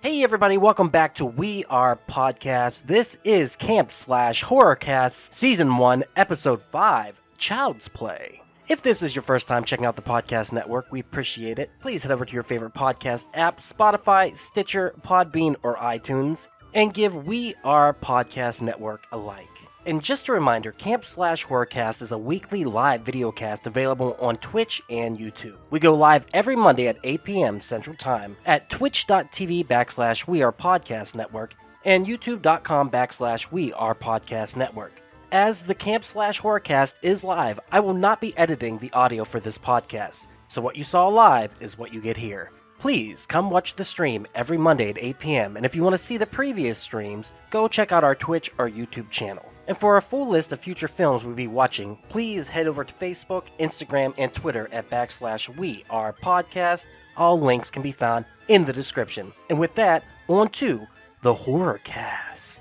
Hey everybody, welcome back to We Are Podcast. This is Camp Slash Horrorcast, Season 1, Episode 5, Child's Play. If this is your first time checking out the podcast network, we appreciate it. Please head over to your favorite podcast app, Spotify, Stitcher, Podbean, or iTunes, and give We Are Podcast Network a like. And just a reminder, Camp Slash Horrorcast is a weekly live videocast available on Twitch and YouTube. We go live every Monday at 8 p.m. Central Time at twitch.tv/WeArePodcastNetwork and youtube.com/WeArePodcastNetwork. As the Camp Slash Horrorcast is live, I will not be editing the audio for this podcast. So what you saw live is what you get here. Please come watch the stream every Monday at 8 p.m. And if you want to see the previous streams, go check out our Twitch or YouTube channel. And for a full list of future films we'll be watching, please head over to Facebook, Instagram, and Twitter at /WeArePodcast. All links can be found in the description. And with that, on to the Horrorcast.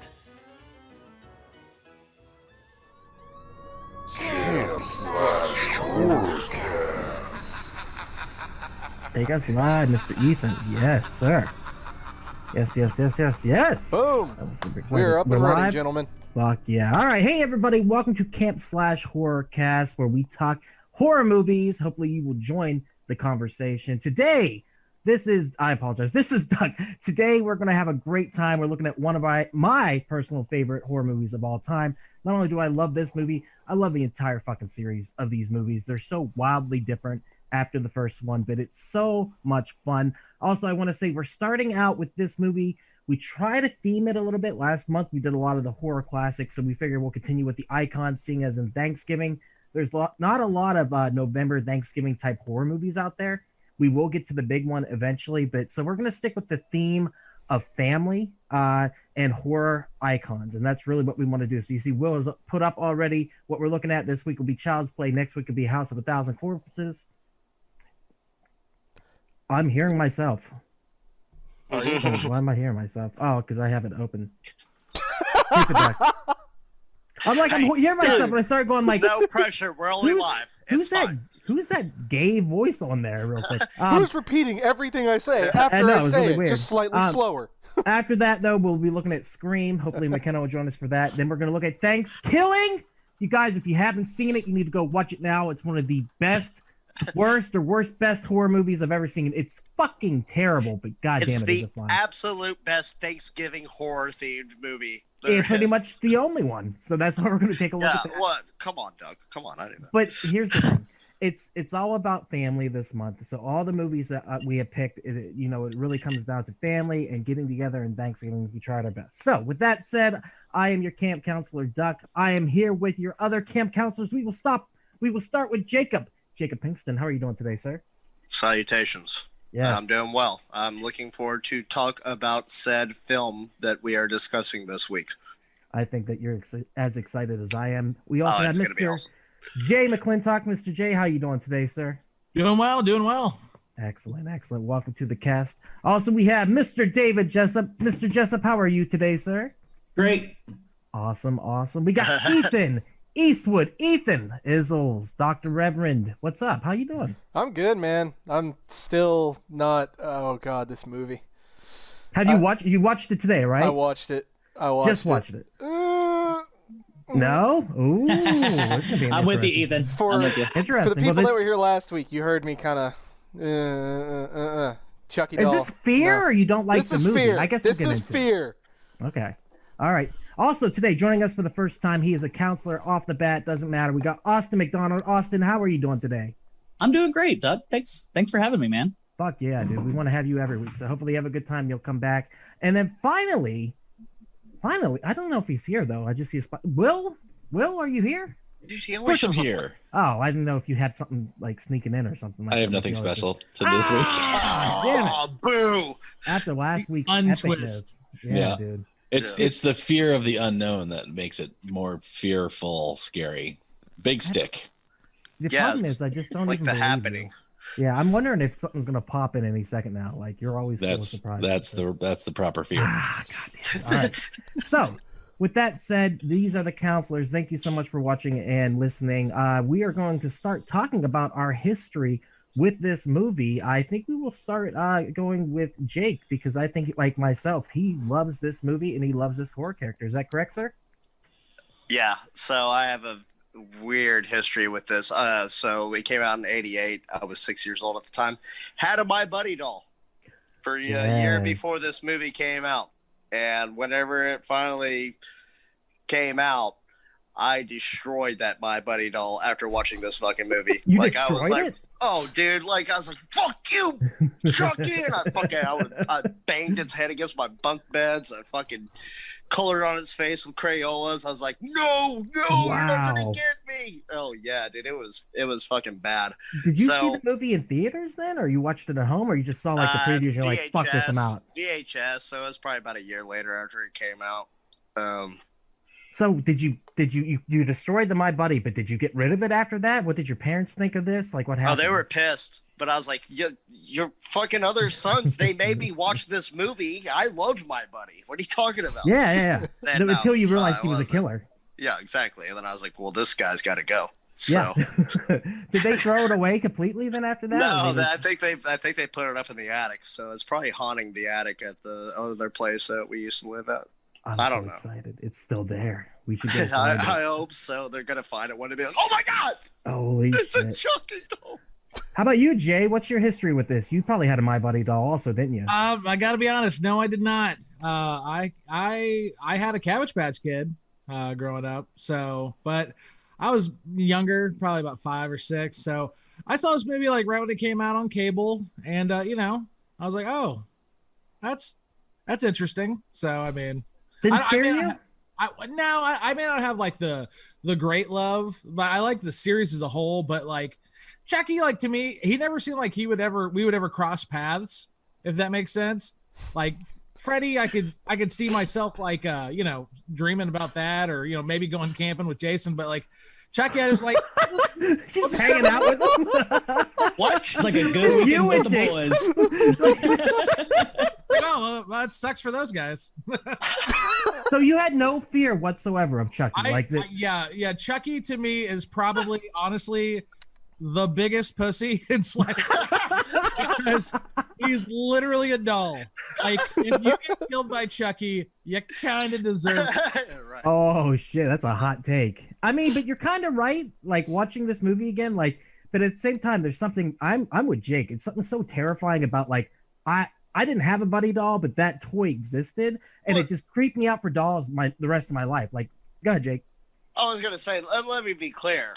Take us live, Mr. Ethan. Yes, sir. Yes. Boom! We're up and running, gentlemen. Fuck yeah. All right. Hey, everybody. Welcome to Camp Slash Horrorcast, where we talk horror movies. Hopefully, you will join the conversation. Today, I apologize. This is Doug. Today, we're going to have a great time. We're looking at one of my personal favorite horror movies of all time. Not only do I love this movie, I love the entire fucking series of these movies. They're so wildly different after the first one, but it's so much fun. Also, I want to say we're starting out with this movie. We try to theme it a little bit. Last month, we did a lot of the horror classics, so we figure we'll continue with the icons, seeing as in Thanksgiving. There's not a lot of November Thanksgiving type horror movies out there. We will get to the big one eventually, but so we're going to stick with the theme of family and horror icons, and that's really what we want to do. So you see Will has put up already what we're looking at. This week will be Child's Play. Next week will be House of a Thousand Corpses. I'm hearing myself. Why am I hearing myself? Oh, because I have it open. I'm hearing myself, and I start going like, no pressure. We're only live. It's fine. Who's that gay voice on there, real quick? Who's repeating everything I say after I say really it, just slightly slower? After that, though, we'll be looking at Scream. Hopefully, McKenna will join us for that. Then we're going to look at Thanksgiving. You guys, if you haven't seen it, you need to go watch it now. It's one of the best, best horror movies I've ever seen. It's fucking terrible, but goddamn it, is it fun. It's the absolute best Thanksgiving horror-themed movie. It's pretty much the only one. So that's why we're going to take a look at that. What? Come on, Doug. Come on. I didn't know. But here's the thing. It's all about family this month. So all the movies that we have picked, it really comes down to family and getting together and Thanksgiving. We tried our best. So with that said, I am your camp counselor, Duck. I am here with your other camp counselors. We will start with Jacob. Jacob Pinkston, how are you doing today, sir? Salutations. Yes. I'm doing well. I'm looking forward to talk about said film that we are discussing this week. I think that you're as excited as I am. We also have Mr. Awesome. Jay McClintock. Mr. Jay, how are you doing today, sir? Doing well. Excellent. Welcome to the cast. Also, we have Mr. David Jessup. Mr. Jessup, how are you today, sir? Great. Awesome. We got Ethan Eastwood. Ethan Izzles, Dr. Reverend. What's up? How you doing? I'm good, man. I'm still not. Oh God, this movie. Have you watched? You watched it today, right? I watched it. Just watched it. No? Ooh. I'm with you, Ethan. For the people that were here last week, you heard me kind of Chucky doll. Is this fear or you don't like the movie? Fear. I guess this is fear. Okay. All right. Also, today, joining us for the first time, he is a counselor off the bat. Doesn't matter. We got Austin McDonald. Austin, how are you doing today? I'm doing great, Doug. Thanks for having me, man. Fuck yeah, dude. We want to have you every week. So hopefully you have a good time. You'll come back. And then finally, I don't know if he's here, though. I just see a spot. Will, are you here? Of course I'm here. Oh, I didn't know if you had something like sneaking in or something. I have nothing special to this week. Oh, boo! After last week's Untwist. Yeah, dude. It's the fear of the unknown that makes it more fearful, scary. Big stick. The problem is I just don't like even the believe happening. You. Yeah, I'm wondering if something's gonna pop in any second now. Like you're always full of surprises. That's the proper fear. Goddamn. All right. So, with that said, these are the counselors. Thank you so much for watching and listening. We are going to start talking about our history with this movie, I think we will start going with Jake, because I think, like myself, he loves this movie and he loves this horror character. Is that correct, sir? Yeah, so I have a weird history with this. So it came out in '88. I was 6 years old at the time. Had a My Buddy doll for a year before this movie came out. And whenever it finally came out, I destroyed that My Buddy doll after watching this fucking movie. You like, destroyed I was like, it? oh, dude, like, I was like, fuck you, Chucky! And I banged its head against my bunk beds. I fucking colored on its face with Crayolas. I was like, no, Wow. you're not gonna get me. Oh, yeah, dude, it was fucking bad. Did you see the movie in theaters then, or you watched it at home, or you just saw like the previews and you're like, fuck this, I'm out? VHS, so it was probably about a year later after it came out. So did you destroyed the My Buddy, but did you get rid of it after that? What did your parents think of this? Like, what happened? Oh, they were pissed. But I was like, your fucking other sons, they made me watch this movie. I loved My Buddy. What are you talking about? Yeah. Then, Until you realized he was a killer. Yeah, exactly. And then I was like, well, this guy's got to go. So. Yeah. Did they throw it away completely then after that? No, I think they put it up in the attic. So it's probably haunting the attic at the other place that we used to live at. I don't know. Excited. It's still there. We should go I find it. hope so. They're gonna find it one day. Be like, oh my god! Holy It's a shit! Chucky doll. How about you, Jay? What's your history with this? You probably had a My Buddy doll, also, didn't you? I gotta be honest. No, I did not. I had a Cabbage Patch Kid growing up. So, but I was younger, probably about 5 or 6. So I saw this movie like right when it came out on cable, and I was like, oh, that's interesting. So I mean. Didn't scare you? I may not have like the great love, but I like the series as a whole. But like Chucky, like to me, he never seemed like we would ever cross paths, if that makes sense. Like Freddy, I could see myself like dreaming about that, or maybe going camping with Jason. But like Chucky, I was like just hanging out with him. What? Like a good you with and the boys. No, well, it sucks for those guys. So you had no fear whatsoever of Chucky, yeah. Chucky to me is probably honestly the biggest pussy in Slash because he's literally a doll. Like if you get killed by Chucky, you kind of deserve it. Right. Oh shit, that's a hot take. I mean, but you're kind of right. Like watching this movie again, like, but at the same time, there's something. I'm with Jake. It's something so terrifying about like I didn't have a Buddy doll, but that toy existed, and it just creeped me out for dolls the rest of my life. Like, go ahead, Jake. I was gonna say, let me be clear.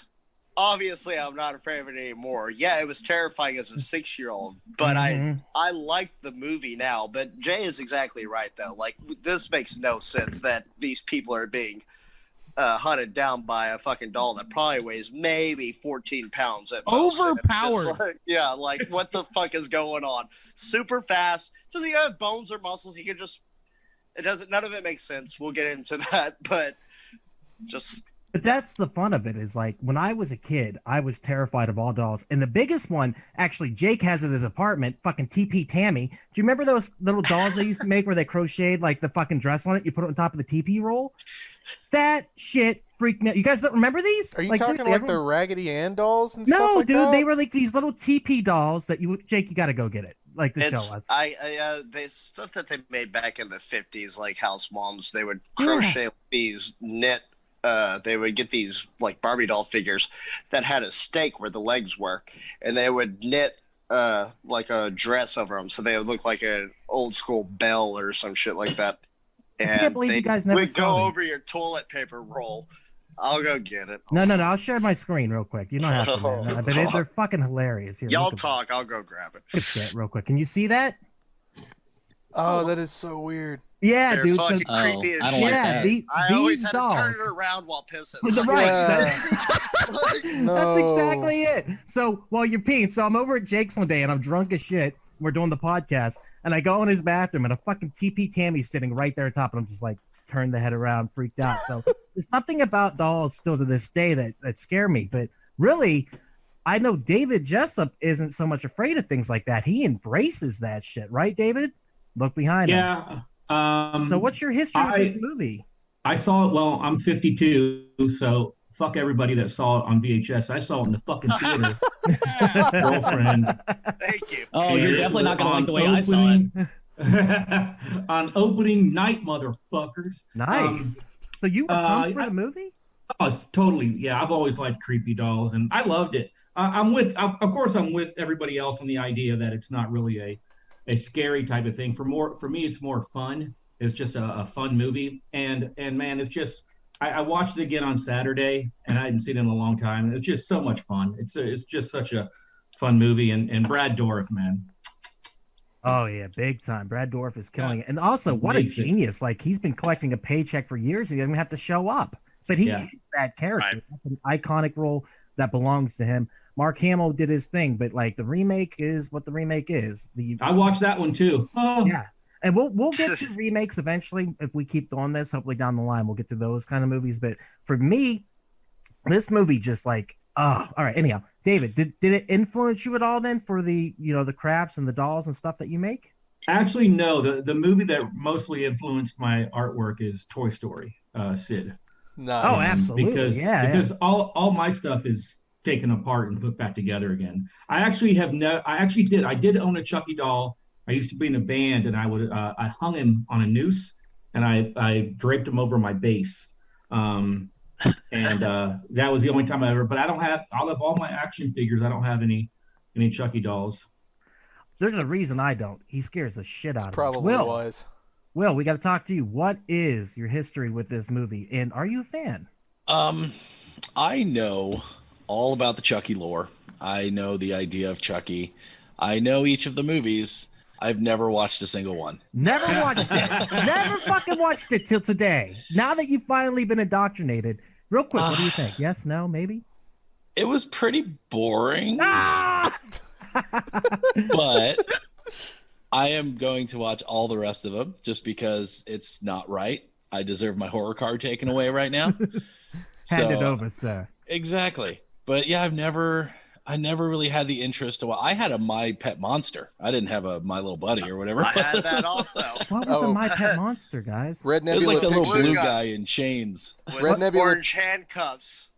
Obviously, I'm not afraid of it anymore. Yeah, it was terrifying as a 6-year-old, but I liked the movie now. But Jay is exactly right, though. Like, this makes no sense that these people are being hunted down by a fucking doll that probably weighs maybe 14 pounds at most. Overpowered. Like, yeah, like what the fuck is going on? Super fast. Does he have bones or muscles? He can just. It doesn't. None of it makes sense. We'll get into that, but just. But that's the fun of it, is like when I was a kid, I was terrified of all dolls. And the biggest one, actually, Jake has at his apartment, fucking TP Tammy. Do you remember those little dolls they used to make where they crocheted like the fucking dress on it? You put it on top of the TP roll? That shit freaked me out. You guys don't remember these? Are you talking like the Raggedy Ann dolls and stuff No, like dude, that? they were like these little TP dolls that Jake, you got to go get it. Like to show us. The stuff that they made back in the 50s, like house moms, they would crochet these knit. They would get these like Barbie doll figures that had a stake where the legs were, and they would knit like a dress over them, so they would look like an old school belle or some shit like that. And I can't believe you guys never would saw go me. over your toilet paper roll. I'll go get it. No, I'll share my screen real quick. You don't have to. Man. But they're fucking hilarious. Here, y'all talk. I'll go grab it. Look at that real quick. Can you see that? Oh, that is so weird. Yeah, They're dude. fucking creepy as I don't shit. like Yeah, that. these I always had dolls. to turn it around while pissing. Right. Yeah. That's exactly it. So while you're peeing, so I'm over at Jake's one day and I'm drunk as shit. We're doing the podcast, and I go in his bathroom and a fucking TP Tammy's sitting right there on top, and I'm just like, turn the head around, freaked out. So there's something about dolls still to this day that scare me. But really, I know David Jessup isn't so much afraid of things like that. He embraces that shit, right, David? Look behind him. Yeah. So what's your history with this movie? I saw it. Well, I'm 52, so fuck everybody that saw it on VHS. I saw it in the fucking theater. Girlfriend. Thank you. Oh, you're definitely not gonna like the way I saw it. On opening night, motherfuckers. Nice. So you were pumped for the movie? Oh, totally. Yeah, I've always liked creepy dolls, and I loved it. Of course, I'm with everybody else on the idea that it's not really a scary type of thing. For me, it's more fun. It's just a fun movie, and man, it's just. I watched it again on Saturday, and I hadn't seen it in a long time. It's just so much fun. It's just such a fun movie, and Brad Dourif, man. Oh yeah, big time. Brad Dourif is killing it, and also what a genius! Like he's been collecting a paycheck for years. He doesn't have to show up, but he is that character. Right. That's an iconic role that belongs to him. Mark Hamill did his thing, but like the remake is what the remake is. I watched that one too. Oh. Yeah. And we'll get to remakes eventually if we keep doing this. Hopefully down the line we'll get to those kind of movies. But for me, this movie just like, all right. Anyhow, David, did it influence you at all then for the the crafts and the dolls and stuff that you make? Actually, no. The movie that mostly influenced my artwork is Toy Story, Sid. Nice. Oh, absolutely. Because all my stuff is taken apart and put back together again. I did own a Chucky doll. I used to be in a band, and I hung him on a noose, and I draped him over my bass, and that was the only time I ever. But I'll have all my action figures. I don't have any Chucky dolls. There's a reason I don't. He scares the shit out of me. Probably was. Will, we got to talk to you. What is your history with this movie, and are you a fan? I know all about the Chucky lore. I know the idea of Chucky. I know each of the movies. I've never watched a single one. Never watched it. Never fucking watched it till today. Now that you've finally been indoctrinated, real quick, what do you think? Yes, no, maybe? It was pretty boring. Ah! But I am going to watch all the rest of them just because it's not right. I deserve my horror card taken away right now. Hand it over, sir. Exactly. But yeah, I never really had the interest to. I had a My Pet Monster. I didn't have a My Little Buddy or whatever. I had that also. What was a My Pet Monster, guys? Red Nebula. It was like the little Pictures. blue guy in chains. With Red Nebula orange handcuffs.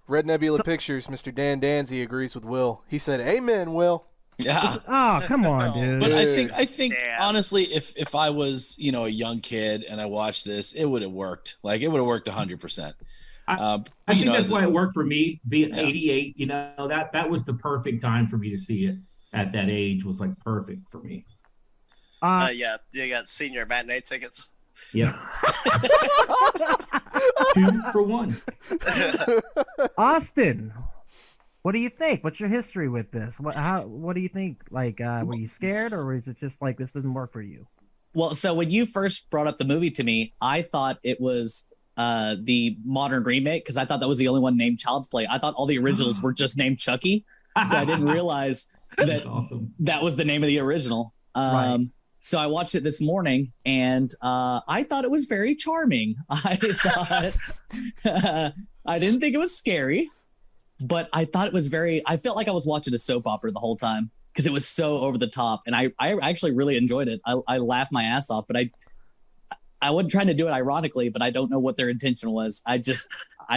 Red Nebula Pictures. Mr. Dan Danzy agrees with Will. He said, "Amen, Will." Yeah. Oh, come on, dude. But I think honestly, if I was a young kid and I watched this, it would have worked. Like it would have worked 100%. I think that's why it worked for me. Being 88, that was the perfect time for me to see it at that age. Was like perfect for me. Yeah, you got senior matinee tickets. Yeah. 2 for 1. Austin, what do you think? What's your history with this? What do you think? Like, were you scared, or was it just like this doesn't work for you? Well, so when you first brought up the movie to me, I thought it was the modern remake because I thought that was the only one named Child's Play. I thought all the originals were just named Chucky, so I didn't realize that that was the name of the original. Right. So I watched it this morning, and I thought it was very charming. I thought I didn't think it was scary, but I thought it was I felt like I was watching a soap opera the whole time because it was so over the top, and I actually really enjoyed it. I laughed my ass off, but I wasn't trying to do it ironically, but I don't know what their intention was. I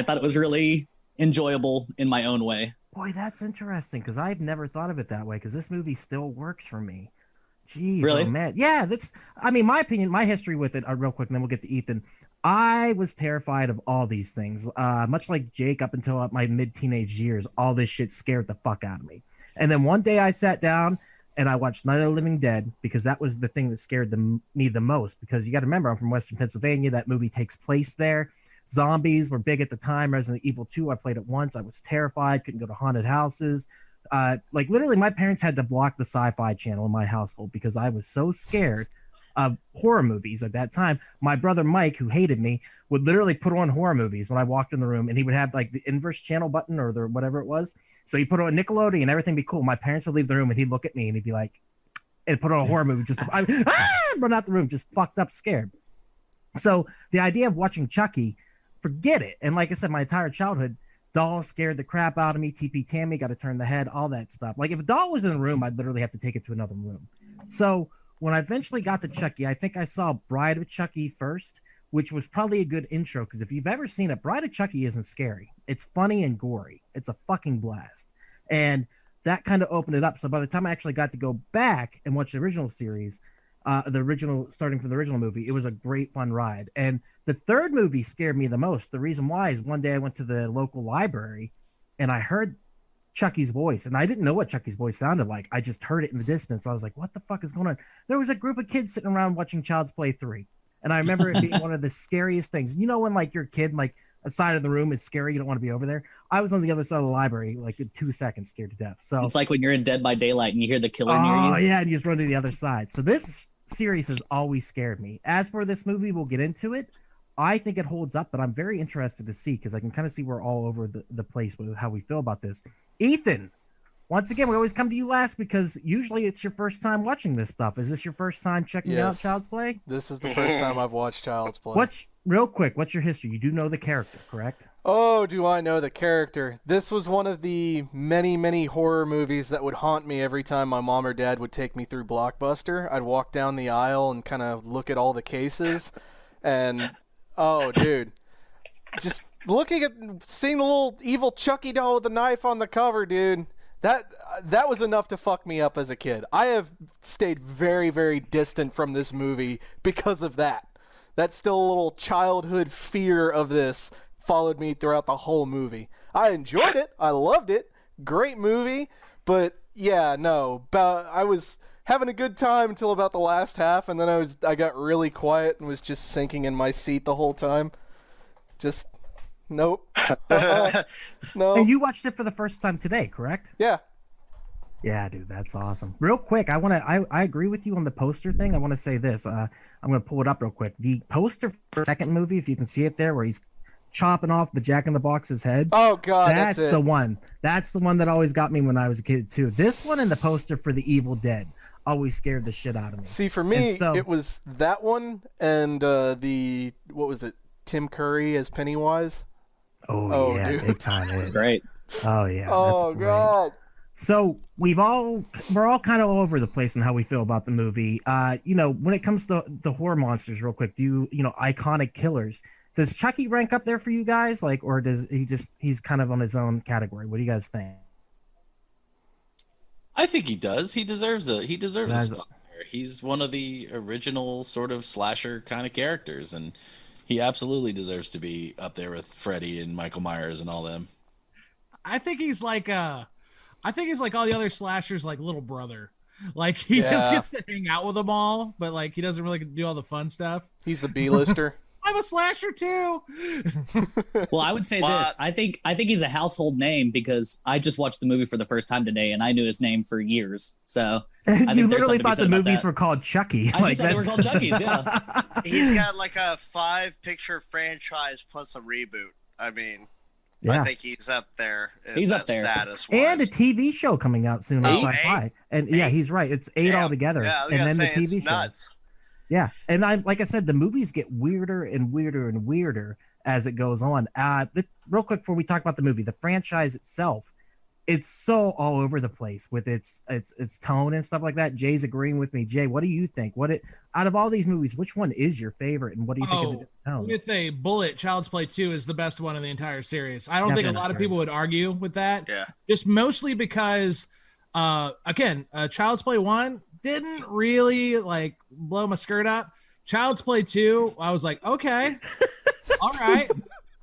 thought it was really enjoyable in my own way. Boy, that's interesting because I've never thought of it that way because this movie still works for me. Jeez, really? Oh man. Yeah, my opinion, my history with it, real quick, and then we'll get to Ethan. I was terrified of all these things. Much like Jake, up until my mid-teenage years, all this shit scared the fuck out of me. And then one day I sat down and I watched Night of the Living Dead because that was the thing that scared me the most. Because you got to remember, I'm from Western Pennsylvania. That movie takes place there. Zombies were big at the time. Resident Evil 2, I played it once. I was terrified. Couldn't go to haunted houses. Like literally, my parents had to block the Sci-Fi Channel in my household because I was so scared of horror movies at that time. My brother Mike, who hated me, would literally put on horror movies when I walked in the room, and he would have like the inverse channel button or the whatever it was. So he put on Nickelodeon and everything would be cool. My parents would leave the room and he'd look at me and he'd be like, and put on a horror movie just to run out the room, just fucked up, scared. So the idea of watching Chucky, forget it. And like I said, my entire childhood, doll scared the crap out of me. TP Tammy, got to turn the head, all that stuff. Like if a doll was in the room, I'd literally have to take it to another room. So when I eventually got to Chucky, I think I saw Bride of Chucky first, which was probably a good intro because if you've ever seen it, Bride of Chucky isn't scary. It's funny and gory. It's a fucking blast. And that kind of opened it up. So by the time I actually got to go back and watch the original series, starting from the original movie, it was a great fun ride. And the third movie scared me the most. The reason why is one day I went to the local library and I heard Chucky's voice, and I didn't know what Chucky's voice sounded like. I just heard it in the distance. I was like, what the fuck is going on? There was a group of kids sitting around watching Child's Play 3. And I remember it being one of the scariest things. You know, when like your kid, like a side of the room is scary, you don't want to be over there. I was on the other side of the library, like in 2 seconds, scared to death. So it's like when you're in Dead by Daylight and you hear the killer near you. Oh yeah, and you just run to the other side. So this series has always scared me. As for this movie, we'll get into it. I think it holds up, but I'm very interested to see because I can kind of see we're all over the place with how we feel about this. Ethan, once again, we always come to you last because usually it's your first time watching this stuff. Is this your first time checking out Child's Play? This is the first time I've watched Child's Play. Real quick, what's your history? You do know the character, correct? Oh, do I know the character? This was one of the many, many horror movies that would haunt me every time my mom or dad would take me through Blockbuster. I'd walk down the aisle and kind of look at all the cases. And, oh, dude. Just seeing the little evil Chucky doll with the knife on the cover, dude. That was enough to fuck me up as a kid. I have stayed very, very distant from this movie because of that. That still a little childhood fear of this followed me throughout the whole movie. I enjoyed it. I loved it. Great movie. But yeah, no. I was having a good time until about the last half, and then I got really quiet and was just sinking in my seat the whole time. Just nope. No. And you watched it for the first time today, correct? Yeah. Yeah, dude, that's awesome. Real quick, I agree with you on the poster thing. I want to say this. I'm going to pull it up real quick. The poster for the second movie, if you can see it there, where he's chopping off the Jack in the Box's head. Oh God, that's the one. That's the one that always got me when I was a kid too. This one and the poster for The Evil Dead always scared the shit out of me. See, for me, it was that one and what was it? Tim Curry as Pennywise. Oh yeah, dude. big time. It's great. Oh yeah. Oh God. So we're all kind of all over the place in how we feel about the movie. When it comes to the horror monsters, real quick, iconic killers, does Chucky rank up there for you guys? Like, or does he's kind of on his own category? What do you guys think? I think he does. He deserves a spot there. He's one of the original sort of slasher kind of characters, and he absolutely deserves to be up there with Freddy and Michael Myers and all them. I think he's like all the other slashers, like little brother. Like he just gets to hang out with them all, but like he doesn't really do all the fun stuff. He's the B-lister. I'm a slasher too. Well, I would say this. I think he's a household name because I just watched the movie for the first time today, and I knew his name for years. So you literally thought the movies were called Chucky. I just thought they were called Chucky's. Yeah. He's got like a 5-picture franchise plus a reboot. I mean, yeah. I think he's up there. He's up there. And a TV show coming out soon on Sci-Fi. And yeah, he's right. It's 8 altogether. Yeah, and then the TV show. Nuts. Yeah, and like I said, the movies get weirder and weirder and weirder as it goes on. Real quick before we talk about the movie, the franchise itself, it's so all over the place with its tone and stuff like that. Jay's agreeing with me. Jay, what do you think? Out of all these movies, which one is your favorite, and what do you think of the tone? With a bullet, Child's Play 2 is the best one in the entire series. I don't think a lot of people would argue with that. Yeah, just mostly because, again, Child's Play 1 didn't really like blow my skirt up. Child's Play 2, I was like, okay, all right,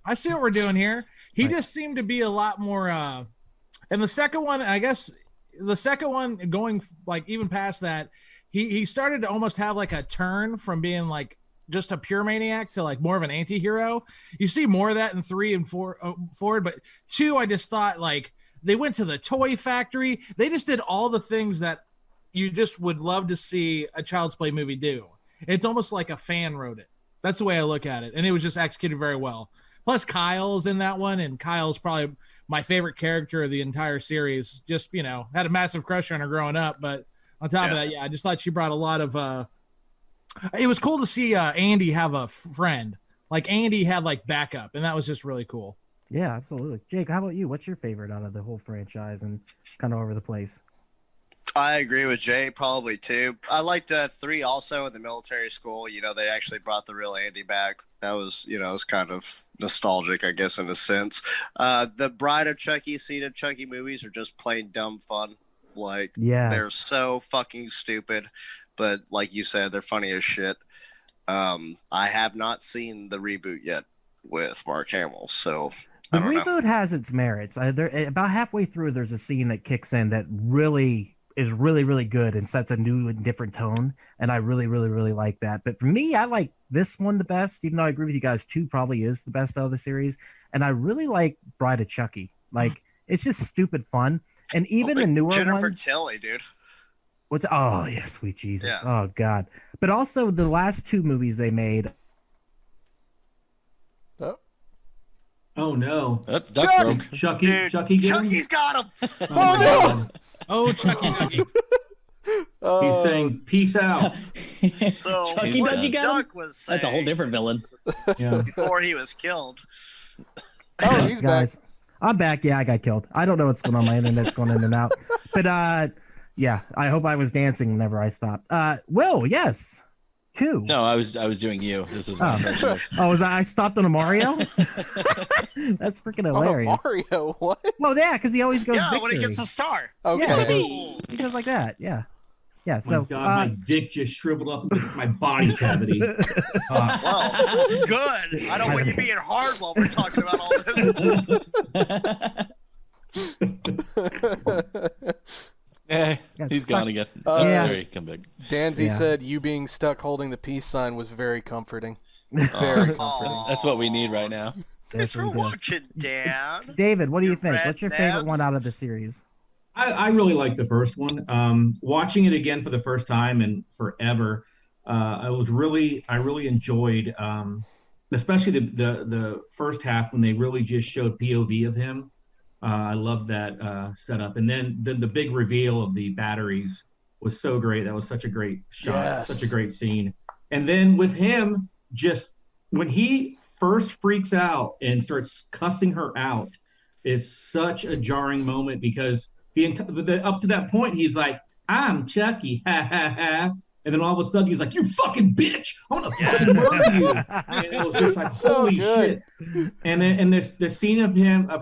I see what we're doing here. He just seemed to be a lot more. And the second one, I guess, going like even past that, he started to almost have like a turn from being like just a pure maniac to like more of an anti-hero. You see more of that in 3 and 4 forward, but 2, I just thought like they went to the toy factory. They just did all the things that you just would love to see a Child's Play movie do. It's almost like a fan wrote it. That's the way I look at it. And it was just executed very well. Plus Kyle's in that one. And Kyle's probably my favorite character of the entire series. Just, had a massive crush on her growing up. But on top of that, I just thought she brought a lot of, it was cool to see Andy have a friend. Like Andy had like backup, and that was just really cool. Yeah, absolutely. Jake, how about you? What's your favorite out of the whole franchise and kind of over the place? I agree with Jay, probably 2. I liked 3 also in the military school. They actually brought the real Andy back. That was, it was kind of nostalgic, I guess, in a sense. The Bride of Chucky scene in Chucky movies are just plain dumb fun. Like, they're so fucking stupid, but like you said, they're funny as shit. I have not seen the reboot yet with Mark Hamill, so the I don't reboot know. has its merits. About halfway through, there's a scene that kicks in that really is really, really good and sets a new and different tone. And I really, really, really like that. But for me, I like this one the best, even though I agree with you guys, 2 probably is the best out of the series. And I really like Bride of Chucky. Like, it's just stupid fun. And even the newer Jennifer ones. Tilly, dude. Oh, yeah, sweet Jesus. Yeah. Oh, God. But also the last 2 movies they made. Oh no! Duck broke. Chucky, Dude, Chucky, get him? Chucky's got him. Oh no! Oh, Chucky. He's saying peace out. So Chucky what Ducky got him? Duck was saying That's a whole different villain. Yeah. before he was killed. Oh, he's Guys, back. I'm back. Yeah, I got killed. I don't know what's going on. My internet's going in and out. But yeah, I hope I was dancing whenever I stopped. Will, yes. 2. No, I was doing you. This is my special. Oh, I stopped on a Mario? That's freaking hilarious. Mario, what? Well, yeah, because he always goes Yeah, victory. when he gets a star. Okay. Yeah, he goes like that. Yeah. Yeah, Oh so my God, my dick just shriveled up against my body cavity. Well, good. I don't want you being hard while we're talking about all this. He's gone again. Yeah. There he come back. Danzy Yeah. said you being stuck holding the peace sign was very comforting. Very comforting. Aw. That's what we need right now. Thanks for we do. watching, Dan. David, what do you You think? red What's your favorite one nabs? out of the series? I really like the first one. Watching it again for the first time and forever, I really enjoyed, especially the first half when they really just showed POV of him. I love that setup, and then the big reveal of the batteries was so great. That was such a great shot, Yes. such a great scene. And then with him, just when he first freaks out and starts cussing her out, is such a jarring moment because up to that point he's like, "I'm Chucky," ha ha ha. And then all of a sudden he's like, "You fucking bitch! I'm gonna fucking murder you!" And it was just like, So holy good. shit! And there's the scene of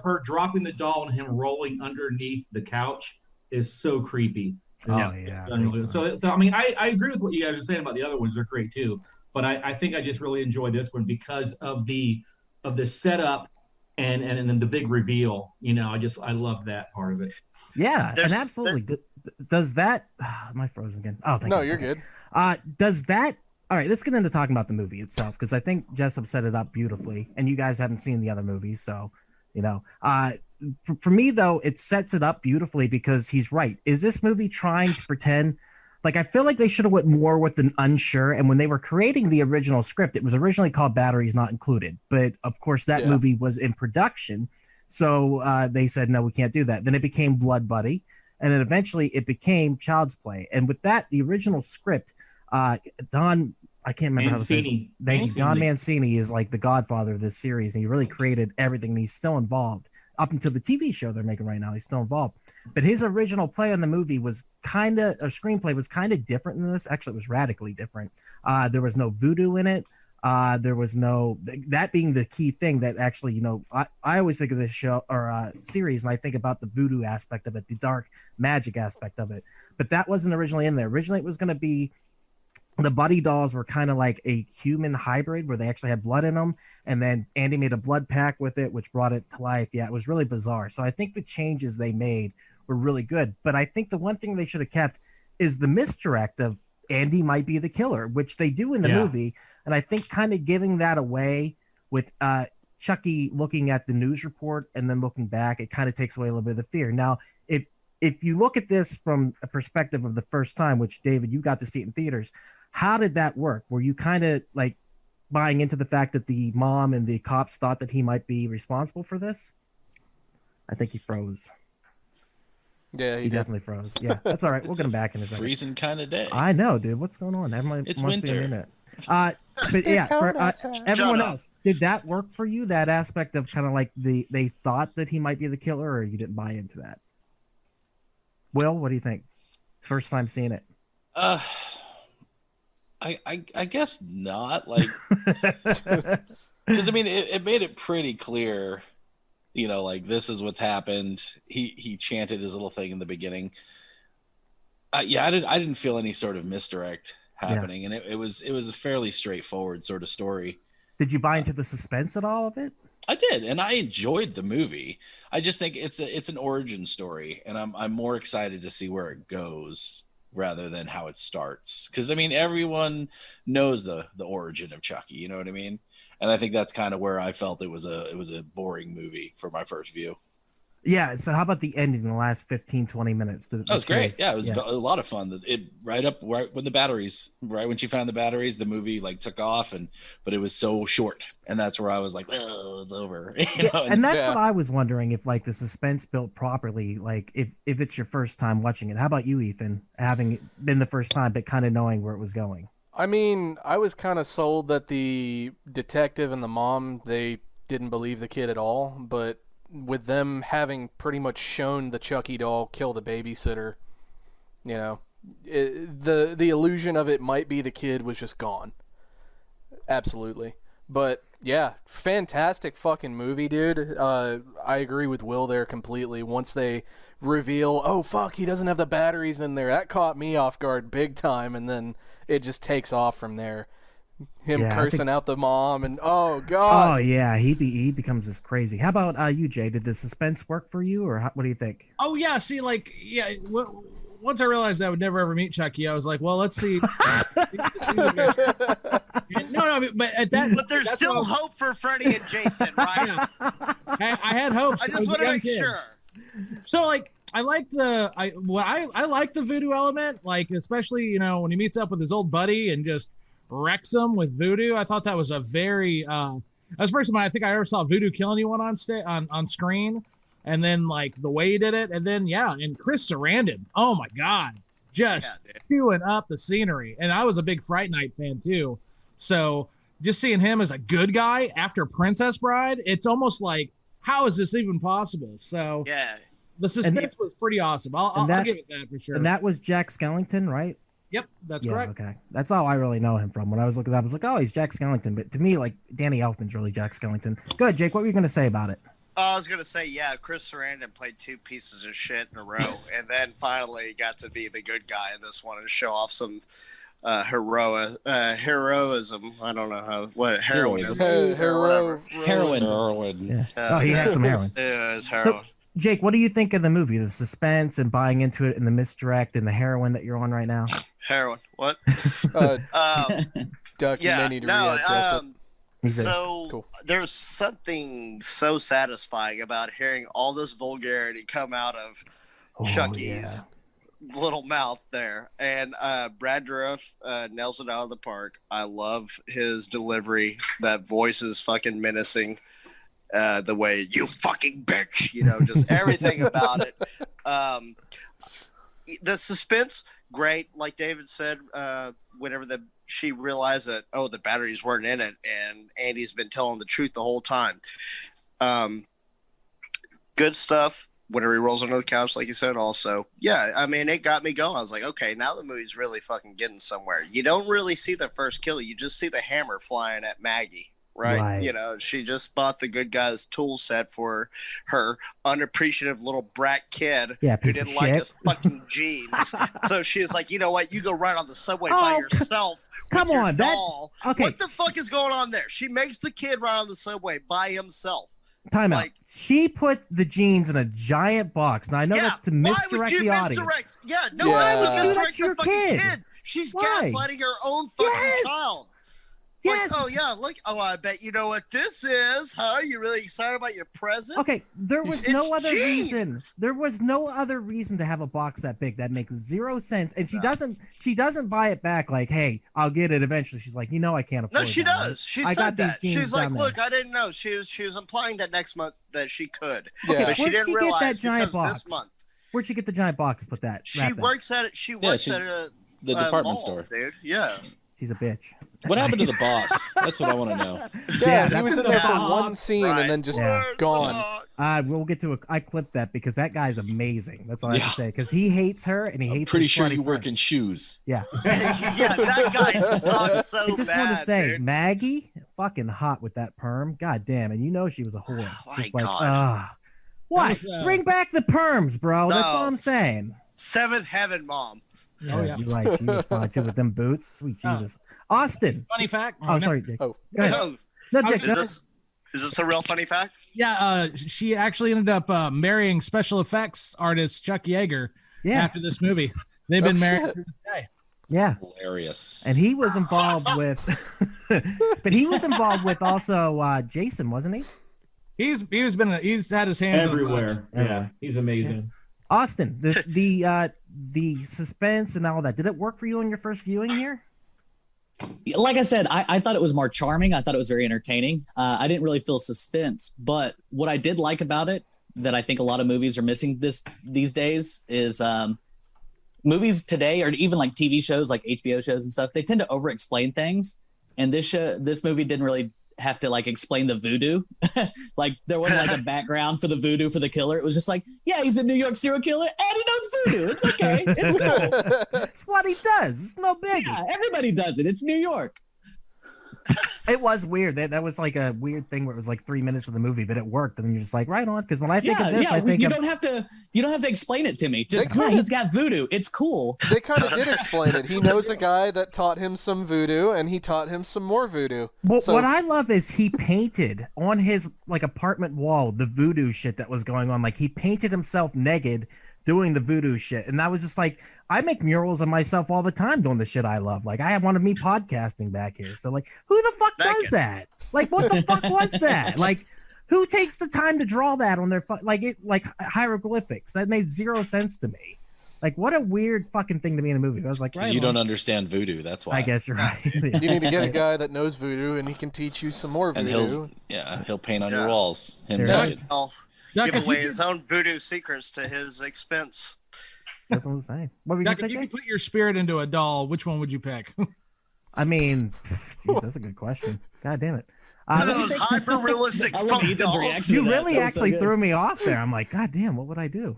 her dropping the doll and him rolling underneath the couch is so creepy. Oh, yeah. So I mean, I agree with what you guys are saying about the other ones. They're great too, but I think I just really enjoy this one because of the setup and then the big reveal. You know, I love that part of it. Yeah, There's- and absolutely. Does that... am I frozen again? Oh, thank No, you. you're Okay. good. Does that... All right, let's get into talking about the movie itself, because I think Jessup set it up beautifully, and you guys haven't seen the other movies, so, you know. For me, though, it sets it up beautifully because he's right. Is this movie trying to pretend... Like, I feel like they should have went more with an unsure, and when they were creating the original script, it was originally called Batteries Not Included, but, of course, that Yeah. movie was in production, so they said, no, we can't do that. Then it became Blood Buddy, and then eventually it became Child's Play. And with that, the original script, Don, I can't remember how to say Mancini. it. Thank you. Don Mancini. Mancini is like the godfather of this series, and he really created everything. And he's still involved up until the TV show they're making right now. He's still involved. But his original play on the movie was screenplay was kind of different than this. Actually, it was radically different. There was no voodoo in it. There was no, that being the key thing that actually, you know, I always think of this show or series and I think about the voodoo aspect of it, the dark magic aspect of it. But that wasn't originally in there. Originally, it was going to be the Buddy dolls were kind of like a human hybrid where they actually had blood in them. And then Andy made a blood pack with it, which brought it to life. Yeah, it was really bizarre. So I think the changes they made were really good. But I think the one thing they should have kept is the misdirect of Andy might be the killer, which they do in the movie. And I think kind of giving that away with Chucky looking at the news report and then looking back, it kind of takes away a little bit of the fear. Now, if you look at this from a perspective of the first time, which David, you got to see it in theaters, how did that work? Were you kind of like buying into the fact that the mom and the cops thought that he might be responsible for this? I think he froze. Yeah, He he did. definitely froze. Yeah, that's all right. We'll get him back in a second. Freezing kind of day. I know, dude. What's going on? It's must be winter. in it. But yeah, for everyone Shut up. else, did that work for you? That aspect of kind of like they thought that he might be the killer, or you didn't buy into that? Will, what do you think? First time seeing it. I guess not. Like Because I mean, it made it pretty clear, like this is what's happened. He chanted his little thing in the beginning. Yeah, I didn't feel any sort of misdirect happening, and it was a fairly straightforward sort of story. Did you buy into the suspense at all of it? I did, and I enjoyed the movie. I just think it's an origin story, and I'm more excited to see where it goes rather than how it starts. Because I mean, everyone knows the origin of Chucky. You know what I mean? And I think that's kind of where I felt it was a boring movie for my first view. Yeah. So how about the ending in the last 15, 20 minutes? That was great. Yeah, it was a lot of fun. Right when the batteries, right when she found the batteries, the movie like took off, but it was so short, and that's where I was like, oh, it's over. And that's what I was wondering, if like the suspense built properly, like if it's your first time watching it. How about you, Ethan? Having it been the first time, but kind of knowing where it was going. I mean, I was kind of sold that the detective and the mom, they didn't believe the kid at all, but with them having pretty much shown the Chucky doll kill the babysitter, the illusion of it might be the kid was just gone. Absolutely. But yeah, fantastic fucking movie, dude. I agree with Will there completely. Once they reveal, oh fuck, he doesn't have the batteries in there, that caught me off guard big time, and then it just takes off from there. Him cursing out the mom, and oh god. Oh yeah, he becomes this crazy. How about you, Jay? Did the suspense work for you, or what do you think? Oh yeah, see, once I realized I would never ever meet Chucky, I was like, well, let's see. No, but at that, but there's still hope for Freddy and Jason, right? I had hopes. I just want to make sure. So I like I like the voodoo element, like especially when he meets up with his old buddy and just wrecks him with voodoo. I thought that was a very that was the first time I think I ever saw voodoo kill anyone on screen, and then like the way he did it, and then and Chris Sarandon, oh my god, just chewing up the scenery. And I was a big Fright Night fan too, so just seeing him as a good guy after Princess Bride, it's almost like, how is this even possible? So the suspense was pretty awesome. I'll give it that for sure. And that was Jack Skellington, right? Yep, that's correct. Okay, that's all I really know him from. When I was looking at it, I was like, oh, he's Jack Skellington. But to me, like, Danny Elfman's really Jack Skellington. Go ahead, Jake. What were you going to say about it? I was going to say, Chris Sarandon played two pieces of shit in a row, and then finally got to be the good guy in this one and show off some heroism. I don't know heroism. Heroin. Yeah. He had some heroin. Yeah, it's heroin. So, Jake, what do you think of the movie? The suspense and buying into it, and the misdirect and the heroin that you're on right now? Heroin. What? Duck, you may need to reassess it. So cool. There's something so satisfying about hearing all this vulgarity come out of Chucky's little mouth there. And Brad Dourif nails it out of the park. I love his delivery. That voice is fucking menacing. The way, you fucking bitch, just everything about it. The suspense, great. Like David said, whenever she realized that, the batteries weren't in it, and Andy's been telling the truth the whole time. Good stuff. Whenever he rolls under the couch, like you said, also. Yeah, I mean, it got me going. I was like, okay, now the movie's really fucking getting somewhere. You don't really see the first kill. You just see the hammer flying at Maggie. Right. She just bought the good guy's tool set for her unappreciative little brat kid who didn't like his fucking jeans. So she's like, you know what? You go ride on the subway by yourself. Come on, doll. Okay. What the fuck is going on there? She makes the kid ride on the subway by himself. Time out. She put the jeans in a giant box. Now I know that's to misdirect the audience. Why would you misdirect the fucking kid? She's gaslighting her own fucking child. Yes. Like, I bet you know what this is, huh? You really excited about your present? Okay, there was no other reason. There was no other reason to have a box that big. That makes zero sense. And she doesn't buy it back like, hey, I'll get it eventually. She's like, I can't afford it. No, she does. She said that. She's like, look, I didn't know. She was implying that next month that she could. Okay, but she didn't realize that giant box? This month. Where'd she get the giant box to put that? She works at it. She works at the department mall, store. Dude. Yeah. She's a bitch. What happened to the boss? That's what I want to know. Yeah, he was in there for one scene and then just gone. We'll get to I clipped that because that guy's amazing. That's all I have to say. Because he hates her and he hates. Pretty sure you work in shoes. Yeah. That guy sucks so bad. I just want to say, dude. Maggie, fucking hot with that perm. God damn, and you know she was a whore. Oh, Just my like, God. what? That was, Bring back the perms, bro. That's all I'm saying. Seventh heaven, mom. Oh, yeah. You're right. She was fine too with them boots. Sweet Jesus. Austin. Funny fact. Oh, sorry, Dick. Oh. Go ahead. Oh, No, I Dick. was is this a real funny fact? Yeah, she actually ended up marrying special effects artist Chuck Yeager Yeah. after this movie. They've been married to this day. Yeah. Hilarious. And he was involved with, but he was involved with also Jason, wasn't he? He's had his hands in the bunch. Everywhere. Yeah, he's amazing. Austin, the suspense and all that. Did it work for you on your first viewing here? Like I said, I thought it was more charming. I thought it was very entertaining. I didn't really feel suspense, but what I did like about it that I think a lot of movies are missing these days is movies today, or even like TV shows, like HBO shows and stuff, they tend to over-explain things. And this movie didn't really have to like explain the voodoo. Like there wasn't like a background for the voodoo for the killer. It was just like, yeah, he's a New York serial killer and he knows voodoo. It's okay. It's cool. That's what he does. It's no biggie. Yeah, everybody does it. It's New York. It was weird. That was like a weird thing where it was like 3 minutes of the movie, but it worked. And you're just like, right on. Because when I think of this, I think you don't have to explain it to me. Just kinda- he's got voodoo. It's cool. They kind of did explain it. He knows a guy that taught him some voodoo, and he taught him some more voodoo. Well, So- what I love is he painted on his like apartment wall the voodoo shit that was going on. Like he painted himself naked doing the voodoo shit, and I was just like, I make murals of myself all the time doing the shit I love. Like I wanted me podcasting back here, so like, who the fuck does Naked. that? Like, what the fuck was that? Like, who takes the time to draw that on their like hieroglyphics? That made zero sense to me. Like, what a weird fucking thing to be in a movie. I was like, right You on. don't understand voodoo. That's why. I guess you're right. You need to get a guy that knows voodoo, and he can teach you some more And voodoo. he'll paint on your Yeah. walls. Him There naked. I'll Duck, give if you away could- his own voodoo secrets to his expense. That's what I'm saying. What were you Duck, gonna if you say? could put your spirit into a doll, which one would you pick? I mean, geez, that's a good question. God damn it. Those hyper realistic I love fuck Ethan's dolls. reaction. You to that. really That was so actually good. threw me off there. I'm like, God damn, what would I do?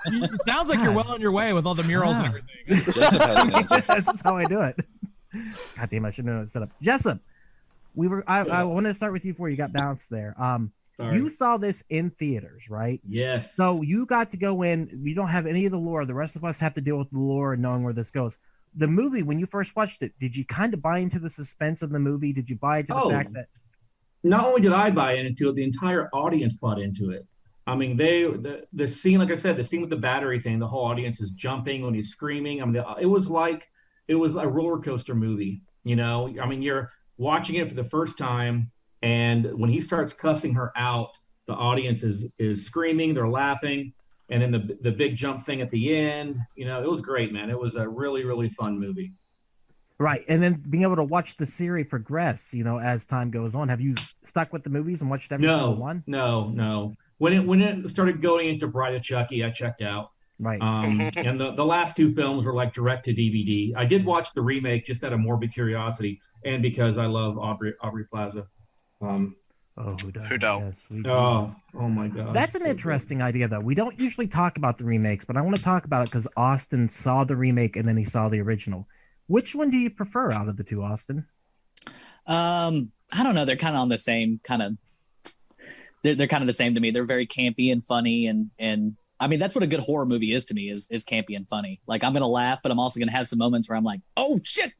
It sounds like you're well on your way with all the murals and Ah. everything. Jessup has an answer. That's just how I do it. God damn, I should know how to set up. Jessup, I wanted to start with you before you got bounced there. Sorry. You saw this in theaters, right? Yes. So you got to go in. You don't have any of the lore. The rest of us have to deal with the lore and knowing where this goes. The movie, when you first watched it, did you kind of buy into the suspense of the movie? Did you buy into the Oh. fact that Not only did I buy into it, the entire audience bought into it. I mean, the scene, like I said, the scene with the battery thing, the whole audience is jumping when he's screaming. I mean, it was a roller coaster movie. You know, I mean, you're watching it for the first time, and when he starts cussing her out, the audience is screaming, they're laughing, and then the big jump thing at the end. You know, it was great, man. It was a really, really fun movie. right? And then being able to watch the series progress, you know, as time goes on. Have you stuck with the movies and watched every single one? No. When it started going into Bride of Chucky, I checked out. Right. And the last two films were like direct to DVD. I did watch the remake just out of morbid curiosity and because I love Aubrey Plaza. Oh, who doesn't? Who don't? Yes, sweet Oh, Jesus. oh my God. That's an So good. interesting idea, though. We don't usually talk about the remakes, but I want to talk about it because Austin saw the remake and then he saw the original. Which one do you prefer out of the two, Austin? I don't know. They're kind of on the same kind of. They're kind of the same to me. They're very campy and funny, and I mean that's what a good horror movie is to me is campy and funny. Like I'm gonna laugh, but I'm also gonna have some moments where I'm like, oh shit,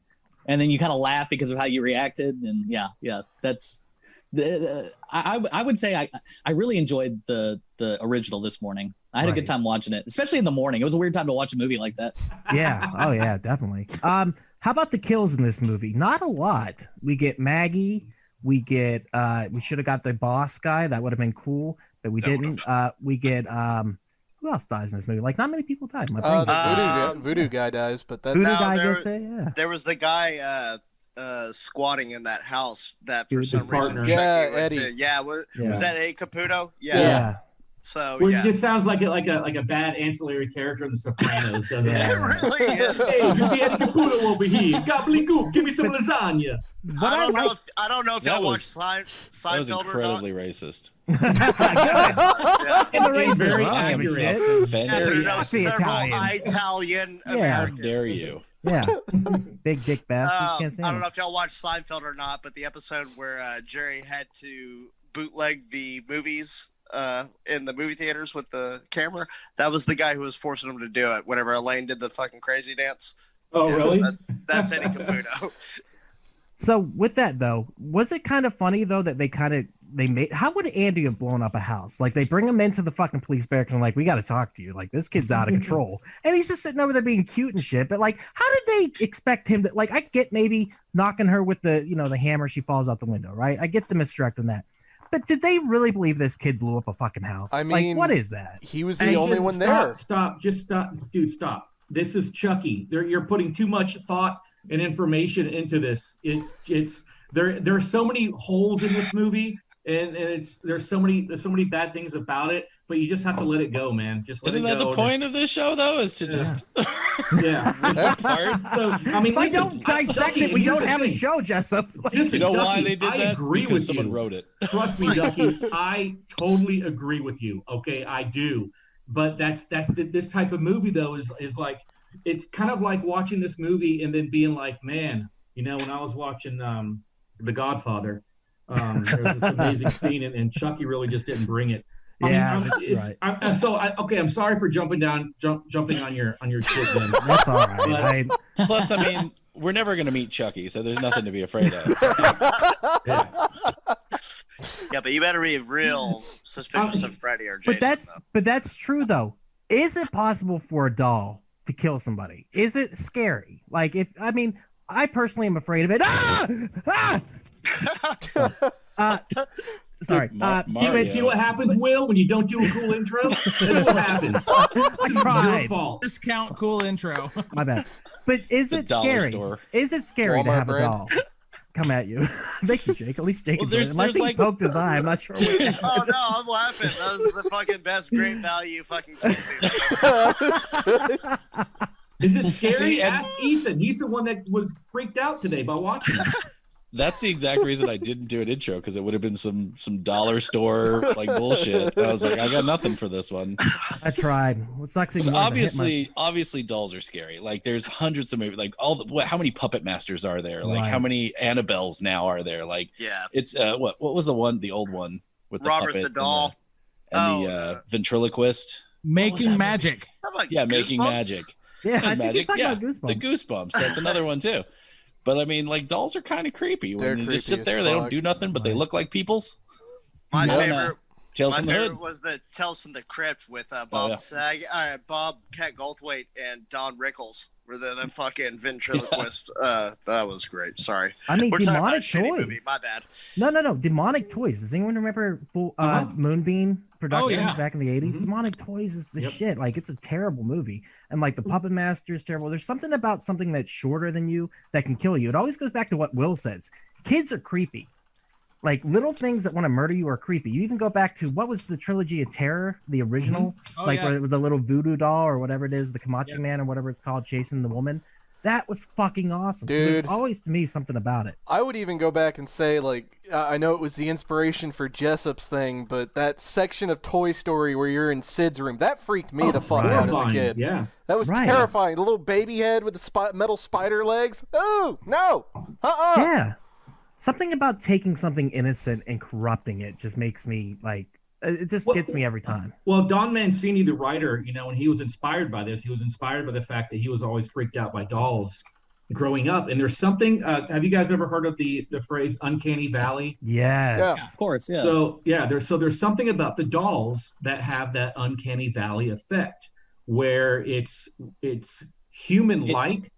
and then you kind of laugh because of how you reacted, and yeah, that's. I would say I really enjoyed the original this morning. I had a good Right. time watching it, especially in the morning. It was a weird time to watch a movie like that. Yeah. Oh, yeah, definitely. How about the kills in this movie? Not a lot. We get Maggie. We get. We should have got the boss guy. That would have been cool, but we That didn't. We get. Who else dies in this movie? Like, not many people died. My The brain. voodoo guy dies, but that's Voodoo No, guy there- gets it. Yeah. There was the guy squatting in that house that for His some reason partner. Chucky Yeah, went Eddie. to. Yeah, was Yeah. that Eddie Caputo? Yeah. Yeah. So Well, yeah. it just sounds like a bad ancillary character in The Sopranos, doesn't Yeah. it? It really is. Hey, you see Eddie Caputo over here. Gobbledygook, give me some lasagna. I don't know if That y'all was- watched That was Seinfeld or incredibly not. racist. Yeah. In the races, Very I don't give a accurate. shit. Yeah, there Offended. are Fuck the several Italians. Italian Yeah. How Americans. dare you? Yeah, big dick bastards. Can't I stand don't them. know if y'all watched Seinfeld or not, but the episode where Jerry had to bootleg the movies in the movie theaters with the camera, that was the guy who was forcing him to do it whenever Elaine did the fucking crazy dance. Oh, really? That's Eddie Caputo. So with that though, was it kind of funny though that they made? How would Andy have blown up a house? Like they bring him into the fucking police barracks and like, we got to talk to you. Like this kid's out of control, and he's just sitting over there being cute and shit. But like, how did they expect him to? Like, I get maybe knocking her with the the hammer, she falls out the window, right? I get the misdirect on that. But did they really believe this kid blew up a fucking house? I mean, like, what is that? He was the only one there. Stop, dude, stop. This is Chucky. You're putting too much thought and information into this. There are so many holes in this movie, and there's so many bad things about it. But you just have to let it go, man. Just let Isn't it that go. the point of this show, though? Is to just Yeah. that part? So I mean, If I listen, don't dissect it, we here's don't the have a thing. show, Jessup. Like, Listen, You know why Ducky, they did I that? agree Because with someone you. wrote it. Trust me, Ducky. I totally agree with you. Okay, I do. But that's this type of movie though is like it's kind of like watching this movie and then being like, man, when I was watching The Godfather, there was this amazing scene and Chucky really just didn't bring it. Yeah, right. I'm sorry for jumping on your shit then. that's all right. Plus, I mean, we're never going to meet Chucky, so there's nothing to be afraid of. Yeah. Yeah, but you better be real suspicious of Freddy or Jason. But that's true though. Is it possible for a doll to kill somebody? Is it scary? Like I personally am afraid of it. Sorry. Mario. See what happens, Will, when you don't do a cool intro? That's what happens. It's tried. your fault. Discount cool intro. My bad. But is The it dollar scary? store. Is it scary to Walmart have brand. a doll come at you? Thank you, Jake. At least Jake Well, can do it. there's Unless he like- poked his eye, I'm not sure. What Oh no, I'm laughing. That was the fucking best great value fucking kill scene. Is it scary? See, and- Ask Ethan. He's the one that was freaked out today by watching it. That's the exact reason I didn't do an intro, because it would have been some dollar store like bullshit. I was like, I got nothing for this one. I tried. What sucks even more is I hit my- Obviously, dolls are scary. Like, there's hundreds of movies. Like, how many Puppet Masters are there? Like, Right. how many Annabelles now are there? Like, Yeah. it's what was the old one with the Robert puppet the and doll. the ventriloquist? Making that magic. How about Yeah, Making Goosebumps? Magic. Yeah, I think Magic. he's talking Yeah, about Goosebumps. the Goosebumps. That's another one too. But I mean, like, dolls are kind of creepy. They're When you just creepy sit there, as they don't fuck. do nothing, but they Right. look like people's. My No, no. favorite. Tales My from the favorite Hood. was the Tales from the Crypt with Bob Oh, yeah. Bob Cat Goldthwait and Don Rickles. Were the fucking ventriloquist? That was great. Sorry, I mean, we're talking about a demonic shitty toys. movie. My bad. No. Demonic toys. Does anyone remember Moonbeam Productions yeah. back in the 80s? Mhm. Demonic toys is the Yep. shit. Like, it's a terrible movie. And like the Puppet Master is terrible. There's something about something that's shorter than you that can kill you. It always goes back to what Will says. Kids are creepy. Like, little things that want to murder you are creepy. You even go back to what was the trilogy of terror, the original, Oh, like yeah. where the little voodoo doll or whatever it is, the Kamachi man or whatever it's called, chasing the woman. That was fucking awesome. So Dude. there's always to me something about it. I would even go back and say, like, I know it was the inspiration for Jessup's thing, but that section of Toy Story where you're in Sid's room, that freaked me the fuck out as a Horrifying. kid. Yeah. That was Right. terrifying. The little baby head with the metal spider legs. Oh, no. Yeah. Something about taking something innocent and corrupting it just makes me like it just Well- gets me every time. Well, Don Mancini, the writer, when he was inspired by this, he was inspired by the fact that he was always freaked out by dolls growing up. And there's something. Have you guys ever heard of the phrase "uncanny valley"? Yes. Yeah. Of course, yeah. So yeah, there's something about the dolls that have that uncanny valley effect, where it's human-like,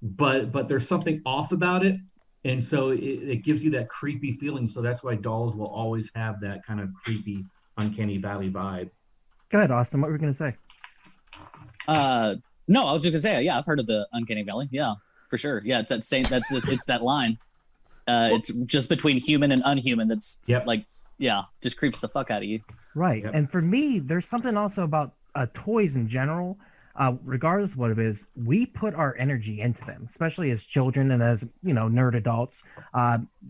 but there's something off about it, and so it gives you that creepy feeling. So that's why dolls will always have that kind of creepy, uncanny valley vibe. Go ahead, Austin. What were you gonna say? No, I was just gonna say, yeah, I've heard of the uncanny valley. Yeah, for sure. Yeah, it's that same. It's that line. It's just between human and unhuman. That's Yep. like, yeah, just creeps the fuck out of you. Right. Yep. And for me, there's something also about toys in general. regardless of what it is, we put our energy into them, especially as children and as nerd adults.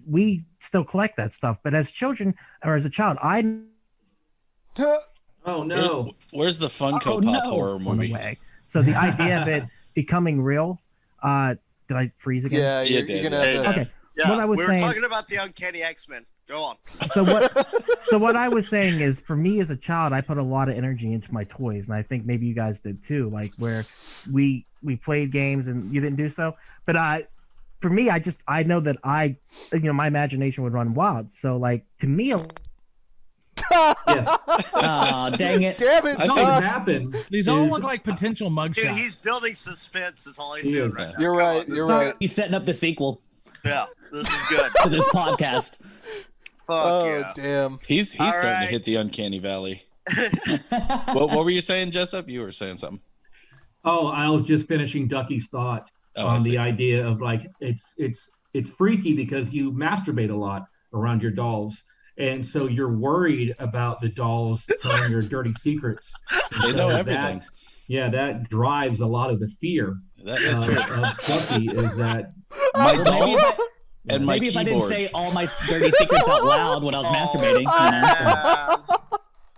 We still collect that stuff, but as children or as a child, Oh no! Where's the Funko Pop horror movie? away. So the idea of it becoming real. Did I freeze again? Yeah, you're gonna have to. Okay. Yeah, What I was we were saying- talking about the Uncanny X-Men. Go on. So what I was saying is, for me as a child, I put a lot of energy into my toys, and I think maybe you guys did too. Like where we played games and you didn't do so, but for me, I know that my imagination would run wild. So like to me, Yes. Dang it. Damn it! What Doug. happened? These all is- look like potential Dude, mugshots. he's building suspense. Is all he's He doing is. right now. You're Come right. on, You're this- right. He's setting up the sequel Yeah, this is good. to this podcast. Fuck Oh yeah. damn! He's starting to right. hit the uncanny valley. What were you saying, Jessup? You were saying something. Oh, I was just finishing Ducky's thought Oh, I on see. the idea of like it's freaky because you masturbate a lot around your dolls. And so you're worried about the dolls telling your dirty secrets. And They so know everything. that drives a lot of the fear That is true. of Chucky is that My Maybe dolls if and my maybe if I didn't keyboard. say all my dirty secrets out loud when I was masturbating. Yeah.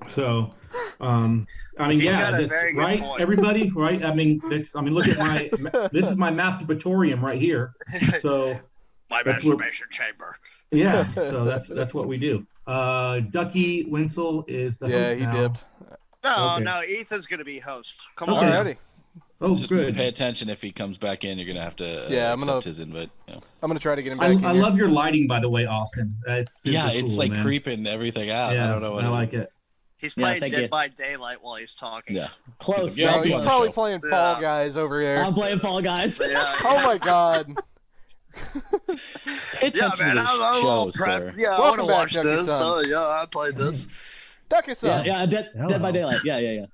so. I mean, He's yeah, got a that's very good right. point. Everybody, right? I mean, look at my. This is my masturbatorium right here. So My That's what- masturbation chamber. yeah, so that's what we do. Ducky Winsel is the Yeah, host he now. dipped. No, Okay. no, Ethan's gonna be host. Come Okay. on. Alrighty. Oh, Just good. pay attention if he comes back in. You're gonna have to Yeah, I'm accept gonna- his invite. Yeah, I'm gonna try to get him I, back in I here. love your lighting, by the way, Austin. It's super yeah, it's cool, like man. creeping everything out. Yeah, I don't know what I it like is. it. He's Yeah, playing thank Dead you. by Daylight while he's talking. Yeah. Close. Yeah, real I'll be He's on close. probably show. playing Yeah. Fall Guys over there. I'm playing Fall Guys. Yeah. Oh my god. Pay Yeah, attention man, to the I'm all show, prepped. sir. Yeah, I Welcome want to back, watch Ducky this. Son. Oh, yeah, I played this. Duck it, Yeah, son. yeah, Dead by Daylight. Yeah.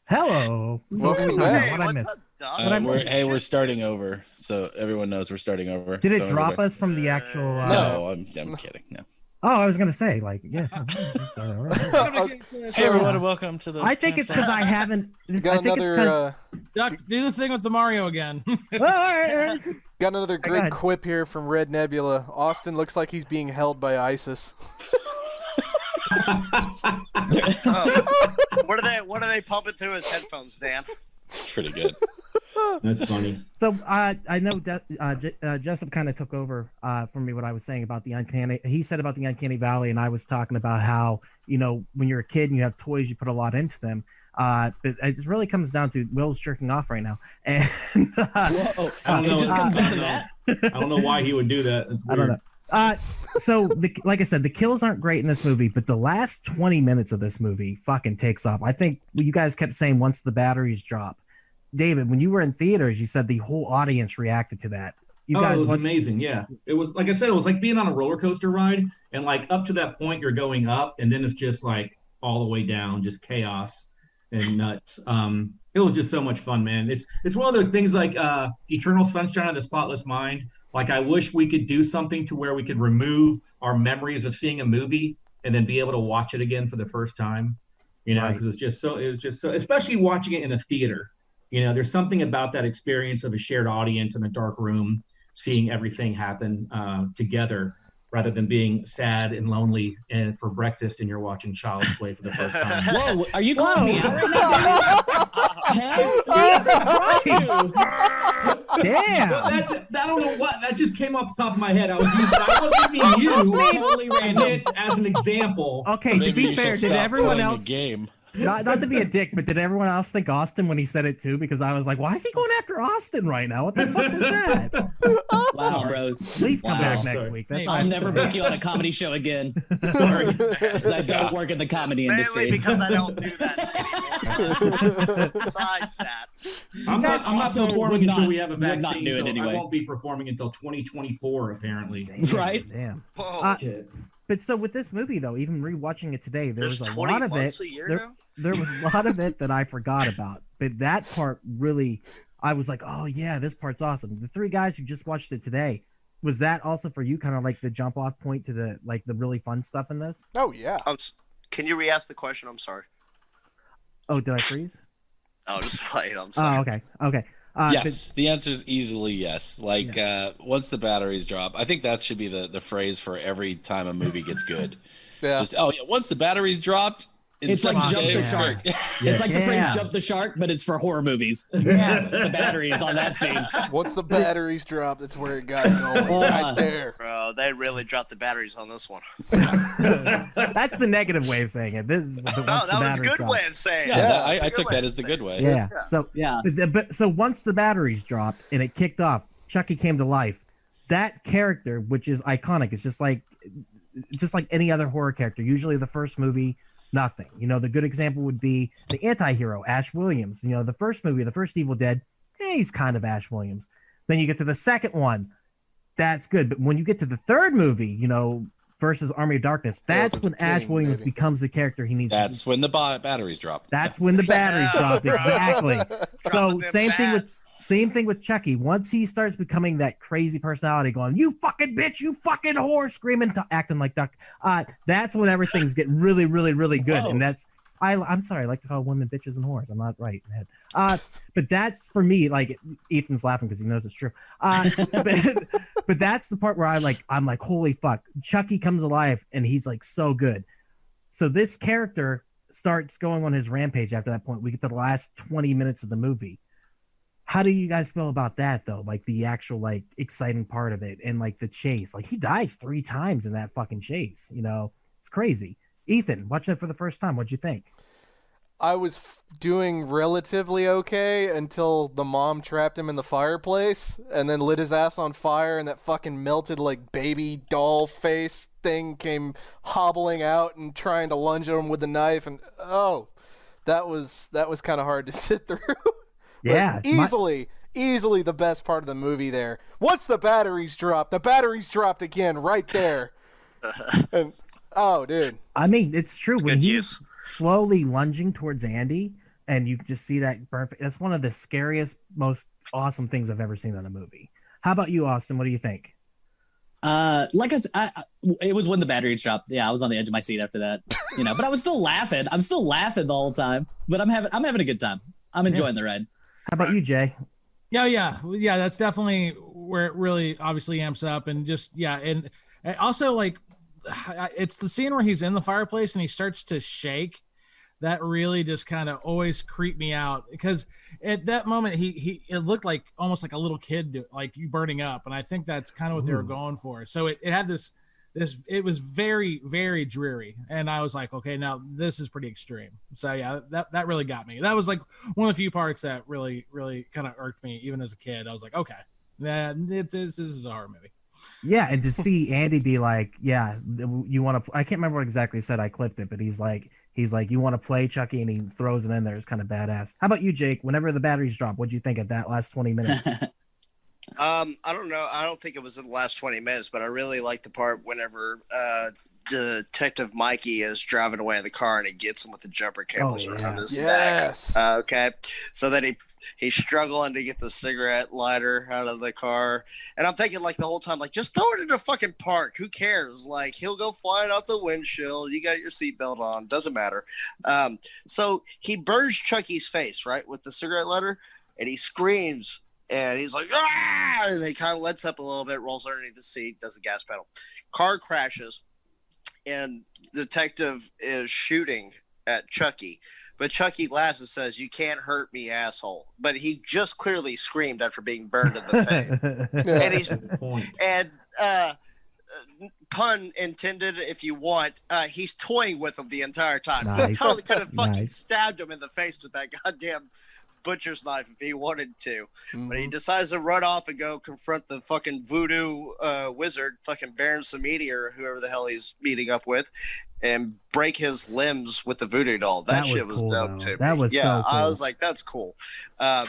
hello. Welcome What back. I what's missed? up, Doc? What I missed? We're starting over, so everyone knows we're starting over. Did it Don't drop everybody- us from the actual? No, I'm kidding. No. Oh, I was gonna say like yeah. Hey everyone, and welcome to the. I think it's because I haven't. I Got think it's another because. Duck, do the thing with the Mario again. got another Go great ahead. quip here from Red Nebula. Austin looks like he's being held by ISIS. Oh. What are they pumping through his headphones, Dan? Pretty good. That's funny. So I know that Jessup kind of took over from me what I was saying about the uncanny. He said about the uncanny valley, and I was talking about how when you're a kid and you have toys, you put a lot into them. But it really comes down to Will's jerking off right now, and Whoa. I don't It know. just comes down to that. I don't know why he would do that. It's I weird. don't know. So like I said, the kills aren't great in this movie, but the last 20 minutes of this movie fucking takes off. I think you guys kept saying once the batteries drop. David, when you were in theaters, you said the whole audience reacted to that. You guys it was watched- amazing. Yeah, it was like I said, it was like being on a roller coaster ride, and like up to that point, you're going up, and then it's just like all the way down, just chaos and nuts. It was just so much fun, man. It's one of those things like Eternal Sunshine of the Spotless Mind. Like I wish we could do something to where we could remove our memories of seeing a movie and then be able to watch it again for the first time. Because Right. it was just so, especially watching it in the theater. There's something about that experience of a shared audience in a dark room, seeing everything happen together, rather than being sad and lonely and for breakfast and you're watching Child's Play for the first time. Whoa, are you calling me out? Jesus Christ. Damn. I don't know what that just came off the top of my head. I wasn't meaning you. Totally And random. then as an example, Okay, to Maybe be you fair, should did stop everyone playing else the game? not to be a dick, but did everyone else think Austin when he said it too? Because I was like, why is he going after Austin right now? What the fuck was that? Wow, bro. Please come Wow. back next Sorry. weck. That's Hey, all I'll I'm never saying. book you on a comedy show again. sorry. 'Cause I don't work in the comedy Mainly industry. because I don't do that anymore. Besides that, I'm not Also performing would until not- we have a would not vaccine. do it So anyway. I won't be performing until 2024, apparently. Right? Damn. whoa, Shit. But so with this movie though, even rewatching it today, there there's was a 20 lot of months it. a year there, now. there was a lot of it that I forgot about. But that part really, I was like, oh yeah, this part's awesome. The three guys who just watched it today, was that also for you kind of like the jump off point to the really fun stuff in this? Oh yeah. Can you re-ask the question? I'm sorry. Oh, did I freeze? Oh, just playing. I'm sorry. Oh, okay. Okay. Yes, the answer is easily yes. Like once the batteries drop, I think that should be the phrase for every time a movie gets good. Yeah. Just once the batteries dropped, It's like jump the shark. It's like the phrase "jump the shark," but it's for horror movies. Yeah, the batteries on that scene. Once the batteries dropped, that's where it got going. Right there. Bro, they really dropped the batteries on this one. That's the negative way of saying it. This is No, that was a good way of saying it. Yeah, I took that as the good way. Yeah. So so once the batteries dropped and it kicked off, Chucky came to life. That character, which is iconic, is just like any other horror character. Usually, the first movie, nothing. You know, the good example would be the anti-hero, Ash Williams. You know, the first movie, the first Evil Dead, he's kind of Ash Williams. Then you get to the second one, that's good. But when you get to the third movie, you know, versus Army of Darkness, that's when Ash Williams becomes the character he needs. That's when the batteries drop. That's when the batteries dropped. Exactly. So same thing with Chucky. Once he starts becoming that crazy personality, going, "You fucking bitch, you fucking whore," screaming, acting like Duck. That's when everything's getting really, really, really good. Whoa. And that's I'm sorry, I like to call women bitches and whores. I'm not right in the head. But that's for me. Like Ethan's laughing because he knows it's true. But that's the part where I'm like, holy fuck, Chucky comes alive and he's like so good. So this character starts going on his rampage after that point. We get to the last 20 minutes of the movie. How do you guys feel about that though? Like the actual like exciting part of it and like the chase. Like he dies 3 times in that fucking chase. You know, it's crazy. Ethan, watching it for the first time, what'd you think? I was doing relatively okay until the mom trapped him in the fireplace and then lit his ass on fire, and that fucking melted like baby doll face thing came hobbling out and trying to lunge at him with the knife, and that was kind of hard to sit through. Yeah, easily the best part of the movie there. Once the batteries dropped, again right there. And oh, dude. I mean, it's true. When he's slowly lunging towards Andy and you just see that burn, that's one of the scariest, most awesome things I've ever seen in a movie. How about you, Austin? What do you think? Like I said, it was when the batteries dropped. Yeah, I was on the edge of my seat after that. You know, but I was still laughing. I'm still laughing the whole time. But I'm having a good time. I'm enjoying the ride. How about you, Jay? Yeah. That's definitely where it really obviously amps up, and just and also like it's the scene where he's in the fireplace and he starts to shake. That really just kind of always creeped me out, because at that moment it looked like almost like a little kid, like you burning up, and I think that's kind of what they were going for. So it had this it was very, very dreary, and I was like, okay, now this is pretty extreme. So yeah, that really got me. That was like one of the few parts that really, really kind of irked me even as a kid. I was like, okay, this is a horror movie. Yeah, and to see Andy be like, yeah, you want to, I can't remember what exactly he said, I clipped it, but he's like, you want to play Chucky, and he throws it in there. It's kind of badass. How about you, Jake? Whenever the batteries drop, what'd you think of that last 20 minutes? I don't know. I don't think it was in the last 20 minutes, but I really liked the part whenever Detective Mikey is driving away in the car and he gets him with the jumper cables around his neck. Okay. So then he's struggling to get the cigarette lighter out of the car. And I'm thinking like the whole time, like, just throw it in a fucking park. Who cares? Like, he'll go flying out the windshield. You got your seatbelt on. Doesn't matter. So he burns Chucky's face, right, with the cigarette lighter, and he screams. And he's like, ah! And he kind of lets up a little bit, rolls underneath the seat, does the gas pedal. Car crashes, and the detective is shooting at Chucky. But Chucky laughs and says, "You can't hurt me, asshole." But he just clearly screamed after being burned in the face. And pun intended, if you want, he's toying with him the entire time. Nice. He totally could have fucking stabbed him in the face with that goddamn butcher's knife if he wanted to, but he decides to run off and go confront the fucking voodoo wizard, fucking Baron Samedi or whoever the hell he's meeting up with, and break his limbs with the voodoo doll. That shit was cool, dope too. That was so cool. I was like, that's cool. I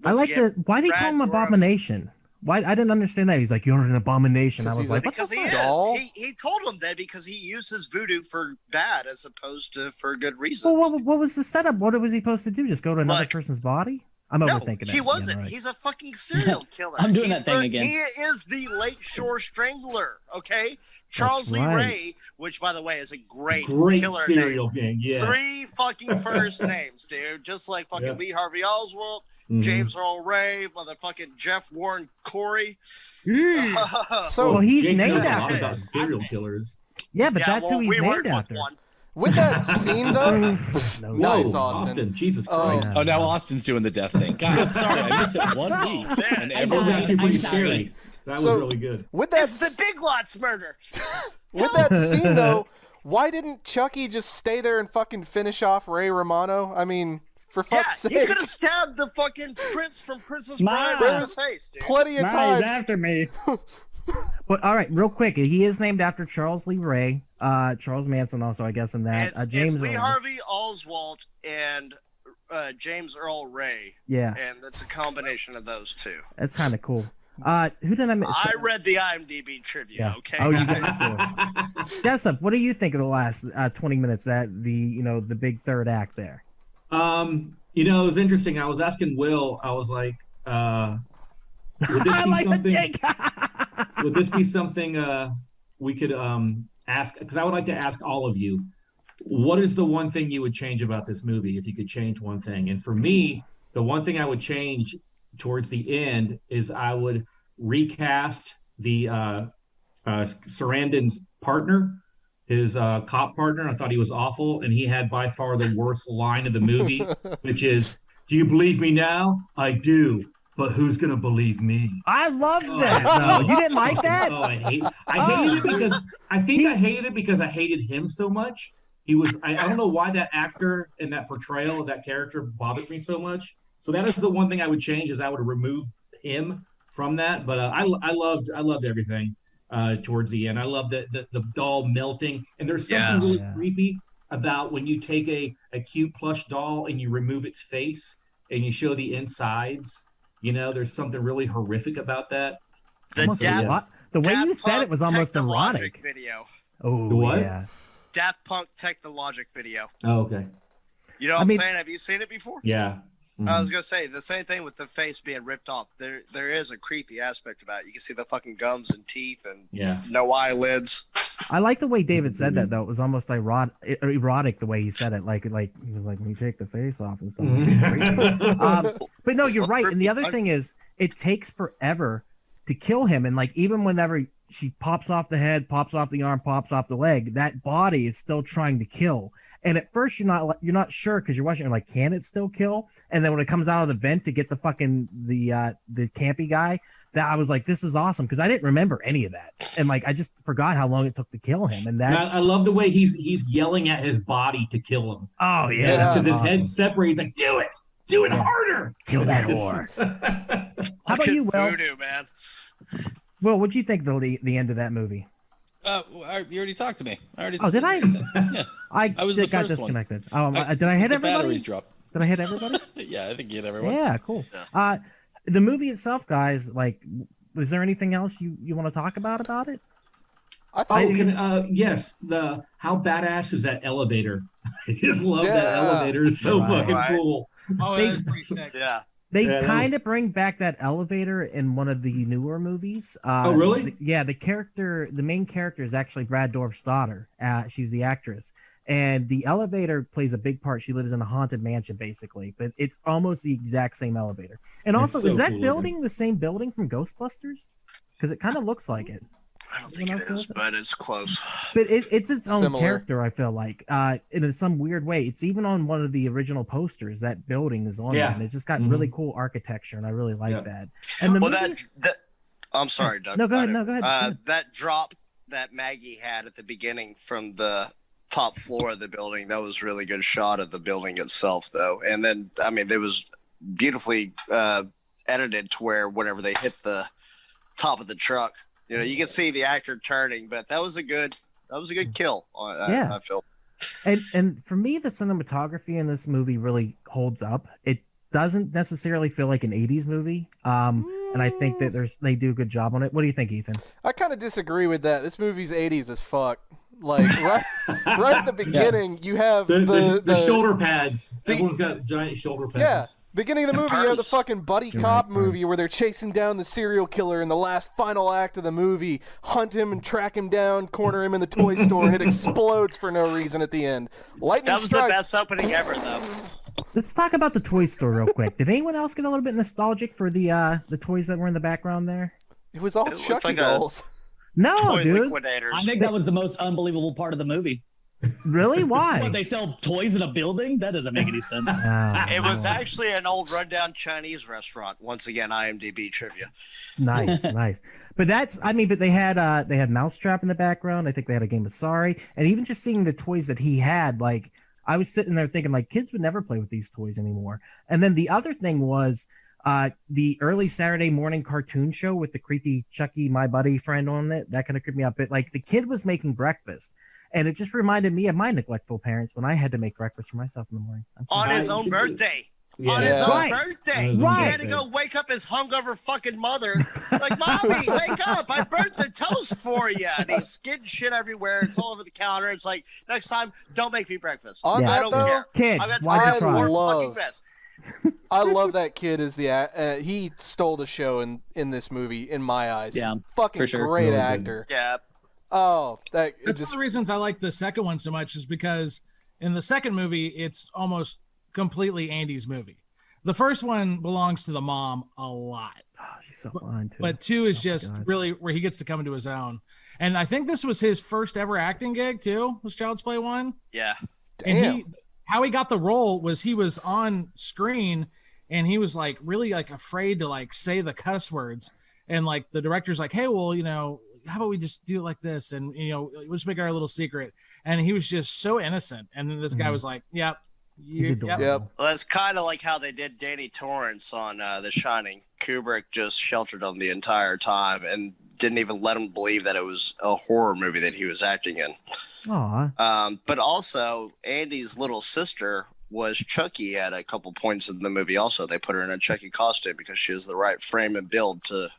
like why did he call him Abomination? Why I didn't understand that. He's like, "You're an abomination." I was like, because he is. He told him that because he used his voodoo for bad as opposed to for good reasons. Well, what was the setup? What was he supposed to do? Just go to another person's body? I'm No, overthinking it. he wasn't. Again, right? He's a fucking serial killer. I'm doing He's that thing again. He is the Lakeshore Strangler. Okay, Charles Lee right. Ray, which by the way is a great killer serial name. gang. Yeah. 3 fucking first names, dude. Just like fucking Yep. Lee Harvey Oswald, Mhm. James Earl Ray, motherfucking Jeff Warren Corey. So Well, he's Jake named knows a lot after. about serial killers. Yeah, but yeah, that's well, who he's we named worked after. with one. with that scene though, No, Whoa, Nice, Austin. Austin. Jesus Oh. Christ. Oh, now Austin's doing the death thing. God, I'm sorry. I missed it 1 week. And That was everyone actually pretty I'm sorry. scary. That was So- really good. with that It's the Big Lots murder. with that scene though, why didn't Chucky just stay there and fucking finish off Ray Romano? I mean, for Yeah, fuck's he sake, could have stabbed the fucking prince from Princess Ma. Bride in the face, dude. plenty of times. after me. But all right, real quick, he is named after Charles Lee Ray, Charles Manson, also I guess in that. James It's Lee Earl. Harvey Oswald and James Earl Ray, Yeah, and it's a combination of those two. that's kind of cool. Who did I miss? I read the IMDb trivia. Yeah. Okay. Oh, you guys? did. Jessup, what do you think of the last 20 minutes? That the big third act there. It was interesting. I was asking Will, I was like, would this I be like the something? Jake. Would this be something we could ask? Because I would like to ask all of you, what is the one thing you would change about this movie if you could change one thing? And for me, the one thing I would change towards the end is I would recast the Sarandon's partner, his cop partner. I thought he was awful, and he had by far the worst line of the movie, which is, "Do you believe me now? I do. But who's gonna believe me?" I love that. though. You didn't like that? Oh, I hated it because I hated it because I hated him so much. He was I don't know why that actor and that portrayal of that character bothered me so much. So that is the one thing I would change, is I would remove him from that. But I loved everything towards the end. I loved the doll melting, and there's something really creepy about when you take a cute plush doll and you remove its face and you show the insides. There's something really horrific about that. The Almost Daft, the way you Daft said it was Punk almost Technologic erotic. video. Oh, The what? yeah. Daft Punk Technologic video. Oh, okay. You know what I I'm mean- saying? Have you seen it before? Yeah. I was gonna say the same thing with the face being ripped off. There is a creepy aspect about it. You can see the fucking gums and teeth and Yeah. no eyelids. I like the way David said that though. It was almost erotic the way he said it. Like he was like, "When you take the face off and stuff." But no, you're right. And the other thing is, it takes forever to kill him. And like even whenever she pops off the head, pops off the arm, pops off the leg, that body is still trying to kill. And at first you're not sure because you're watching. You're like, can it still kill? And then when it comes out of the vent to get the fucking the campy guy, that I was like, this is awesome because I didn't remember any of that. And like I just forgot how long it took to kill him. And that I love the way he's yelling at his body to kill him. oh yeah, Because his awesome. head separates. Like, do it harder. Kill that whore. How about you, Will? Voodoo, man. Will, what'd you think the end of that movie? You already talked to me. I already. Oh, did I? Yeah. I was the got first one. disconnected. Oh, did I hit The everybody? batteries dropped. Did I hit everybody? Yeah, I think you hit everyone. Yeah, cool. The movie itself, guys. Like, was there anything else you want to talk about it? I thought Yes. How badass is that elevator? I just love that Yeah. elevator. It's so Right. fucking cool. Oh, They- that was pretty sick. Yeah. They Yeah, that kind of bring back that elevator in one of the newer movies. Oh, really? The main character is actually Brad Dourif's daughter. She's the actress. And the elevator plays a big part. She lives in a haunted mansion, basically, but it's almost the exact same elevator. And It's also, so is that cool building the same building from Ghostbusters? Because it kind of looks like it. I don't think it is, but it's close. But it's its own Similar. character, I feel like. In some weird way. It's even on one of the original posters. That building is on Yeah. there, and it's just got Mhm. really cool architecture, and I really like Yeah. that. And the Well, movie, that I'm sorry, Doug. No, go ahead. No, go ahead. That drop that Maggie had at the beginning from the top floor of the building, that was really good shot of the building itself, though. And then, I mean, it was beautifully edited to where whenever they hit the top of the truck, you can see the actor turning. But that was a good kill. Yeah. I feel. And for me, the cinematography in this movie really holds up. It doesn't necessarily feel like an 80s movie. And I think that they do a good job on it. What do you think, Ethan? I kind of disagree with that. This movie's 80s as fuck. Like right at the beginning, you have the shoulder pads. Everyone's got giant shoulder pads. Yeah. Beginning of the movie, you have the fucking buddy cop movie parts. where they're chasing down the serial killer in the last final act of the movie, hunt him and track him down, corner him in the toy store, and it explodes for no reason at the end. Lightning That was strikes. the best opening ever, though. Let's talk about the toy store real quick. Did anyone else get a little bit nostalgic for the toys that were in the background there? It was all It looks Chucky like a- dolls. No, Toy dude. liquidators. I think that was the most unbelievable part of the movie. Really? Why? What, they sell toys in a building? That doesn't make any sense. It was actually an old rundown Chinese restaurant. Once again, IMDb trivia. nice. But but they had Mousetrap in the background. I think they had a game of Sorry, and even just seeing the toys that he had, like I was sitting there thinking, like kids would never play with these toys anymore. And then the other thing was the early Saturday morning cartoon show with the creepy Chucky, my buddy friend on it. That kind of creeped me out. But like the kid was making breakfast. And it just reminded me of my neglectful parents when I had to make breakfast for myself in the morning. On his own birthday. Yeah. On his own Right. birthday. On his He own had to birthday. go wake up his hungover fucking mother. Like, Mommy, wake up. I burnt the toast for you. And he's getting shit everywhere. It's all over the counter. It's like, next time, don't make me breakfast. On Yeah. I that, don't though, care. Kid, I've got why'd time you for try? more fucking Love- mess. I love that kid as he stole the show in this movie in my eyes. Yeah, Fucking for sure. great Really good. actor. Yeah. Oh, that That's just one of the reasons I like the second one so much is because in the second movie, it's almost completely Andy's movie. The first one belongs to the mom a lot, Oh, she's so fine too. but two is Oh, just God. really where he gets to come into his own. And I think this was his first ever acting gig too, was Child's Play 1. Yeah. And how he got the role was he was on screen and he was like really like afraid to like say the cuss words. And like the director's like, hey, well, how about we just do it like this? And, we'll just make our little secret. And he was just so innocent. And then this guy was like, yep. He's adorable. Yep. Well, that's kind of like how they did Danny Torrance on The Shining. Kubrick just sheltered him the entire time and didn't even let him believe that it was a horror movie that he was acting in. Aw. But also, Andy's little sister was Chucky at a couple points in the movie. Also, they put her in a Chucky costume because she has the right frame and build to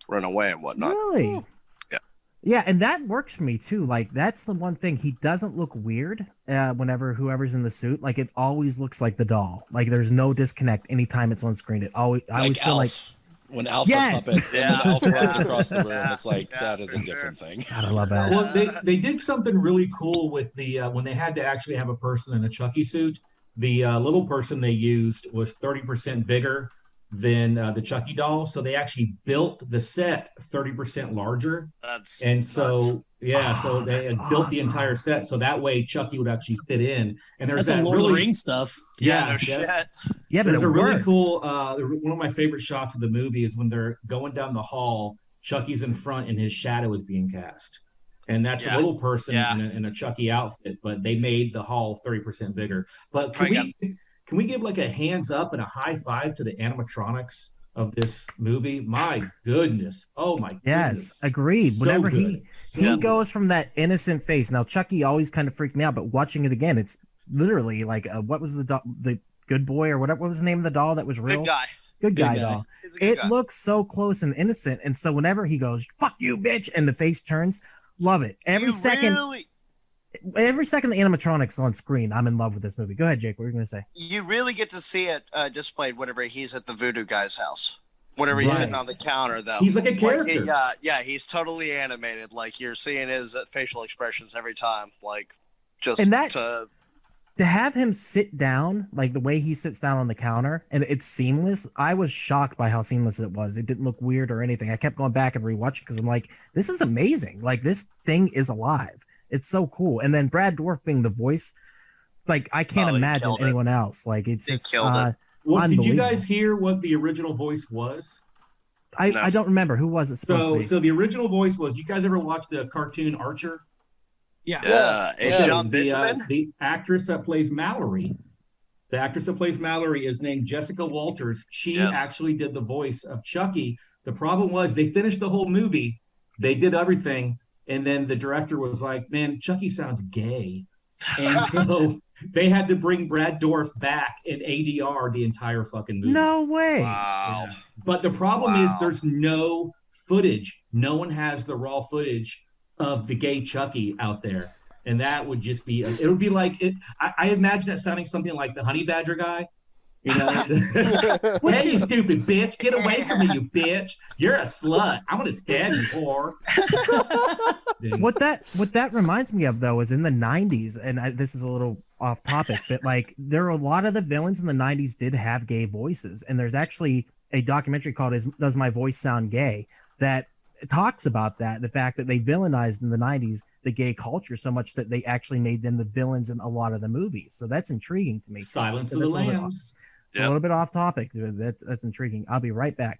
run away and whatnot. Really? Yeah. Yeah, and that works for me too. Like that's the one thing, he doesn't look weird whenever whoever's in the suit. Like it always looks like the doll. Like there's no disconnect anytime it's on screen. I always Like feel like Alf. When Alpha Yes! puppets and Yeah. when Alpha runs across the room, Yeah. it's like Yeah, that is for a sure. different thing. God, I love that. Well, they did something really cool with the when they had to actually have a person in a Chucky suit. The little person they used was 30% bigger than the Chucky doll, so they actually built the set 30% larger. That's And nuts. so so they that's had built the awesome. entire set, so that way Chucky would actually fit in. And there's That's that some Lord of the really Rings stuff. yeah, no yeah, shit. Yeah, but there's it a really works. cool one of my favorite shots of the movie is when they're going down the hall, Chucky's in front and his shadow is being cast. And that's Yeah. a little person Yeah. in a Chucky outfit, but they made the hall 30% bigger. But Oh my can we give like a hands up and a high five to the animatronics of this movie? My goodness. Oh my Yes, goodness. agreed. So Whenever good. he So goes from that innocent face. Now Chucky always kind of freaked me out, but watching it again, it's literally like what was the good boy or whatever? What was the name of the doll that was real? Good guy. Good guy Good guy. doll. He's a good It guy. looks so close and innocent, and so whenever he goes "fuck you, bitch," and the face turns, love it. Every You second the animatronics on screen, I'm in love with this movie. Go ahead, Jake. What were you gonna say? You really get to see it displayed whenever he's at the voodoo guy's house. Whenever he's Right. sitting on the counter, though. he's like a Like, character. he's totally animated. Like you're seeing his facial expressions every time. Like just And that- to To have him sit down, like the way he sits down on the counter, and it's seamless. I was shocked by how seamless it was. It didn't look weird or anything. I kept going back and rewatching because I'm like, this is amazing. Like this thing is alive. It's so cool. And then Brad Dourif being the voice, like I can't Oh, he imagine killed it. anyone else. Like it's He just killed it. Well, did you unbelievable. guys hear what the original voice was? I No. I don't remember who was it supposed to be. So the original voice was, you guys ever watch the cartoon Archer? Yeah. it's Okay, John Benjamin. the actress that plays Mallory. The actress that plays Mallory is named Jessica Walters. She Yes. actually did the voice of Chucky. The problem was they finished the whole movie, they did everything, and then the director was like, "Man, Chucky sounds gay," and so they had to bring Brad Dourif back in ADR the entire fucking movie. No way. Wow. But the problem is Wow. there's no footage. No one has the raw footage of the gay Chucky out there. and that would just be. It would be like it. I imagine that sounding something like the Honey Badger guy. You know, hey, you stupid bitch, get away from me, you bitch! You're a slut. I'm gonna stab you, whore. What that reminds me of though is in the 90s, and this is a little off topic, but like there are a lot of the villains in the 90s did have gay voices, and there's actually a documentary called "Does My Voice Sound Gay?" that talks about that, the fact that they villainized in the 90s the gay culture so much that they actually made them the villains in a lot of the movies. So that's intriguing to me. Silence of the Lambs. It's a little bit off topic. That's intriguing. I'll be right back.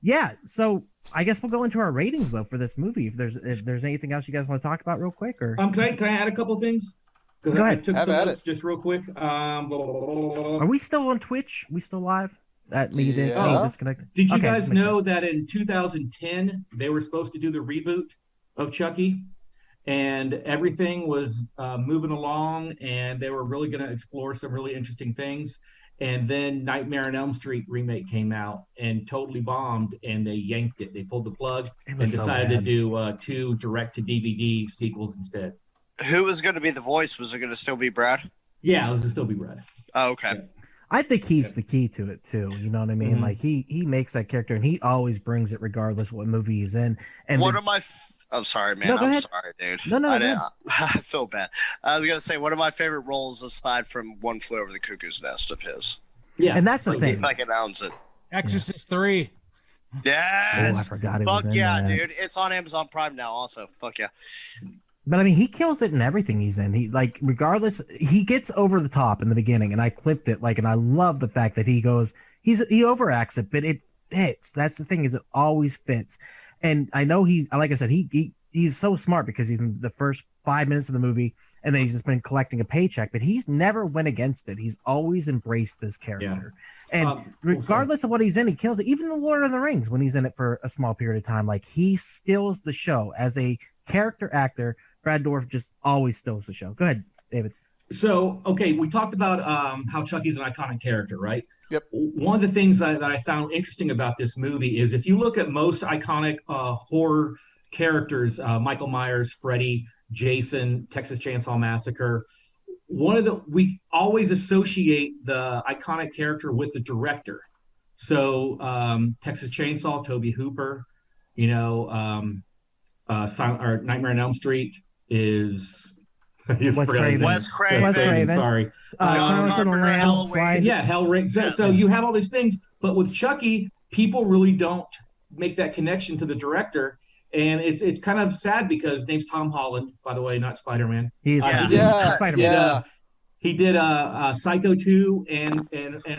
Yeah. So I guess we'll go into our ratings though for this movie. If there's anything else you guys want to talk about real quick, or can I add a couple things? Because go I ahead. took some notes just real quick. Are we still on Twitch? We still live? That me disconnected. Did you guys know that in 2010 they were supposed to do the reboot of Chucky, and everything was moving along, and they were really going to explore some really interesting things. And then Nightmare on Elm Street remake came out and totally bombed, and they yanked it. They pulled the plug and decided to do 2 direct-to-DVD sequels instead. Who was going to be the voice? Was it going to still be Brad? Yeah, it was going to still be Brad. Oh, okay. Yeah. I think he's the key to it too. You know what I mean? Mm-hmm. Like he makes that character, and he always brings it regardless of what movie he's in. And one of my I'm sorry, man. No, I'm sorry, dude. No, I feel bad. I was gonna say one of my favorite roles, aside from One Flew Over the Cuckoo's Nest, of his. Yeah, and that's the thing. If I can announce it. Exorcist 3. Yes. Oh, I forgot it Fuck was in yeah, that. dude! It's on Amazon Prime now. Also, fuck yeah. But I mean, he kills it in everything he's in. He like, regardless, he gets over the top in the beginning, and I clipped it like, and I love the fact that he overacts it, but it fits. That's the thing, is it always fits. And I know like I said, he's so smart because he's in the first 5 minutes of the movie, and then he's just been collecting a paycheck, but he's never went against it. He's always embraced this character. Yeah. And regardless of what he's in, he kills it. Even the Lord of the Rings, when he's in it for a small period of time, like he steals the show as a character actor. Brad Dourif just always steals the show. Go ahead, David. So, okay, we talked about how Chucky's an iconic character, right? Yep. One of the things that I found interesting about this movie is if you look at most iconic horror characters, Michael Myers, Freddy, Jason, Texas Chainsaw Massacre, we always associate the iconic character with the director. So Texas Chainsaw, Tobe Hooper, Nightmare on Elm Street is Wes Craven. Sorry. Silence of the Lambs. Yeah, Hellraiser. So you have all these things, but with Chucky, people really don't make that connection to the director, and it's kind of sad because his name's Tom Holland, by the way, not Spider-Man. He's Spider-Man. He did Psycho 2 and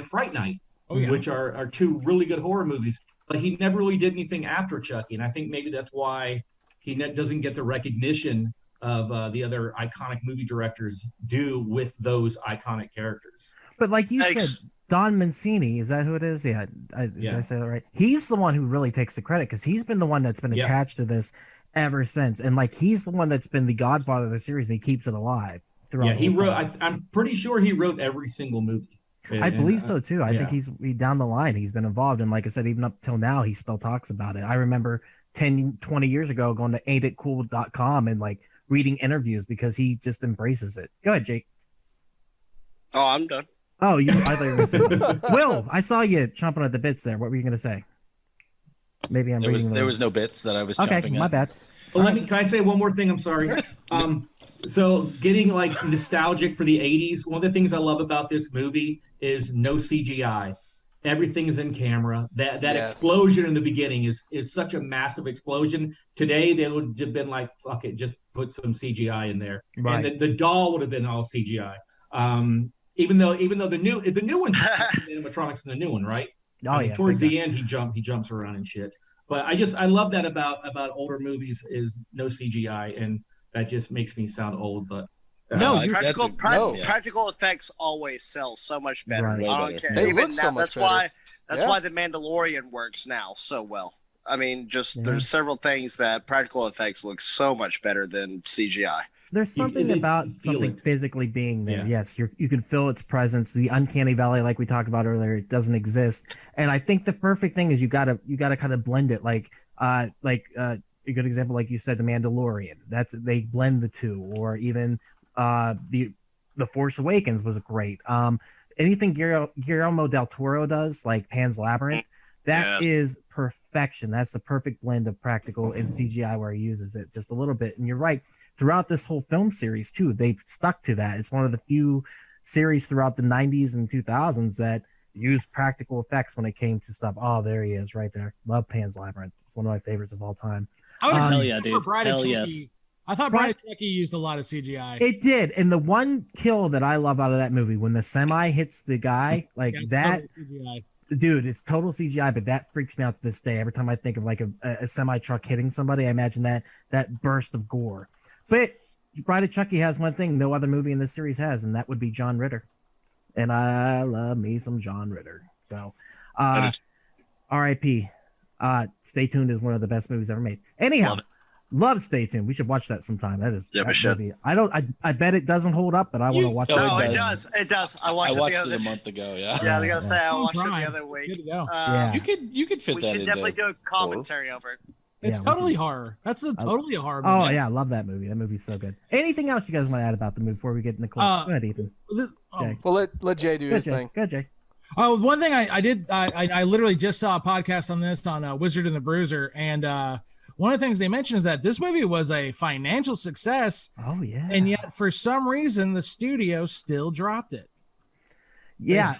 Fright Night, which are 2 really good horror movies, but he never really did anything after Chucky, and I think maybe that's why he doesn't get the recognition of the other iconic movie directors do with those iconic characters. But like you said, Don Mancini, is that who it is? Yeah. Did I say that right? He's the one who really takes the credit because he's been the one that's been attached to this ever since. And like, he's the one that's been the godfather of the series, and he keeps it alive throughout. Yeah, he wrote, I'm pretty sure he wrote every single movie. I believe so too. I think he's down the line. He's been involved. And like I said, even up till now, he still talks about it. I remember 10, 20 years ago going to ain'titcool.com and like reading interviews because he just embraces it. Go ahead, Jake. Oh, I'm done. Oh, I thought you were going to say something. Will, I saw you chomping at the bits there. What were you going to say? Maybe there was no bits that I was chomping at. Okay, my bad. Well, can I say one more thing? I'm sorry. So getting like nostalgic for the 80s, one of the things I love about this movie is no CGI. Everything is in camera. That explosion in the beginning is such a massive explosion. Today they would have been like, fuck it, just put some CGI in there. Right. And the doll would have been all CGI. Even though the new one animatronics in the new one, right? Towards the end he jumps around and shit. But I love that about older movies is no CGI, and that just makes me sound old, but practical effects always sell so much better. Right. I don't care. Even now, that's why the Mandalorian works now so well. I mean, there's several things that practical effects look so much better than CGI. There's something about something physically being there. Yeah. Yes, you can feel its presence. The uncanny valley, like we talked about earlier, it doesn't exist. And I think the perfect thing is you gotta kind of blend it, like a good example, like you said, The Mandalorian. They blend the two, or even the Force Awakens was great. Anything Guillermo del Toro does, like Pan's Labyrinth, that is perfection. That's the perfect blend of practical and CGI where he uses it just a little bit. And you're right, throughout this whole film series too, they've stuck to that. It's one of the few series throughout the 90s and 2000s that used practical effects when it came to stuff. Oh, there he is right there. Love Pan's Labyrinth. It's one of my favorites of all time. Hell yeah, dude. Hell yes. I thought Bride of Chucky used a lot of CGI. It did. And the one kill that I love out of that movie, when the semi hits the guy, like that, dude, it's total CGI, but that freaks me out to this day. Every time I think of like a semi truck hitting somebody, I imagine that burst of gore. But Bride of Chucky has one thing no other movie in this series has, and that would be John Ritter. And I love me some John Ritter. So, R.I.P. Stay Tuned is one of the best movies ever made. Anyhow, love Stay Tuned. We should watch that sometime. That is, we should. Movie. I bet it doesn't hold up, but I want to watch it. No, it does. It does. I watched it a month ago. Yeah. Yeah, I gotta say I watched it the other week. Good to go. You could fit that in. We should definitely do a commentary over it. It's totally horror. That's totally a horror movie. Oh yeah, I love that movie. That movie's so good. Anything else you guys want to add about the movie before we get in the clip? Go ahead, Ethan. Well, let Jay do his thing. Go, Jay. Oh, one thing I did, I literally just saw a podcast on this on Wizard and the Bruiser, and one of the things they mentioned is that this movie was a financial success. Oh yeah. And yet, for some reason, the studio still dropped it. Yeah,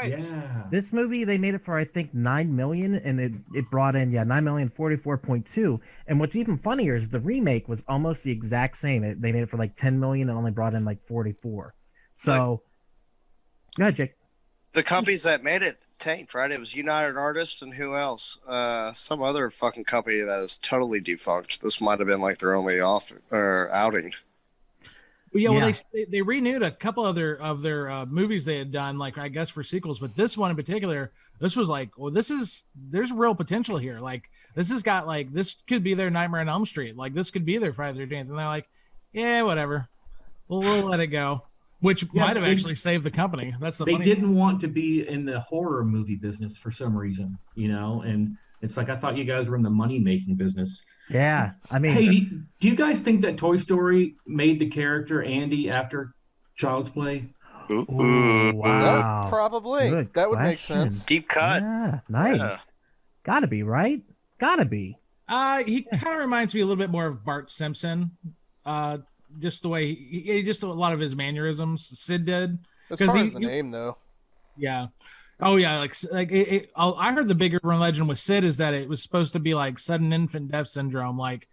Yeah. This movie they made it for I think $9 million, and it brought in $9,044,200. And what's even funnier is the remake was almost the exact same. They made it for like $10 million and only brought in like 44. So, go ahead, Jake. The companies that made it tanked, right? It was United Artists and who else? Some other fucking company that is totally defunct. This might have been like their only outing. Well, well, they renewed a couple of their movies they had done, like I guess for sequels, but this one in particular, this was like, well, there's real potential here. Like this could be their Nightmare on Elm Street. Like this could be their Friday the 13th, and they're like, yeah, whatever, we'll let it go. Which might have actually saved the company. That's the. They funny didn't want to be in the horror movie business for some reason, and it's like I thought you guys were in the money making business. Yeah, I mean, hey, do you guys think that Toy Story made the character Andy after Child's Play? Ooh, wow, probably. Good that would question. make sense. Deep cut. Yeah, nice. Yeah. Gotta be right. Gotta be. He kind of reminds me a little bit more of Bart Simpson. Just the way he just a lot of his mannerisms. Sid did. As far as the name, though. Yeah. Oh yeah, I heard the bigger legend with Sid is that it was supposed to be like sudden infant death syndrome. Like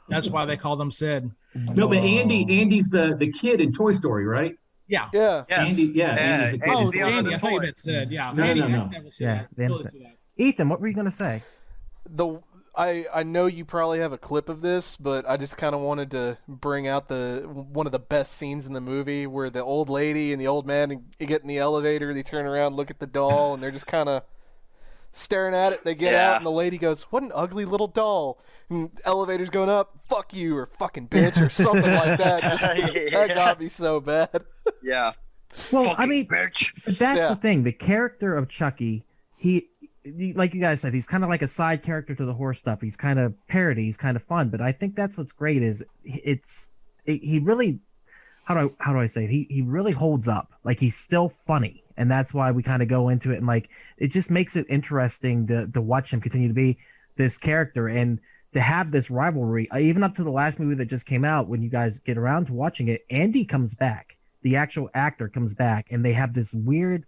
that's why they called him Sid. No, but Andy's the kid in Toy Story, right? Yeah. Yeah. Yes. Andy, yeah. Andy. Andy. I thought you meant Sid. Yeah. No, Andy, no. Yeah. Ethan, what were you gonna say? I know you probably have a clip of this, but I just kind of wanted to bring out one of the best scenes in the movie where the old lady and the old man get in the elevator, they turn around, look at the doll, and they're just kind of staring at it. They get out, and the lady goes, "What an ugly little doll." And the elevator's going up, "Fuck you," or "fucking bitch," or something like that. That got me so bad. Yeah. Well, fucking I mean, bitch. That's the thing. The character of Chucky, like you guys said, he's kind of like a side character to the horror stuff. He's kind of parody. He's kind of fun. But I think that's what's great is he really, how do I say it? He really holds up. Like he's still funny, and that's why we kind of go into it. And like it just makes it interesting to watch him continue to be this character and to have this rivalry. Even up to the last movie that just came out, when you guys get around to watching it, Andy comes back. The actual actor comes back, and they have this weird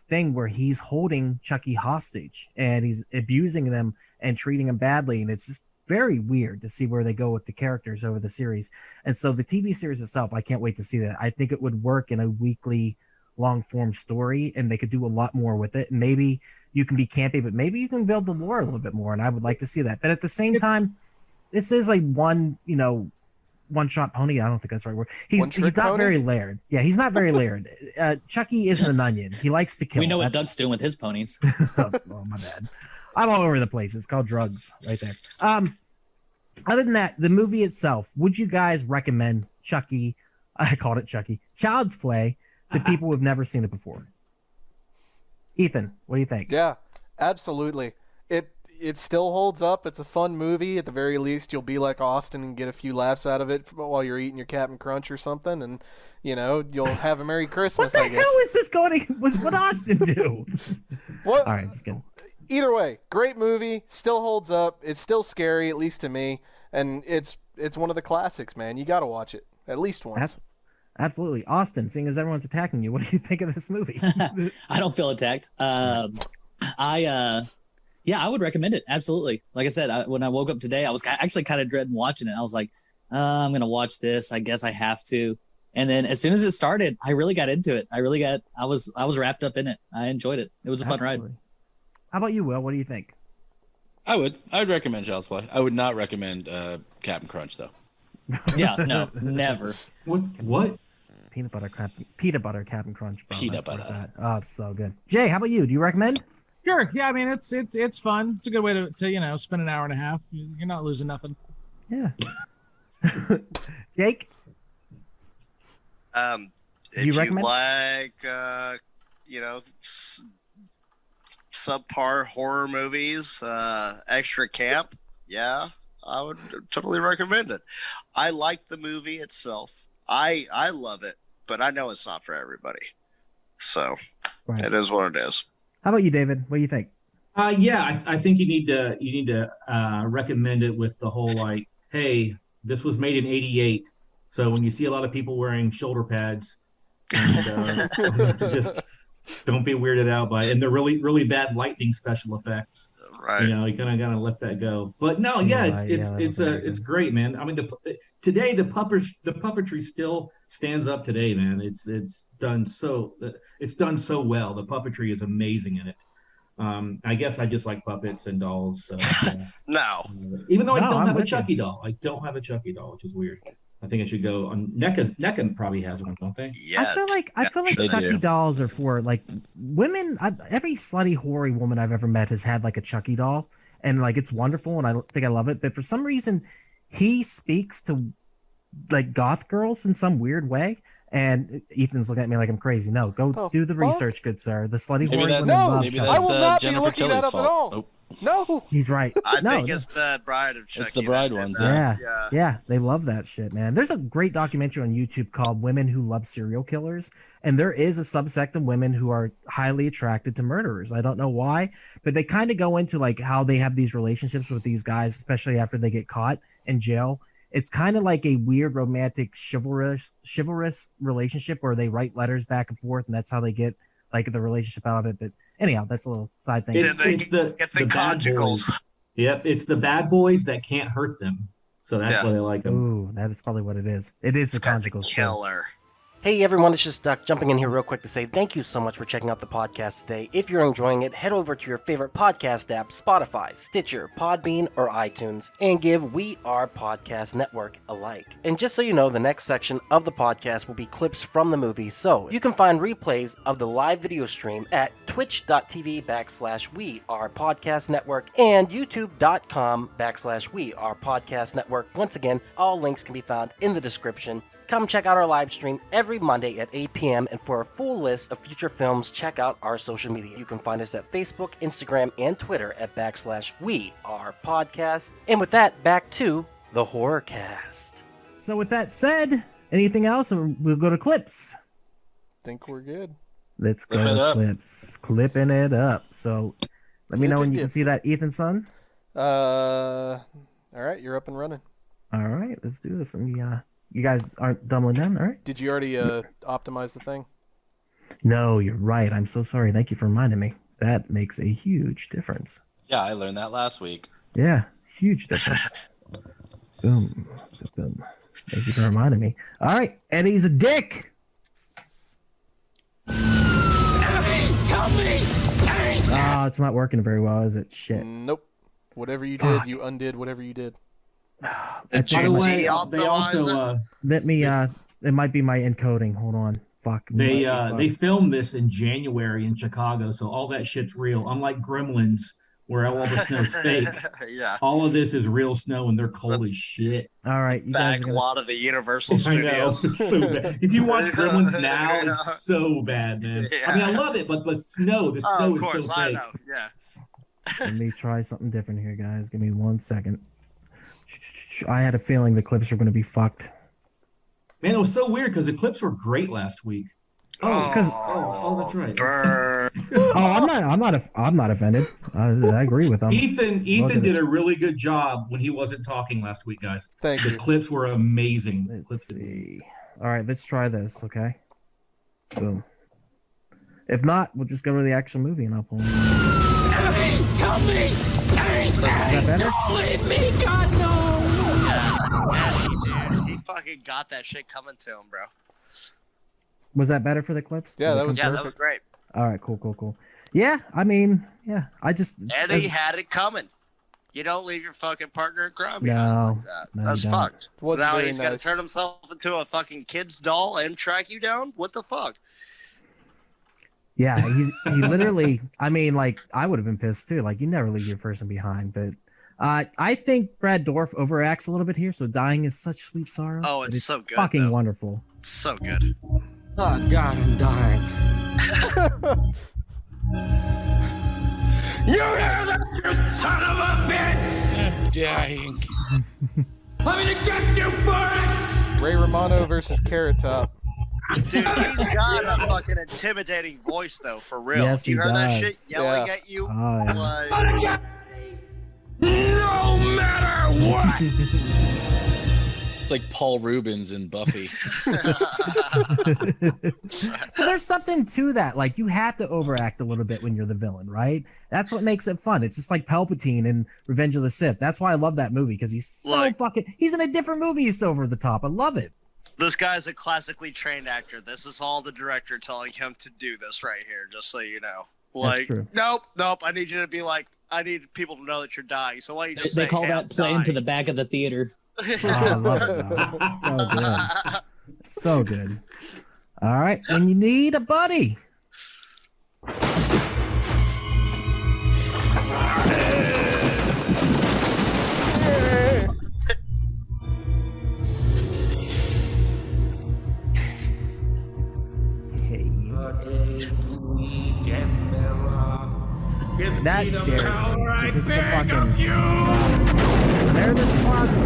thing where he's holding Chucky hostage and he's abusing them and treating him badly, and it's just very weird to see where they go with the characters over the series. And so the TV series itself, I can't wait to see that. I think it would work in a weekly long form story, and they could do a lot more with it. And maybe you can be campy, but maybe you can build the lore a little bit more, and I would like to see that. But at the same time, this is like one-shot pony. I don't think that's the right word. He's not very layered. Yeah, he's not very layered. Chucky isn't an onion. He likes to kill. We know what Doug's doing with his ponies. Oh, my bad. I'm all over the place. It's called drugs right there. Other than that, the movie itself, would you guys recommend Chucky? I called it Chucky. Child's Play to people who've never seen it before. Ethan, what do you think? Yeah, absolutely. it still holds up. It's a fun movie. At the very least, you'll be like Austin and get a few laughs out of it while you're eating your Captain Crunch or something, and you'll have a Merry Christmas. What the hell is this going? What Austin do? What? All right, just kidding. Either way, great movie. Still holds up. It's still scary, at least to me, and it's one of the classics, man. You got to watch it at least once. Absolutely, Austin. Seeing as everyone's attacking you, what do you think of this movie? I don't feel attacked. I would recommend it. Absolutely. Like I said, when I woke up today, I was actually kind of dreading watching it. I was like, I'm going to watch this. I guess I have to. And then as soon as it started, I really got into it. I was wrapped up in it. I enjoyed it. It was a fun ride. How about you, Will? What do you think? I would recommend Child's Play. I would not recommend Captain Crunch though. Yeah, no, never. What? Peanut butter Captain Crunch. Bro. Peanut butter. Oh, it's so good. Jay, how about you? Do you recommend? Sure. Yeah, I mean it's fun. It's a good way to spend an hour and a half. You're not losing nothing. Yeah. Jake? If you like subpar horror movies, extra camp, yeah, I would totally recommend it. I like the movie itself. I love it, but I know it's not for everybody. So It is what it is. How about you, David? What do you think? I think you need to recommend it with the whole like, hey, this was made in '88, so when you see a lot of people wearing shoulder pads, and, just don't be weirded out by it. And the really really bad lightning special effects. Right. You kind of gotta let that go. But no, it's great, man. I mean, today the puppetry still stands up today, man. It's done so well. The puppetry is amazing in it. I guess I just like puppets and dolls. So, No. Even though I don't have a Chucky doll. I don't have a Chucky doll, which is weird. I think I should go on NECA probably has one, don't they? Yeah. I feel like Chucky dolls are for like women. Every slutty hoary woman I've ever met has had like a Chucky doll, and like it's wonderful, and I think I love it. But for some reason, he speaks to like goth girls in some weird way. And Ethan's looking at me like I'm crazy. No, go do the research, good sir. The slutty hoary women love maybe Chucky. I will not be Jennifer looking Tilly's that up fault. at all. Nope. No. He's right. I think it's the Bride of Chucky. It's the Bride ones. Yeah, they love that shit, man. There's a great documentary on YouTube called Women Who Love Serial Killers, and there is a subsect of women who are highly attracted to murderers. I don't know why, but they kind of go into like how they have these relationships with these guys, especially after they get caught in jail. It's kind of like a weird romantic chivalrous relationship where they write letters back and forth, and that's how they get like the relationship out of it. But anyhow, that's a little side thing. It's the bad boys. Yep, it's the bad boys that can't hurt them. So that's why they like them. Ooh, that is probably what it is. It is the conjugals. Killer. Hey everyone, it's just Duck jumping in here real quick to say thank you so much for checking out the podcast today. If you're enjoying it, head over to your favorite podcast app, Spotify, Stitcher, Podbean, or iTunes, and give We Are Podcast Network a like. And just so you know, the next section of the podcast will be clips from the movie, so you can find replays of the live video stream at twitch.tv/We Are Podcast Network and youtube.com/We Are Podcast Network. Once again, all links can be found in the description. Come check out our live stream every Monday at 8 p.m. And for a full list of future films, check out our social media. You can find us at Facebook, Instagram, and Twitter at /We Are Podcast. And with that, back to the Horrorcast. So with that said, anything else, or we'll go to clips. Think we're good. Let's go to clips. Clipping it up. So let me know when you can see that, Ethan, son. All right, you're up and running. All right, let's do this. Let me, you guys aren't dumbling down, all right? Did you already optimize the thing? No, you're right. I'm so sorry. Thank you for reminding me. That makes a huge difference. Yeah, I learned that last week. Yeah, huge difference. Boom. Boom. Thank you for reminding me. All right, Eddie's a dick. Oh, it's not working very well, is it? Shit. Nope. Whatever you did, you undid whatever you did. By the way, they also let me. It might be my encoding. Hold on. Fuck. They filmed this in January in Chicago, so all that shit's real. Unlike Gremlins, where all the snow's fake. Yeah. All of this is real snow, and they're cold as shit. All right, you Back guys. lot of the Universal Studios. So bad. If you watch Gremlins now, it's so bad, man. Yeah. I mean, I love it, but the snow of is course, so I fake. know. Yeah. Let me try something different here, guys. Give me 1 second. I had a feeling the clips were going to be fucked. Man, it was so weird because the clips were great last week. Oh, because that's right. I'm not offended. I agree with them. Ethan did a really good job when he wasn't talking last week, guys. Thank you. The clips were amazing. Let's see. All right, let's try this, okay? Boom. If not, we'll just go to the actual movie and I'll pull. Help me! Is that better? Don't leave me, God, no! He fucking got that shit coming to him, bro. Was that better for the clips? Yeah, that was Yeah, perfect. that was great. All right, cool. Yeah, I mean, yeah, And he had it coming. You don't leave your fucking partner in crime behind like that. No, That's you don't. fucked. Wasn't Now very he's got to nice. turn himself into a fucking kid's doll and track you down? What the fuck? Yeah, he literally. I mean, like, I would have been pissed too. Like, you never leave your person behind. But I think Brad Dourif overacts a little bit here. So dying is such sweet sorrow. Oh, but it's so good. fucking though. wonderful. It's so good. Oh, God, I'm dying. You hear that, you son of a bitch? I'm dying. I'm gonna get you for it! Ray Romano versus Carrot Top. Dude, he's got a fucking intimidating voice, though, for real. Yes, you he heard that does. shit yelling Yeah. at you? Oh, yeah. Like, No matter what! It's like Paul Rubens in Buffy. But there's something to that. Like, you have to overact a little bit when you're the villain, right? That's what makes it fun. It's just like Palpatine in Revenge of the Sith. That's why I love that movie, because he's so he's in a different movie. He's so over the top. I love it. this guy's a classically trained actor. This is all the director telling him to do this right here, just so you know. Like, true. nope. I need you to be like, I need people to know that you're dying. So why don't you just They say, call hey, that I'm playing to dying. the back of the theater. Oh, I love it. Though. So good. All right, when you need a buddy. Hey. That scares me. Just the fucking. They're the squads.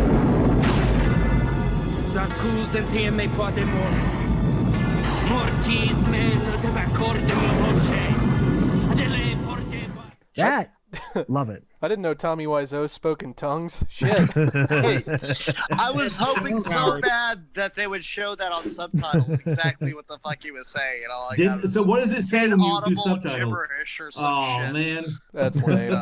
S'accusati me podemos. Mortis me lo deve accordemos. Adele porte. That. Love it. I didn't know Tommy Wiseau spoke in tongues. Shit. Hey, I was hoping so bad that they would show that on subtitles, exactly what the fuck he was saying. And all I got So what does it say when you do inaudible subtitles? gibberish or some Oh shit. man, That's lame.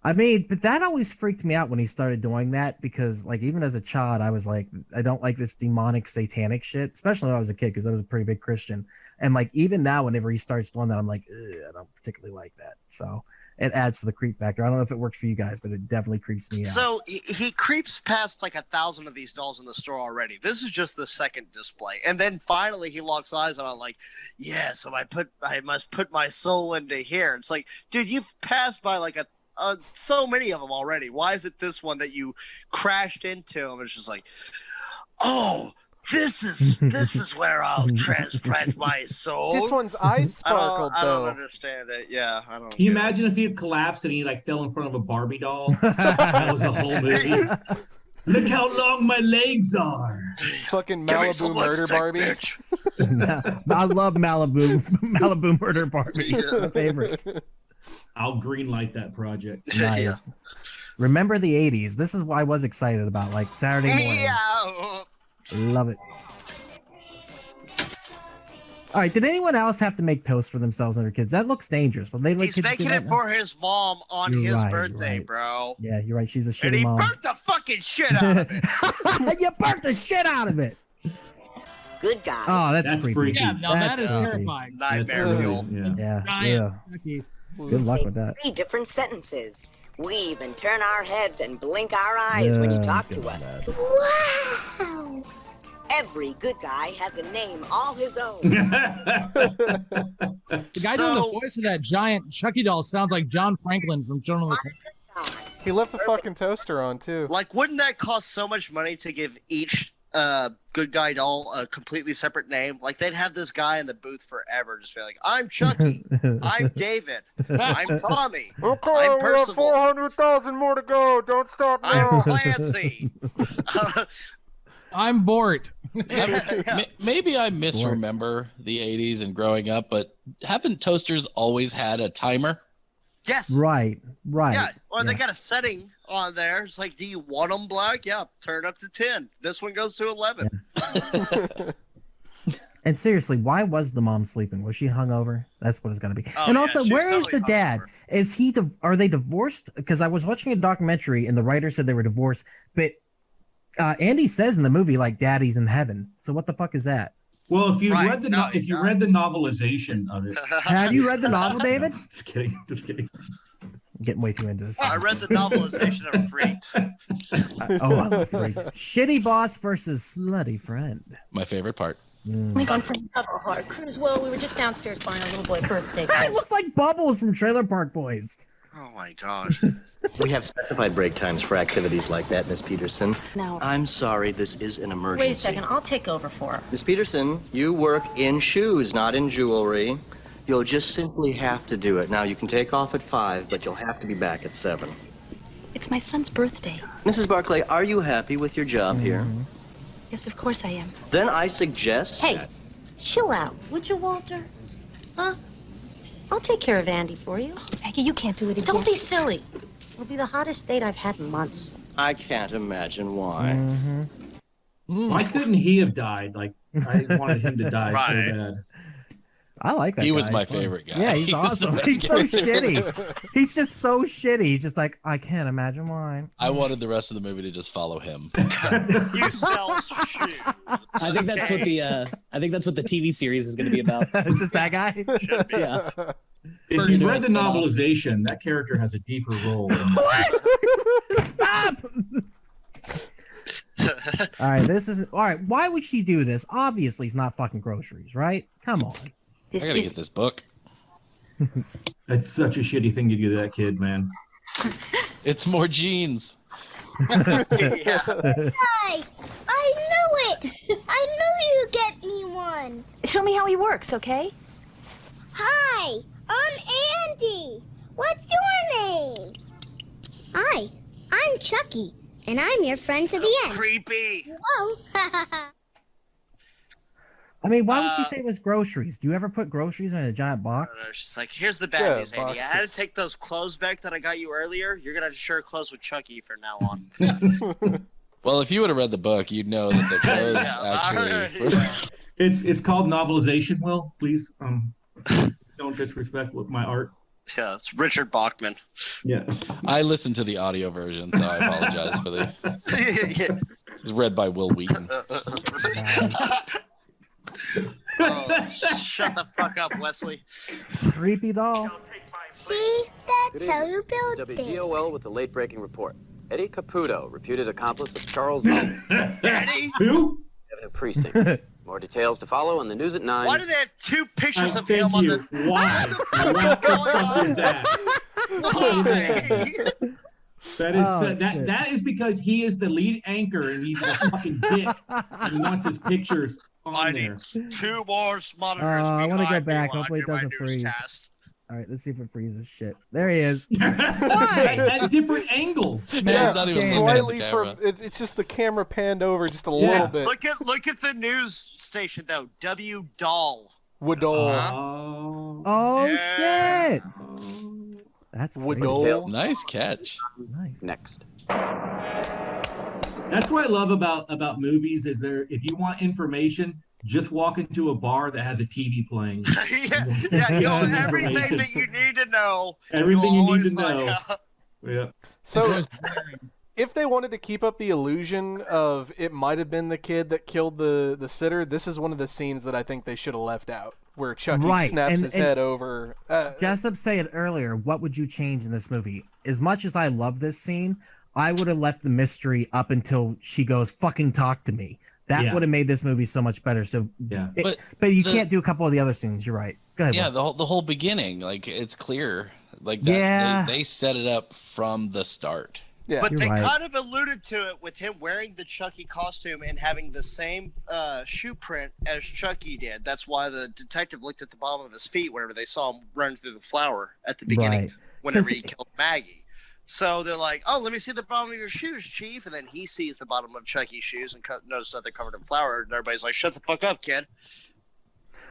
I mean, but that always freaked me out when he started doing that, because, like, even as a child, I was like, I don't like this demonic, satanic shit, especially when I was a kid, because I was a pretty big Christian. And, like, even now, whenever he starts doing that, I'm like, I don't particularly like that. So it adds to the creep factor. I don't know if it works for you guys, but it definitely creeps me out. So he creeps past like 1,000 of these dolls in the store already. This is just the second display, and then finally he locks eyes on it. Like, yeah, so I must put my soul into here. It's like, dude, you've passed by like so many of them already. Why is it this one that you crashed into? And it's just like, oh, this is where I'll transplant my soul. This one's eyes sparkled, I don't though. understand it. Yeah, I don't. can you get it. imagine if he had collapsed and he like fell in front of a Barbie doll? That was the whole movie. Look how long my legs are. Fucking Give me some Malibu murder lipstick, Barbie. bitch. I love Malibu Murder Barbie. It's my favorite. I'll greenlight that project. Nice. Yeah. Remember the 80s. This is what I was excited about, like Saturday morning. Meow. Love it. All right, did anyone else have to make toast for themselves and their kids? That looks dangerous. When they let He's kids do making that it now? for his mom on You're his right, birthday, right. bro. Yeah, you're right. She's a And shitty he mom. burnt the fucking shit out of it. You burnt the shit out of it. Good guys. Oh, that's That's creepy. freaky. Yeah, now That's that is creepy. terrifying. Nightmare That's fuel. really- yeah. Yeah. Giant Yeah. Chucky. Good luck with that. 3 different sentences. We even turn our heads and blink our eyes when you Yeah, talk good to on us. that. Wow! Every good guy has a name all his own. The guy doing the So- voice of that giant Chucky doll sounds like John Franklin from Children of the God. He left the fucking toaster on too. Like, wouldn't that cost so much money to give each good guy doll a completely separate name, like they'd have this guy in the booth forever, just be like, "I'm Chucky, I'm David, I'm Tommy, Okay, I'm we have Percival, 400,000 more to go. Don't stop now. I'm Clancy." I'm bored. Maybe I misremember the 80s and growing up, but haven't toasters always had a timer? Yes. Right. Yeah. Or they got a setting on there. It's like, do you want them black? Yeah. Turn up to 10. This one goes to 11. Yeah. And seriously, why was the mom sleeping? Was she hungover? That's what it's gonna be. Oh, And yeah, also, she was where is totally the dad? hungover. Is he? Are they divorced? Because I was watching a documentary and the writer said they were divorced, but Andy says in the movie like daddy's in heaven. So what the fuck is that? Well, if you Right. read the No, if you no. read the novelization of it, Have you read the novel, David? just kidding, just kidding. I'm getting way too into this. I read the novelization of Freaked. I'm a freak. Shitty boss versus slutty friend. My favorite part. We're going for another hard cruise. Well, we were just downstairs buying a little boy birthday It present. looks like Bubbles from Trailer Park Boys. Oh my god. We have specified break times for activities like that, Miss Peterson. Now, I'm sorry, this is an emergency. wait a second. I'll take over for her. Miss Peterson, you work in shoes, not in jewelry. You'll just simply have to do it. Now, you can take off at 5, but you'll have to be back at 7. It's my son's birthday. Mrs. Barclay, are you happy with your job here? Yes, of course I am. Then I suggest Hey, that- chill out, would you, Walter? Huh? I'll take care of Andy for you. Maggie, you can't do it again. Don't be silly. It'll be the hottest date I've had in months. I can't imagine why. Why couldn't he have died? Like, I wanted him to die Right. so bad. I like that. He was guy. my He's fun. favorite guy. Yeah, he's He was the awesome. best He's so character. shitty. He's just so shitty. He's just like, I can't imagine why. I wanted the rest of the movie to just follow him. You sell shoes. I think that's what the TV series is going to be about. It's just that guy. Yeah. If you read the novelization, that character has a deeper role. Stop. All right, this is all right. Why would she do this? Obviously, it's not fucking groceries, right? Come on. I gotta get this book. That's such a shitty thing to do to that kid, man. It's more jeans. Yeah. Hi! I knew it! I knew you'd get me one! Show me how he works, okay? Hi! I'm Andy! What's your name? Hi, I'm Chucky, and I'm your friend to the end. Creepy. Whoa! I mean, why would she say it was groceries? Do you ever put groceries in a giant box? It's just like, here's the bad Yeah, news, Andy. I had boxes. to take those clothes back that I got you earlier. You're gonna have to share clothes with Chucky from now on. Well, if you would have read the book, you'd know that the clothes actually. Yeah. It's called novelization. Will please don't disrespect my art. Yeah, it's Richard Bachman. Yeah. I listened to the audio version, so I apologize for the. Yeah. It was read by Will Wheaton. Oh, shut the fuck up, Wesley. Creepy doll. See? That's how you build things. WDOL with the late-breaking report. Eddie Caputo, reputed accomplice of Charles Owen, Eddie? Who? Avenue Precinct. More details to follow on the news at 9. Why do they have two pictures of Thank him on you. the... Why? What What the the fuck fuck is is that? Why? That is Oh, that shit. that is because he is the lead anchor and he's a fucking dick. He wants his pictures I on need there. 2 more monitors. I wanna go behind me back. while I Hopefully it do my doesn't freeze. newscast. All right, let's see if it freezes. Shit, there he is. at different angles. Yeah, it's not even damn. looking at the Slightly camera. it's just the camera panned over just a Yeah. little bit. Look at the news station though. W Doll. Woodall. Oh. Oh Yeah. shit, that's Woodall. crazy. Nice catch. Nice. Next. That's what I love about movies is if you want information, just walk into a bar that has a TV playing. yeah, you know, everything that you need to know. Everything you'll you need to always find know. out. Yeah. So if they wanted to keep up the illusion of it might have been the kid that killed the sitter, this is one of the scenes that I think they should have left out, where Chucky Right, snaps and- his and- head over. Jessup said earlier, what would you change in this movie? As much as I love this scene, I would have left the mystery up until she goes, fucking talk to me. That Yeah. would have made this movie so much better. So, Yeah. but you the- can't do a couple of the other scenes. You're right. Go ahead. Yeah, Bob. the whole beginning, like it's clear, like that, Yeah. they set it up from the start. Yeah. But they right. kind of alluded to it with him wearing the Chucky costume and having the same shoe print as Chucky did. That's why the detective looked at the bottom of his feet whenever they saw him run through the flower at the beginning, Right. whenever he killed Maggie. So they're like, "Oh, let me see the bottom of your shoes, Chief." And then he sees the bottom of Chucky's shoes and notices that they're covered in flour. And everybody's like, "Shut the fuck up, kid."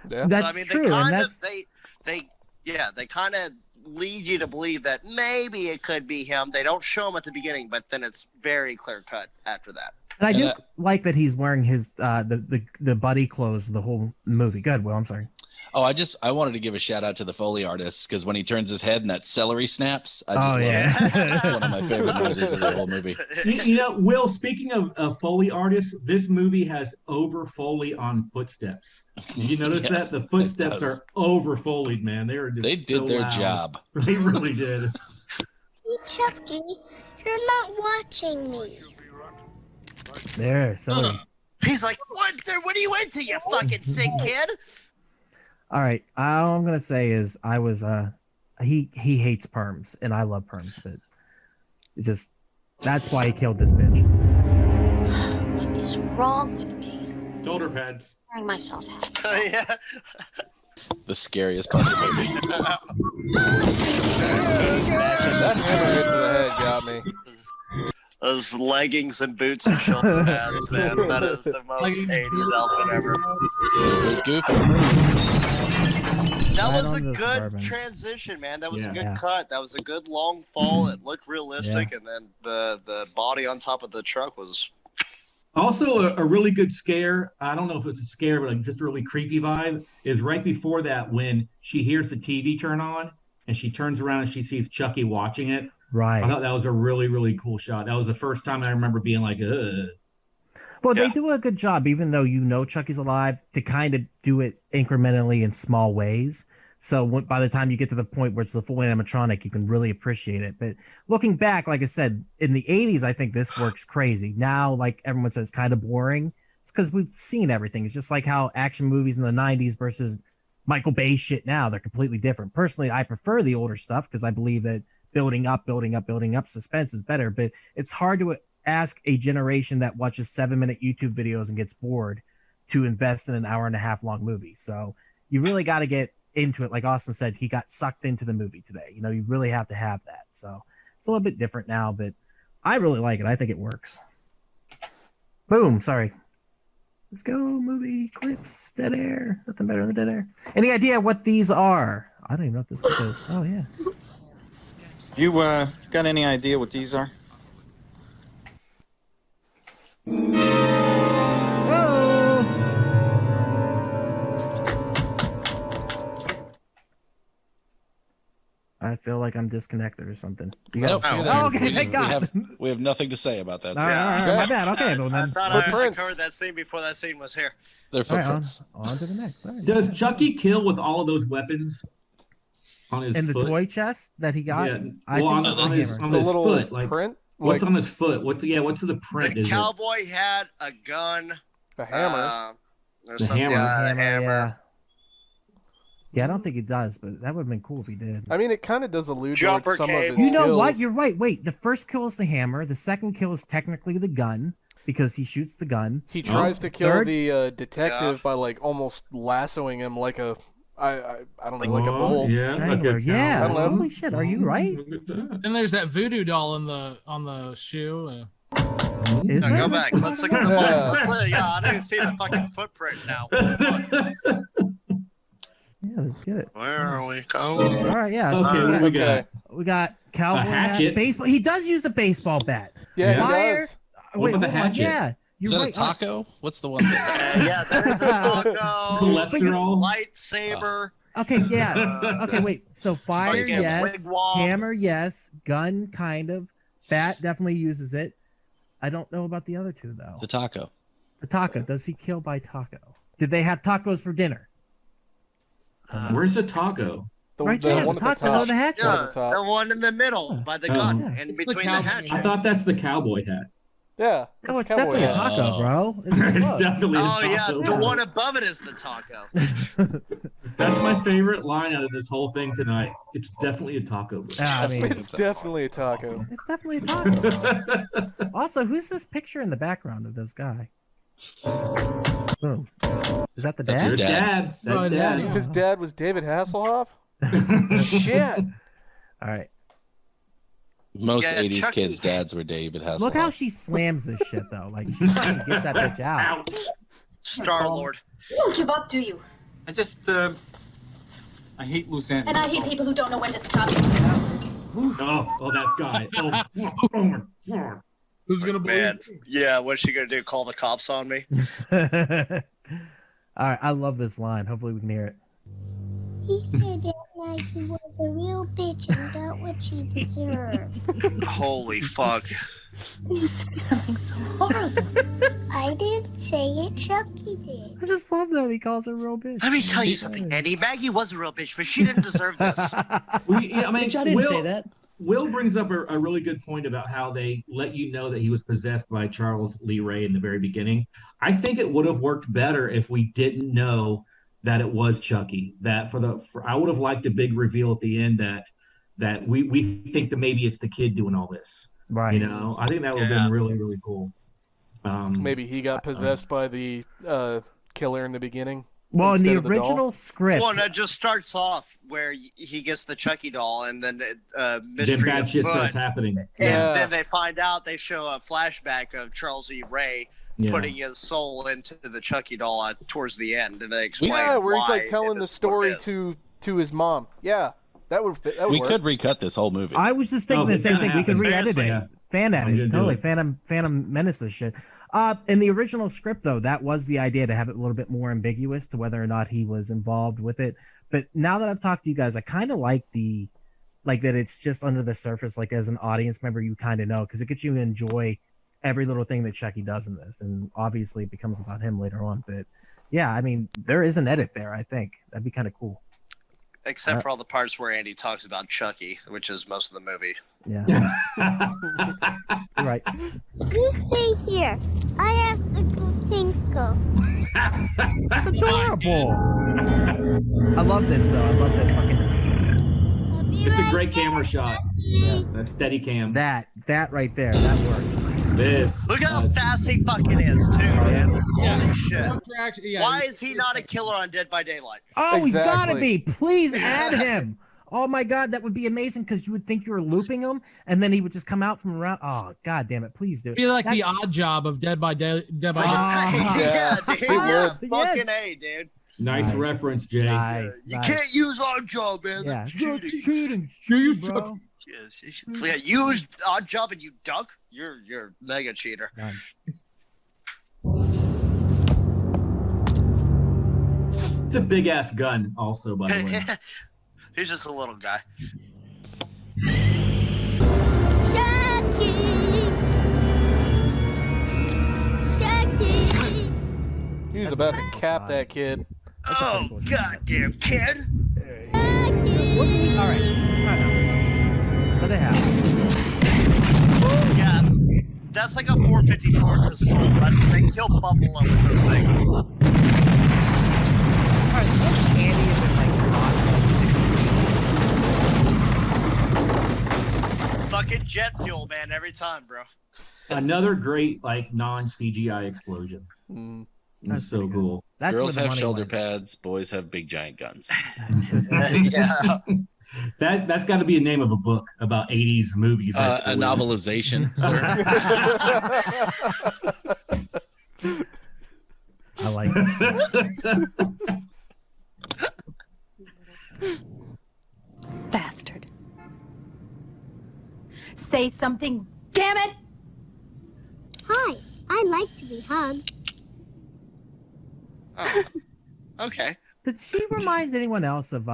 Yeah. That's so, I mean, true. They kind and of they kind of lead you to believe that maybe it could be him. They don't show him at the beginning, but then it's very clear cut after that. And I do like that he's wearing his the buddy clothes the whole movie. Good, Will. I'm sorry. Oh, I wanted to give a shout out to the Foley artist because when he turns his head and that celery snaps, I just love it. That's one of my favorite noises of the whole movie. You know, Will, speaking of Foley artists, this movie has over Foley on footsteps. Did you notice Yes, that? The footsteps it does. are over Foleyed, man. They did their job. They really did. Hey, Chucky, you're not watching me. There, celery. He's like, "What? What are you into, you fucking sick kid?" All right. All I'm gonna say is I was he hates perms and I love perms, but it's just that's why he killed this bitch. What is wrong with me? Shoulder pads. Wearing myself out. Yeah. The scariest part of the movie. That hammer hit to the head got me. Those leggings and boots and shoulder pads, man. That is the most 80s outfit ever. That was a good transition, man. That was a good cut. That was a good long fall. It looked realistic, and then the body on top of the truck was. Also, a really good scare. I don't know if it's a scare, but like just a really creepy vibe is right before that when she hears the TV turn on and she turns around and she sees Chucky watching it. Right. I thought that was a really, really cool shot. That was the first time I remember being like, ugh. Well, they do a good job, even though you know Chucky's alive, to kind of do it incrementally in small ways. So by the time you get to the point where it's the full animatronic, you can really appreciate it. But looking back, like I said, in the 80s, I think this works crazy. Now, like everyone says, kind of boring. It's because we've seen everything. It's just like how action movies in the 90s versus Michael Bay shit now, they're completely different. Personally, I prefer the older stuff because I believe that building up suspense is better. But it's hard to ask a generation that watches 7-minute YouTube videos and gets bored to invest in an hour-and-a-half long movie. So you really got to get into it. Like Austin said, he got sucked into the movie today. You know, you really have to have that. So it's a little bit different now, but I really like it. I think it works. Boom. Sorry. Let's go. Movie clips. Dead air. Nothing better than dead air. Any idea what these are? I don't even know what this clip is. Oh, yeah. You got any idea what these are? I feel like I'm disconnected or something. You Nope, got... you're there. Oh, okay, thank God. We have nothing to say about that. All right, my bad. Okay, well then. I thought I covered that scene before that scene was here. They're footprints. On to the next. All right. Does Chucky kill with all of those weapons on his in the foot? toy chest that he got? Yeah. I Well, think on his little foot, like print. what's on his foot? What's the print? The Is cowboy had a gun, a hammer, or The something. hammer. Yeah, a hammer. Yeah, I don't think it does, but that would have been cool if he did. I mean, it kind of does allude Jumper to some of his cable. You know skills. what? You're right. Wait, the first kill is the hammer. The second kill is technically the gun because he shoots the gun. He tries to kill Third- the detective by like almost lassoing him like a I don't know, like a Oh, bull. yeah, Strangler. like a Yeah. I don't know. Holy shit! Are you right? Look at that. And there's that voodoo doll on the shoe. Is Now there? go back. Let's look at the I didn't see the fucking footprint now. Yeah, let's get it. Where are we going? All right, yeah. Okay, so what we got? we got cowboy hat, hatchet. baseball. He does use a baseball bat. Yeah, Fire. he does. What Wait, about the hold on. hatchet? Yeah, Is you're that right. a taco? What's the one? Yeah, there's the taco. Cholesterol. Lightsaber. Okay, yeah. Okay, wait. So fire, Fucking yes. wigwam. Hammer, yes. Gun, kind of. Bat definitely uses it. I don't know about the other two though. The taco. The taco. Does he kill by taco? Did they have tacos for dinner? Where's the taco? Right The there, one the at the taco, top. the hatchet. One Yeah, at the top. the one in the middle by the gun, in between the hatchet. I thought that's the cowboy hat. Yeah. Oh, it's it's definitely a cowboy hat. taco, bro. It's definitely Oh the yeah, taco. the one above it is the taco. That's my favorite line out of this whole thing tonight. It's definitely a taco. I mean, It's definitely a taco. it's definitely a taco. Also, who's this picture in the background of this guy? Boom. Is that the That's dad? his dad. That's dad. yeah. His dad was David Hasselhoff? Shit. All right. Most Yeah, 80s Chucky. kids' dads were David Hasselhoff. Look how she slams this shit though. Like she fucking gets that bitch out. Star Lord. You don't give up, do you? I just, I hate loose ends. And I hate people who don't know when to stop. Oh, that guy. Oh my God. Who's gonna Man, believe? yeah, what's she gonna do? Call the cops on me? All right, I love this line. Hopefully we can hear it. He said that night he was a real bitch and got what she deserved. Holy fuck. You say something so horrible. I didn't say it, Chucky did. I just love that he calls her a real bitch. Let me tell you something, Andy. Maggie was a real bitch, but she didn't deserve this. I didn't say that. Will brings up a really good point about how they let you know that he was possessed by Charles Lee Ray in the very beginning. I think it would have worked better if we didn't know that it was Chucky. That I would have liked a big reveal at the end that we think that maybe it's the kid doing all this. Right. You know, I think that would have been really, really cool. Maybe he got possessed by the killer in the beginning. Well, in the instead of original doll. script. Well, no, it just starts off where he gets the Chucky doll, and then Then mystery bad shit starts afoot. happening. And Yeah. then they find out, they show a flashback of Charles E. Ray Yeah. putting his soul into the Chucky doll towards the end, and they explain Yeah, where he's why like telling it the is what story it is. to his mom. Yeah, that would fit. That would We work. could recut this whole movie. I was just thinking the same thing. We could re-edit Seriously. it. Fan I'm edit. gonna do Totally. it. Phantom Menace this shit. In the original script, though, that was the idea, to have it a little bit more ambiguous to whether or not he was involved with it. But now that I've talked to you guys, I kind of like that it's just under the surface. Like, as an audience member, you kind of know, because it gets you to enjoy every little thing that Chucky does in this. And obviously it becomes about him later on. But yeah, I mean, there is an edit there, I think. That'd be kind of cool. Except for all the parts where Andy talks about Chucky, which is most of the movie. Yeah. You're right. You stay here. I have to go tinkle. That's adorable. I love this, though. I love that fucking... I'll be It's a right great back, camera shot. Daddy. A steady cam. That right there. That works. This. Look how fast he fucking is, too, man. Yeah. Holy shit. Yeah, Why is he not a killer on Dead by Daylight? Oh, he's got to Exactly. be. Please add him. Oh my God, that would be amazing, because you would think you were looping him, and then he would just come out from around. Oh God damn it! Please do it. Be like That- the odd job of Dead by Daylight. yeah, dude. Yeah, Yes. fucking A, dude. Nice reference, Jay. Nice. You nice. can't use Odd Job, man. Yeah. That's cheating. Cheating, bro. Yes, you should- yeah, use Odd Job and you dunk. You're mega cheater. Done. It's a big ass gun, also, by the way. He's just a little guy. Chucky! Chucky! He was about to cap that kid. Oh, goddamn kid. What do you- all right. What they have? Yeah, that's like a 454 to soul. They kill buffalo with those things. All right. What if Andy had been like Fucking jet fuel, man, every time, bro. Another great, like, non-CGI explosion. Mm. That's so cool. That's Girls where the have money shoulder went. pads. Boys have big giant guns. Yeah. That's got to be a name of a book about 80s movies. right A there. novelization, sir. I like it. Bastard. Say something, damn it! Hi, I like to be hugged. Oh, okay. Did she remind anyone else of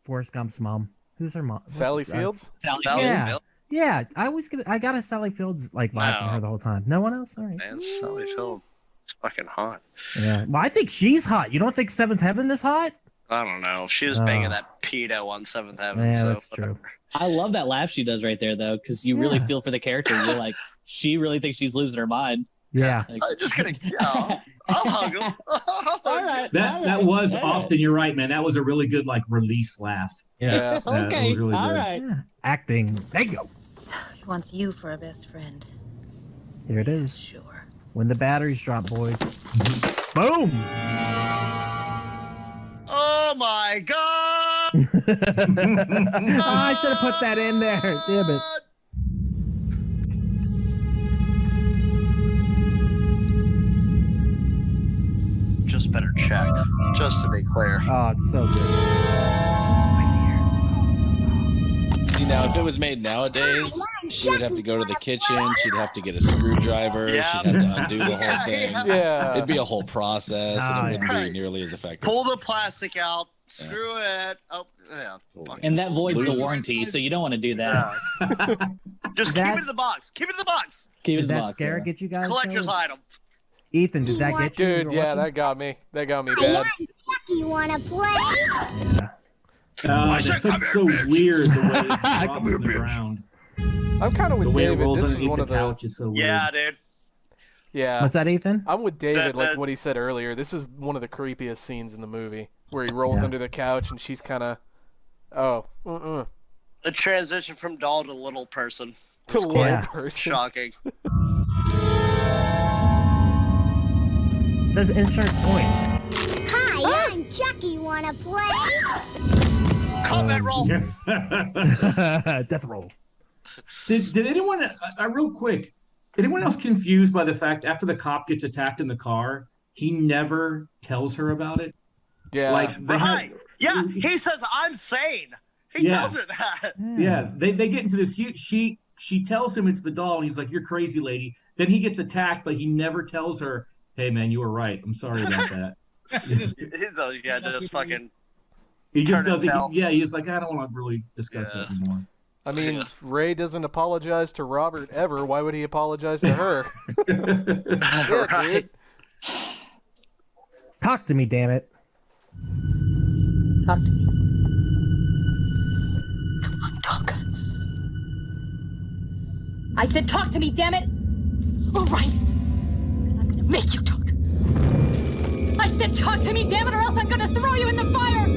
Forrest Gump's mom? Who's her mom? Sally Fields? Sally Yeah. Field. Yeah, I got a Sally Fields like vibe from Wow. her the whole time. No one else? All right. Man, Sally Field. It's fucking hot. Yeah. Well, I think she's hot. You don't think Seventh Heaven is hot? I don't know. She was Oh. banging that pedo on Seventh Heaven. Yeah, so that's true. whatever. I love that laugh she does right there, though, because you really Yeah. feel for the character. You're like, she really thinks she's losing her mind. Yeah. I'm just gonna. Yeah, I'll hug him. All right. That was Austin. You're right, man. That was a really good like release laugh. Yeah. Okay. was really All good. right. Yeah. Acting. There you go. He wants you for a best friend. Here it is. Sure. When the batteries drop, boys. Boom. Oh my god! I should have put that in there. Damn it. Just better check, just to be clear. Oh, it's so good. See, now if it was made nowadays, she would have to go to the kitchen. She'd have to get a screwdriver. Yeah. She'd have to undo the whole thing. Yeah. It'd be a whole process, and it wouldn't yeah. be nearly as effective. Pull the plastic out, screw it. Oh, yeah. And that voids the Loses. warranty, so you don't want to do that. Yeah. Just That- keep it in the box. Keep it in the box. Keep it Did in the that box, scare yeah. get you guys? Collector's though? item. Ethan, did that get you? Dude, yeah, that got me. That got me bad. You wanna play? That's said, "Come here, so bitch." weird the way it drops on the ground. I'm kind of The with way it David. rolls This is underneath one the of the. couch is so weird. Yeah, dude. Yeah. What's that, Ethan? I'm with David, like that- what he said earlier. This is one of the creepiest scenes in the movie, where he rolls Yeah. under the couch and she's kind of, oh, The transition from doll to little person. to was one quite Yeah. person. shocking. It says insert point. Hi, I'm Chucky. Wanna play? Combat roll. Death roll. Did anyone real quick? Anyone else confused by the fact after the cop gets attacked in the car, he never tells her about it? Yeah. Like they have- Right. Yeah, he says, I'm sane. He Yeah. tells her that. Yeah, they get into this huge. She tells him it's the doll, and he's like, "You're crazy, lady." Then he gets attacked, but he never tells her, "Hey, man, you were right. I'm sorry about that." He's yeah, just fucking. He just Turn and doesn't. tell. Yeah, he's like, "I don't want to really discuss Yeah. that anymore." I mean, Ray doesn't apologize to Robert ever. Why would he apologize to her? Yeah, Right. dude. Talk to me, damn it. Talk to me. Come on, talk. I said talk to me, damn it! All right. Then I'm gonna make you talk. I said talk to me, damn it, or else I'm gonna throw you in the fire!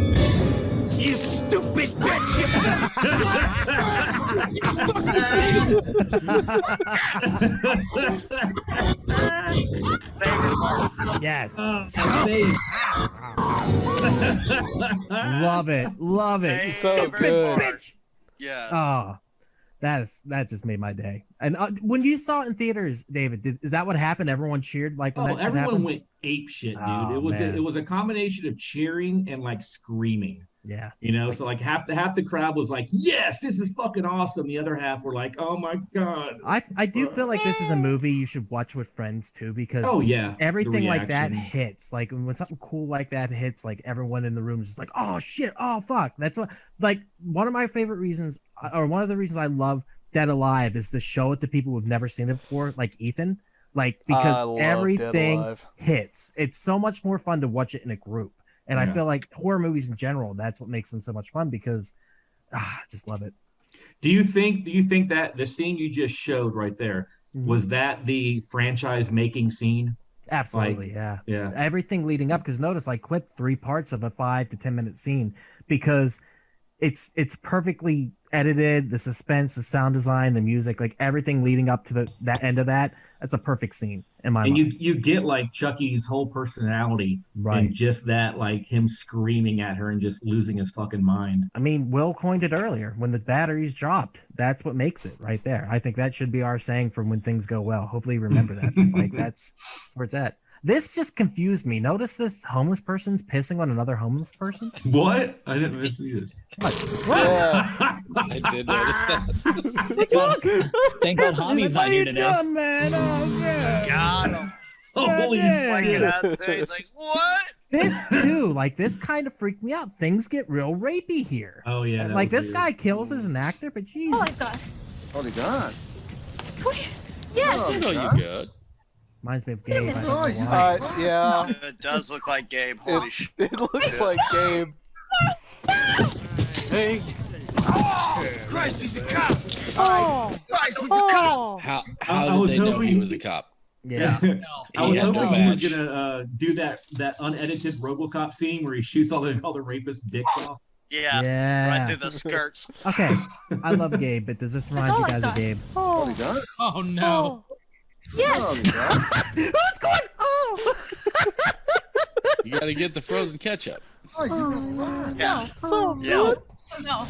You stupid bitch! Yes. Face. Love it. Love it. So good. Bitch. Yeah. Oh, that just made my day. And when you saw it in theaters, David, is that what happened? Everyone cheered like when Oh, that shit everyone happened? went ape shit, dude. Oh, it was man. it was a combination of cheering and like screaming. Yeah. You know, so like half the crowd was like, "Yes, this is fucking awesome." The other half were like, "Oh my god." I do feel like this is a movie you should watch with friends too, because Oh yeah, the everything like that reaction. hits. Like when something cool like that hits, like everyone in the room is just like, oh shit, oh fuck. That's what, like, one of my favorite reasons, or one of the reasons I love Dead Alive is to show it to people who've never seen it before, like Ethan. Like, I because love Dead everything Alive. hits. It's so much more fun to watch it in a group. And I Yeah. feel like horror movies in general, that's what makes them so much fun, because I just love it. Do you think that the scene you just showed right there was that the franchise making scene? Absolutely, Like, yeah. yeah. Everything leading up, because notice I clipped 3 parts of a 5 to 10 minute scene because it's perfectly edited, the suspense, the sound design, the music, like everything leading up to that end of that's a perfect scene in my And mind. you get like Chucky's whole personality Right. and just that, like him screaming at her and just losing his fucking mind. I mean, Will coined it earlier, when the batteries dropped, that's what makes it right there. I think that should be our saying for when things go well. Hopefully you remember that. Like that's where it's at. This just confused me. Notice this homeless person's pissing on another homeless person. What? I didn't see this. What? Yeah, I did notice that. Look! Thank God Hobby's not here to know. Done, man. Oh, yeah. God. him. Holy Yeah. shit. Like, he's like, what? This too, like this kind of freaked me out. Things get real rapey here. Oh yeah. that Like was this weird. guy kills as an actor, but Jesus. Oh, I got. Oh my god. Yes. I know you good. Reminds me of Gabe. I don't know Oh, you- why. Yeah, It does look like Gabe. Holy shit. it looks like Gabe. Hey! Christ, he's a cop! Oh. Christ, he's a cop. How I did was they know he hoping- was a cop? Yeah. I was He had no hoping he was badge. gonna do that unedited RoboCop scene where he shoots all the rapist dicks off. Yeah. Yeah. Right through the skirts. Okay. I love Gabe, but does this remind all you I guys of thought. Gabe? Oh no. Yes. What's going on? You got to get the frozen ketchup. Yeah. Oh, Yeah. no.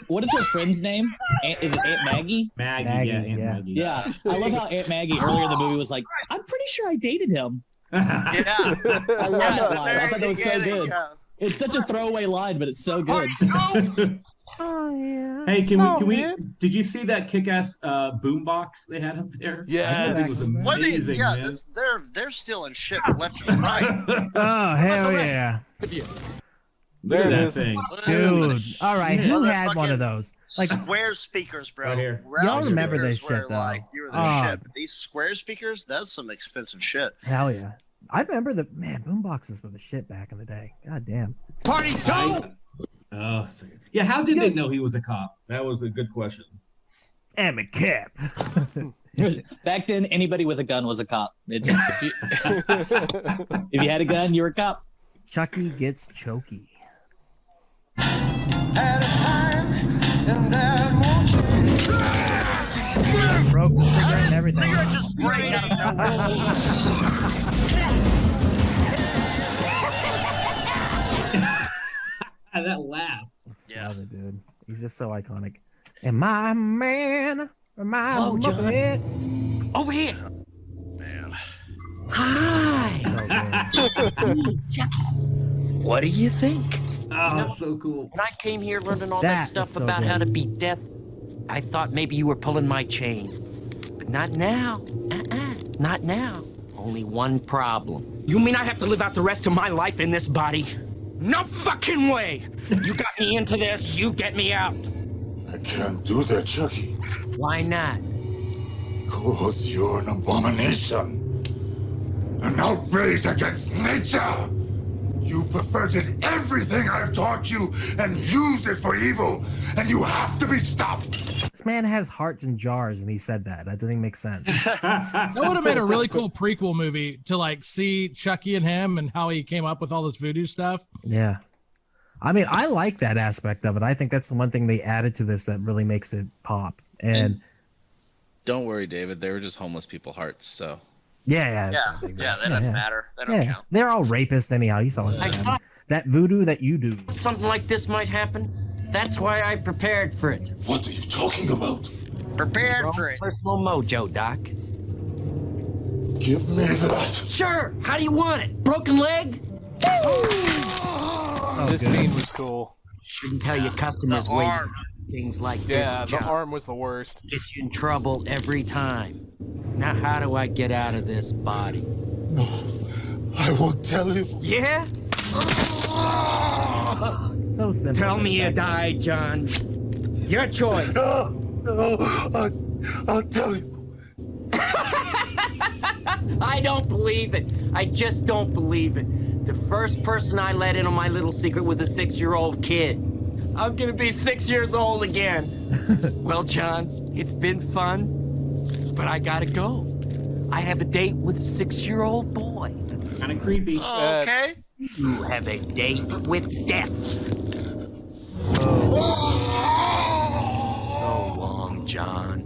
What is her friend's name? Is it Aunt Maggie? Maggie, Aunt yeah. Maggie. Yeah, I love how Aunt Maggie earlier in the movie was like, "I'm pretty sure I dated him." Yeah. I love that line. I thought that was so Very good. yeah. It's such a throwaway line, but it's so good. Oh yeah. Hey, can we? Did you see that kick-ass boombox they had up there? Yes. That thing was What they, amazing, yeah, man. they're stealing shit left and right. Oh hell yeah, Look at There it that is. thing. dude! All right, who Yeah. had one of those? Like, Square speakers, bro. Right here. Round Y'all remember speakers this shit, were though. like you were the Oh. shit. But these square speakers, that's some expensive shit. hell yeah! I remember the boomboxes were the shit back in the day. God damn. Party two! Oh, yeah. How did they know he was a cop? That was a good question. I'm a cap. Back then, anybody with a gun was a cop. It just if you had a gun, you were a cop. Chucky gets chokey. Broke the cigarette and everything. Cigarette just break out of nowhere. That laugh. Yeah. Love it, dude. He's just so iconic. Am I a man? Am I Hello, a John. muppet? Over here. Man. Hi. So good. What do you think? Oh, so cool. When I came here learning all That that is stuff so about how good. to beat death, I thought maybe you were pulling my chain. But not now. Not now. Only one problem. You mean I have to live out the rest of my life in this body? No fucking way! You got me into this, you get me out. I can't do that, Chucky. Why not? Because you're an abomination. An outrage against nature. You perverted everything I've taught you and used it for evil, and you have to be stopped. This man has hearts in jars, and he said that. That doesn't make sense. That would have made a really cool prequel movie to like see Chucky and him and how he came up with all this voodoo stuff. Yeah. I mean, I like that aspect of it. I think that's the one thing they added to this that really makes it pop. And Don't worry, David. They were just homeless people hearts. So yeah, Yeah. Yeah, that doesn't matter. They don't count. They're all rapists anyhow. You saw what I thought that voodoo that you do. something like this might happen. That's why I prepared for it. What are you talking about? Prepared Your for own it. personal mojo, Doc. Give me that. Sure. How do you want it? Broken leg? This scene was cool. Shouldn't tell your customers The where you arm. do things like this. Yeah, the John. arm was the worst. Gets you in trouble every time. Now, how do I get out of this body? No, I won't tell you. Yeah? So simple. Tell me you died, John. Your choice. No, I'll tell you. I don't believe it. I just don't believe it. The first person I let in on my little secret was a 6-year-old kid. I'm gonna be 6 years old again. Well, John, it's been fun, but I gotta go. I have a date with a 6-year-old boy. Kind of creepy. Oh, okay. You have a date with death. So long, John.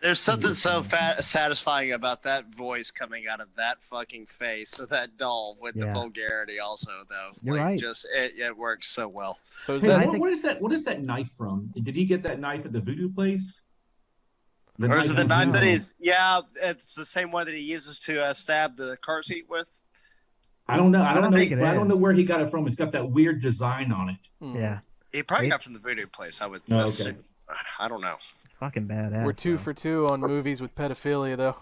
There's something so satisfying about that voice coming out of that fucking face of that doll with the Yeah. vulgarity also, though. You're like, right. Just it works so well. So is Hey, that I think- What is that? What is that knife from? Did he get that knife at the voodoo place? The Or is it the was knife that voodoo. he's? Yeah, it's the same one that he uses to stab the car seat with. I don't know. I don't know. think it I don't know is. where he got it from. It's got that weird design on it. Yeah, He probably Wait. got from the voodoo place. I would Oh, okay. assume. I don't know. it's fucking badass. we're 2 though. for 2 on movies with pedophilia, though.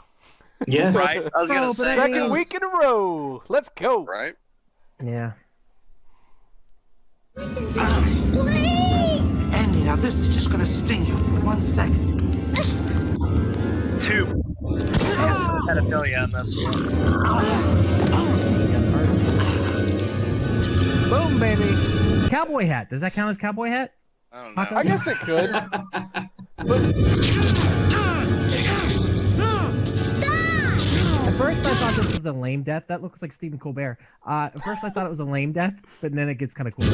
Yes. Right? I was gonna Oh, but say. I Second mean- week in a row. Let's go. Right? Yeah. Please! Andy, now this is just gonna sting you for 1 second. 2. Pedophilia in this one. Boom, baby. Cowboy hat. Does that count as cowboy hat? I don't know. I guess it could. At first, I thought this was a lame death. That looks like Stephen Colbert. At first, I thought it was a lame death, but then it gets kind of cool.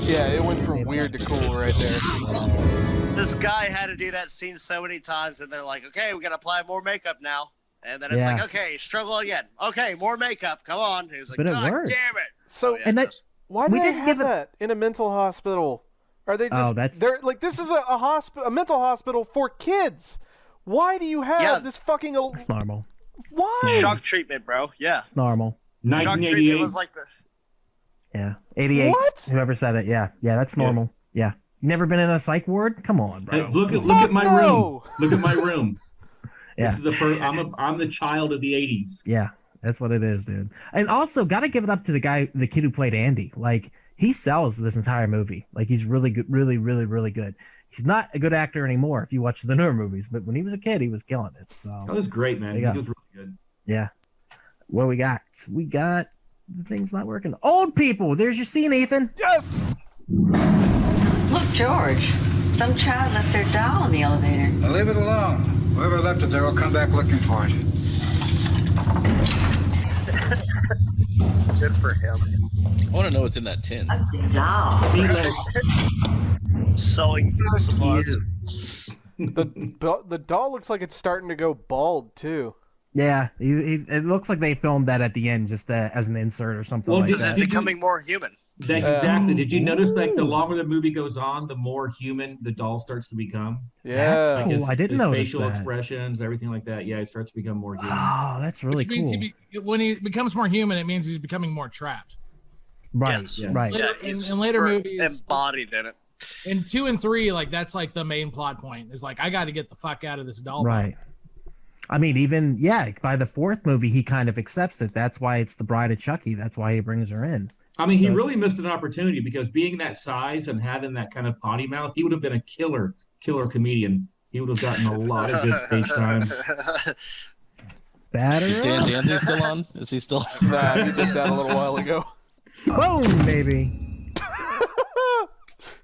Yeah, it went from weird to cool right there. This guy had to do that scene so many times, and they're like, okay, we got to apply more makeup now. And then it's like, okay, struggle again. Okay, more makeup. Come on. He was like, But it God works. damn it. So, why do we they didn't have give it- that in a mental hospital? Are they just? that's- They're like, this is a mental hospital for kids. Why do you have this fucking? It's normal. Why? Shock treatment, bro. Yeah. It's normal. Shock treatment was like the. Yeah. 88. What? Whoever said it. Yeah. Yeah, that's normal. Yeah. You never been in a psych ward? Come on, bro. Hey, look at my room. Look at my room. Yeah. This is the first. I'm the child of the '80s. Yeah, that's what it is, dude. And also, gotta give it up to the kid who played Andy. Like, he sells this entire movie. Like, he's really good, really, really, really good. He's not a good actor anymore if you watch the newer movies, but when he was a kid, he was killing it. So That was great, man. He was really good. Yeah. What we got? We got the thing's not working. Old people. There's your scene, Ethan. Yes. Look, George. Some child left their doll in the elevator. Well, leave it alone. Whoever left it there will come back looking for it. Good for him. I want to know what's in that tin. Doll. Sewing supplies. The doll looks like it's starting to go bald too. Yeah, it looks like they filmed that at the end just as an insert or something Well, like did- that. did you- Becoming more human. Exactly. Did you notice like the longer the movie goes on, the more human the doll starts to become? That's Like cool. I didn't his notice facial that. expressions, everything like that. Yeah, it starts to become more human. Oh, that's really Which means cool. when he becomes more human, it means he's becoming more trapped. Right, Yes. right. Yeah, In later movies, embodied in it. in 2 and 3, like that's like the main plot point. Is like I got to get the fuck out of this doll. Right. I mean, even by the fourth movie, he kind of accepts it. That's why it's the Bride of Chucky. That's why he brings her in. I mean, he So it's- really missed an opportunity because being that size and having that kind of potty mouth, he would have been a killer comedian. He would have gotten a lot of good stage time. Batter Is Dan Danzig still on? Is he still? Nah, he did that a little while ago. Boom, baby.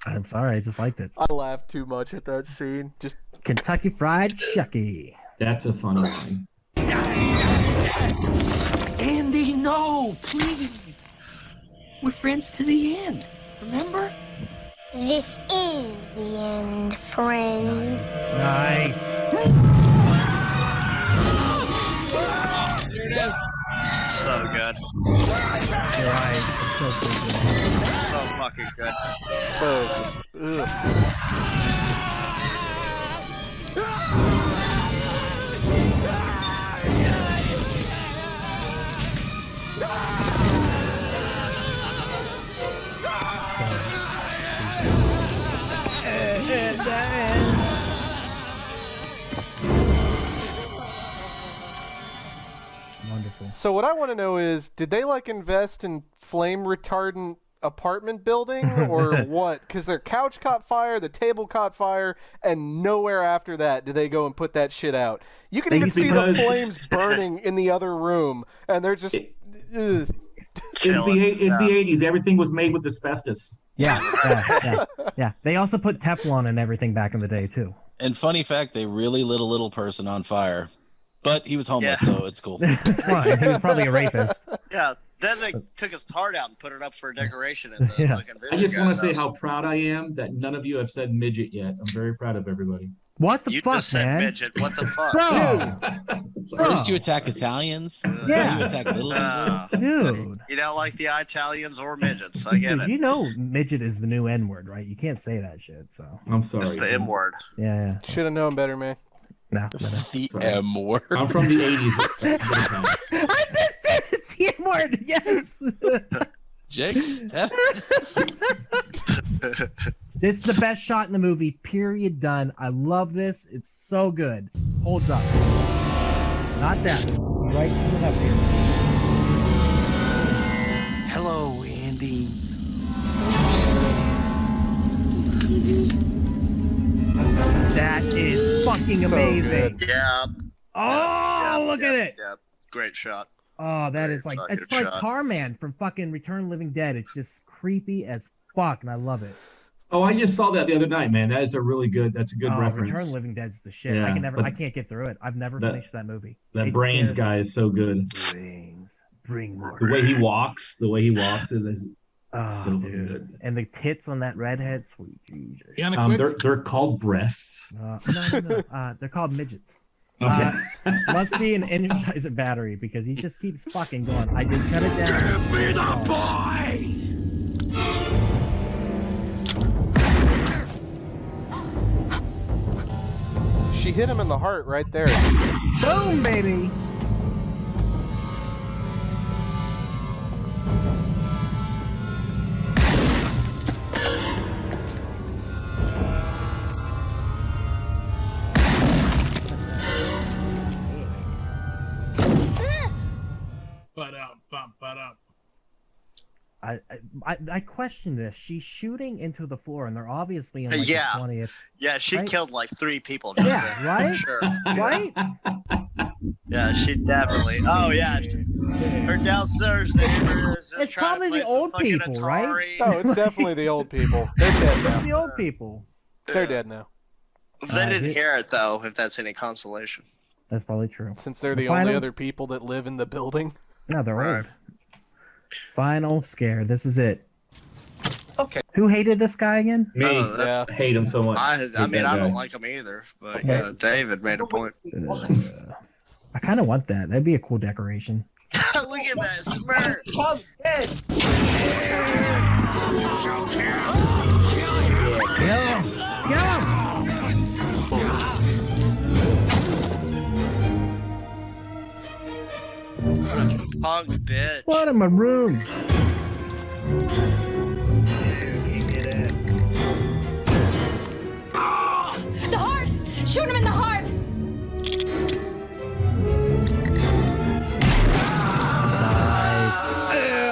I'm sorry, I just liked it. I laughed too much at that scene. Just Kentucky Fried Chucky. That's a fun line. Andy, no, please. We're friends to the end. Remember? This is the end, friends. Nice. There it is. So good. Right. So good. So fucking good. Wonderful. So what I want to know is, did they like invest in flame retardant apartment building or what? Because their couch caught fire, the table caught fire, and nowhere after that did they go and put that shit out. You can even see the Because- flames burning in the other room, and they're just. It's the 80s. Everything was made with asbestos. Yeah. They also put Teflon and everything back in the day too. And funny fact, they really lit a little person on fire, but he was homeless, so it's cool. It's fine. He was probably a rapist. Yeah. Then they took his heart out and put it up for decoration in the Yeah. fucking I video just want guy's to say house. how proud I am that none of you have said midget yet. I'm very proud of everybody. What the You fuck, just said man? midget. What the fuck? Bro. First you attack Italians, Yeah. then you attack little people. Dude. You don't like the Italians or midgets. I get Dude, it. you know midget is the new N-word, right? You can't say that shit, so. I'm sorry. It's the M word. Yeah. Should have known better, man. No. The M word. I'm from the 80s. I missed it! It's the N-word! Yes! Jakes? This is the best shot in the movie, period, done. I love this. It's so good. Holds up. Not that. Right coming up here. Hello, Andy. That is fucking So amazing. good. Yeah. Oh, look at it. Yep. Great shot. Oh, that is like Fucking it's like shot. Carman from fucking Return of the Living Dead. It's just creepy as fuck, and I love it. Oh, I just saw that the other night, man. That's a good reference. Return of the Living Dead's the shit. Yeah, I can't get through it. I've never finished that movie. That Brains guy is so good. Brains, bring more. The way he walks is oh, so dude. good. And the tits on that redhead, sweet Jesus. They're called breasts. No. They're called midgets. Okay. Must be an Energizer battery because he just keeps fucking going. I did cut it down. Give me the boy! She hit him in the heart right there. Boom, baby. I question this. She's shooting into the floor, and they're obviously in like the 20th. Yeah, she right? killed like 3 people. Just Yeah, then, right? For sure. Right? Yeah, she definitely. Oh yeah, her downstairs neighbor is just It's trying probably to play the some old fucking people, Atari. right? No, it's definitely the old people. They're dead now. It's the old people. They're dead now. They didn't hear it though. If that's any consolation. That's probably true. Since they're the only other people that live in the building. No, they're old. Final scare. This is it. Okay. Who hated this guy again? Me. Yeah. I hate him so much. I mean, I guy. don't like him either, but yeah, David made a point. I kind of want that. That'd be a cool decoration. Look at that smirk. Punk bitch. What in my room? The heart! Shoot him in the heart!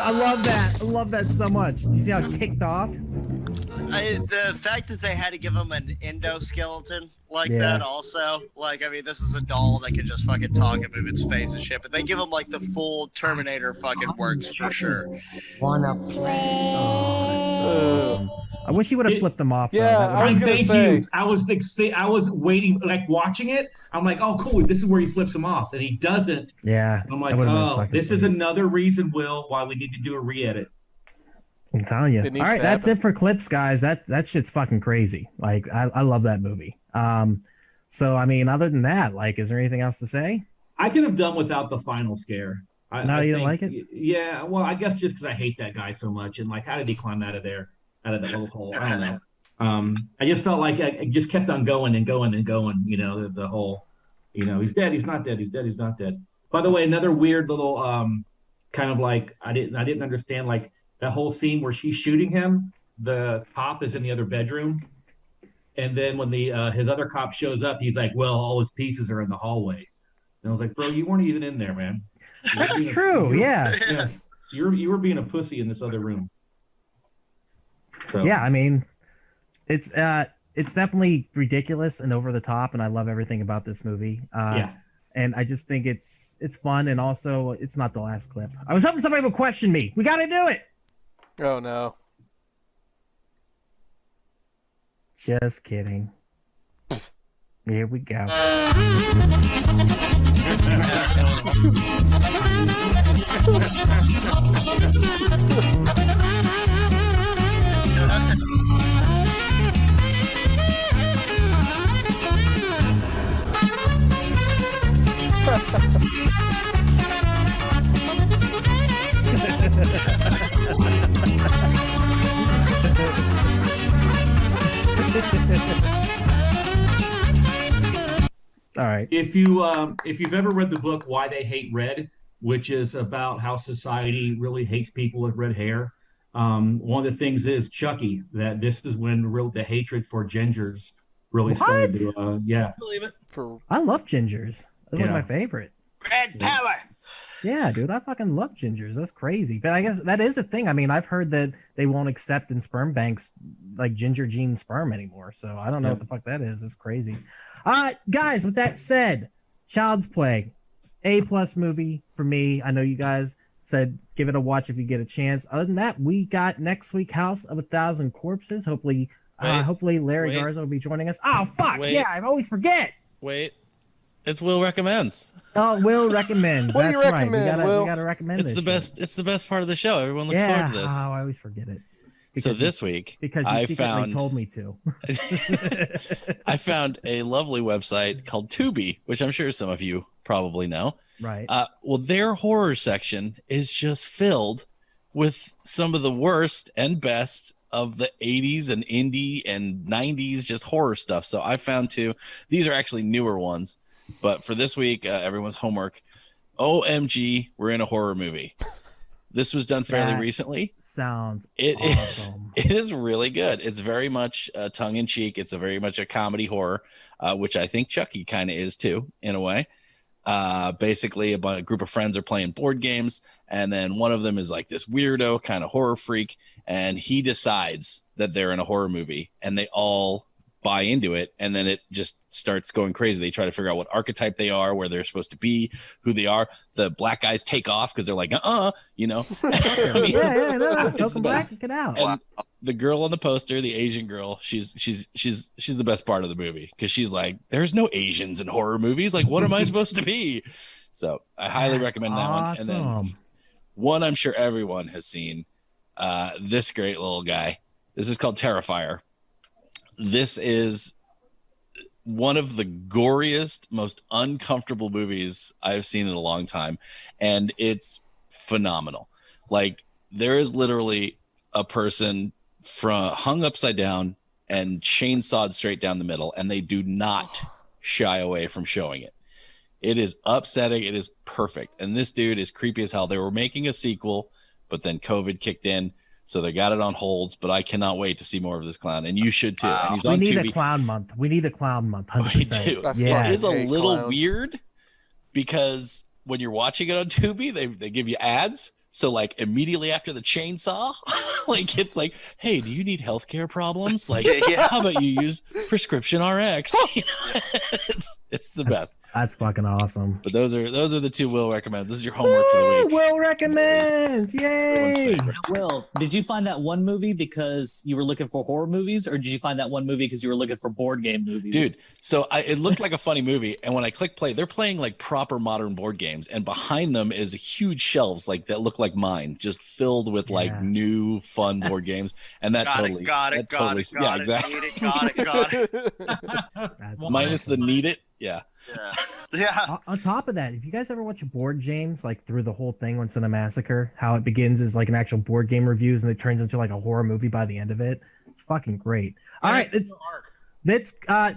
I love that. I love that so much. Do you see how it kicked off? The fact that they had to give him an endoskeleton like Yeah. that also, like, I mean, this is a doll that can just fucking talk and move its face and shit, but they give him like the full Terminator fucking works for sure. Wanna play? Awesome. I wish he would have flipped them off. though. Yeah, That I was would've- gonna Thank say. you. I was waiting, like watching it. I'm like, oh, cool. This is where he flips him off, and he doesn't. Yeah. I'm that like, would've been oh, fucking this is sweet. another reason, Will, why we need to do a re-edit. I'm telling you. It All needs right, to that's happen. it for clips, guys. That shit's fucking crazy. Like, I love that movie. So I mean, other than that, like, is there anything else to say? I could have done without the final scare. No, you didn't like it? Yeah, well, I guess just because I hate that guy so much, and like, how did he climb out of there, out of that little hole? I don't know. I just felt like I just kept on going and going and going. You know, the whole, you know, he's dead, he's not dead, he's dead, he's not dead. By the way, another weird little kind of like I didn't understand like that whole scene where she's shooting him. The cop is in the other bedroom, and then when the his other cop shows up, he's like, "Well, all his pieces are in the hallway." And I was like, "Bro, you weren't even in there, man." That's true. Yeah. Yeah, you were being a pussy in this other room. So. Yeah. I mean, it's definitely ridiculous and over the top, and I love everything about this movie. Yeah. And I just think it's fun, and also it's not the last clip. I was hoping somebody would question me. We got to do it. Oh no. Just kidding. Here we go. All right. If you've ever read the book Why They Hate Red, which is about how society really hates people with red hair, one of the things is Chucky. That this is when the hatred for gingers really started to. Yeah. Believe it. I love gingers. That's like Yeah. my favorite. Red power. Yeah, dude, I fucking love gingers. That's crazy. But I guess that is a thing. I mean, I've heard that they won't accept in sperm banks like ginger gene sperm anymore. So I don't know what the fuck that is. It's crazy. Guys, with that said, Child's Play, A+ movie for me. I know you guys said give it a watch if you get a chance. Other than that, we got next week House of 1,000 Corpses. Hopefully Larry Garza will be joining us. Oh fuck yeah! I always forget. Wait, it's Will Recommends. Oh, Will recommends. What do you That's recommend, right. Will? We gotta recommend It's this the best. shit. It's the best part of the show. Everyone looks forward to this. Oh, I always forget it. So this week, because you I secretly told me to. I found a lovely website called Tubi, which I'm sure some of you probably know. Right. Well, their horror section is just filled with some of the worst and best of the 80s and indie and 90s just horror stuff. So I found two. These are actually newer ones, but for this week, everyone's homework. OMG, we're in a horror movie. This was done fairly recently. Sounds awesome. It is really good. It's very much tongue in cheek. It's very much a comedy horror, which I think Chucky kind of is too, in a way. Basically, a group of friends are playing board games, and then one of them is like this weirdo kind of horror freak, and he decides that they're in a horror movie, and they all buy into it, and then it just starts going crazy. They try to figure out what archetype they are, where they're supposed to be, who they are. The black guys take off because they're like, you know. No, Token Black, get out. And the girl on the poster, the Asian girl, she's the best part of the movie because she's like, there's no Asians in horror movies. Like, what am I supposed to be? So I highly recommend that one. And then one I'm sure everyone has seen, this great little guy. This is called Terrifier. This is one of the goriest, most uncomfortable movies I've seen in a long time, and it's phenomenal. Like, there is literally a person hung upside down and chainsawed straight down the middle, and they do not shy away from showing it. It is upsetting. It is perfect. And this dude is creepy as hell. They were making a sequel, but then COVID kicked in. So they got it on hold, but I cannot wait to see more of this clown, and you should too. And he's on We need Tubi. a clown month. We need a clown month. 100%. We do. Yeah, It is a little weird because when you're watching it on Tubi, they give you ads. So like immediately after the chainsaw, like it's like, hey, do you need healthcare problems? Like, how about you use prescription RX? You know? it's the best. That's fucking awesome. But those are the two Will recommends. This is your homework for the week. Will recommends. Yay! Will, did you find that one movie because you were looking for horror movies, or did you find that one movie because you were looking for board game movies? Dude, so it looked like a funny movie, and when I click play, they're playing like proper modern board games, and behind them is huge shelves like that look like mine, just filled with like new fun board games, and that Got totally it, got it, exactly. need it, got it. Minus the need it, yeah. On top of that, if you guys ever watch board games, like through the whole thing on Cinemassacre, how it begins is like an actual board game reviews, and it turns into like a horror movie by the end of it. It's fucking great. All right, let's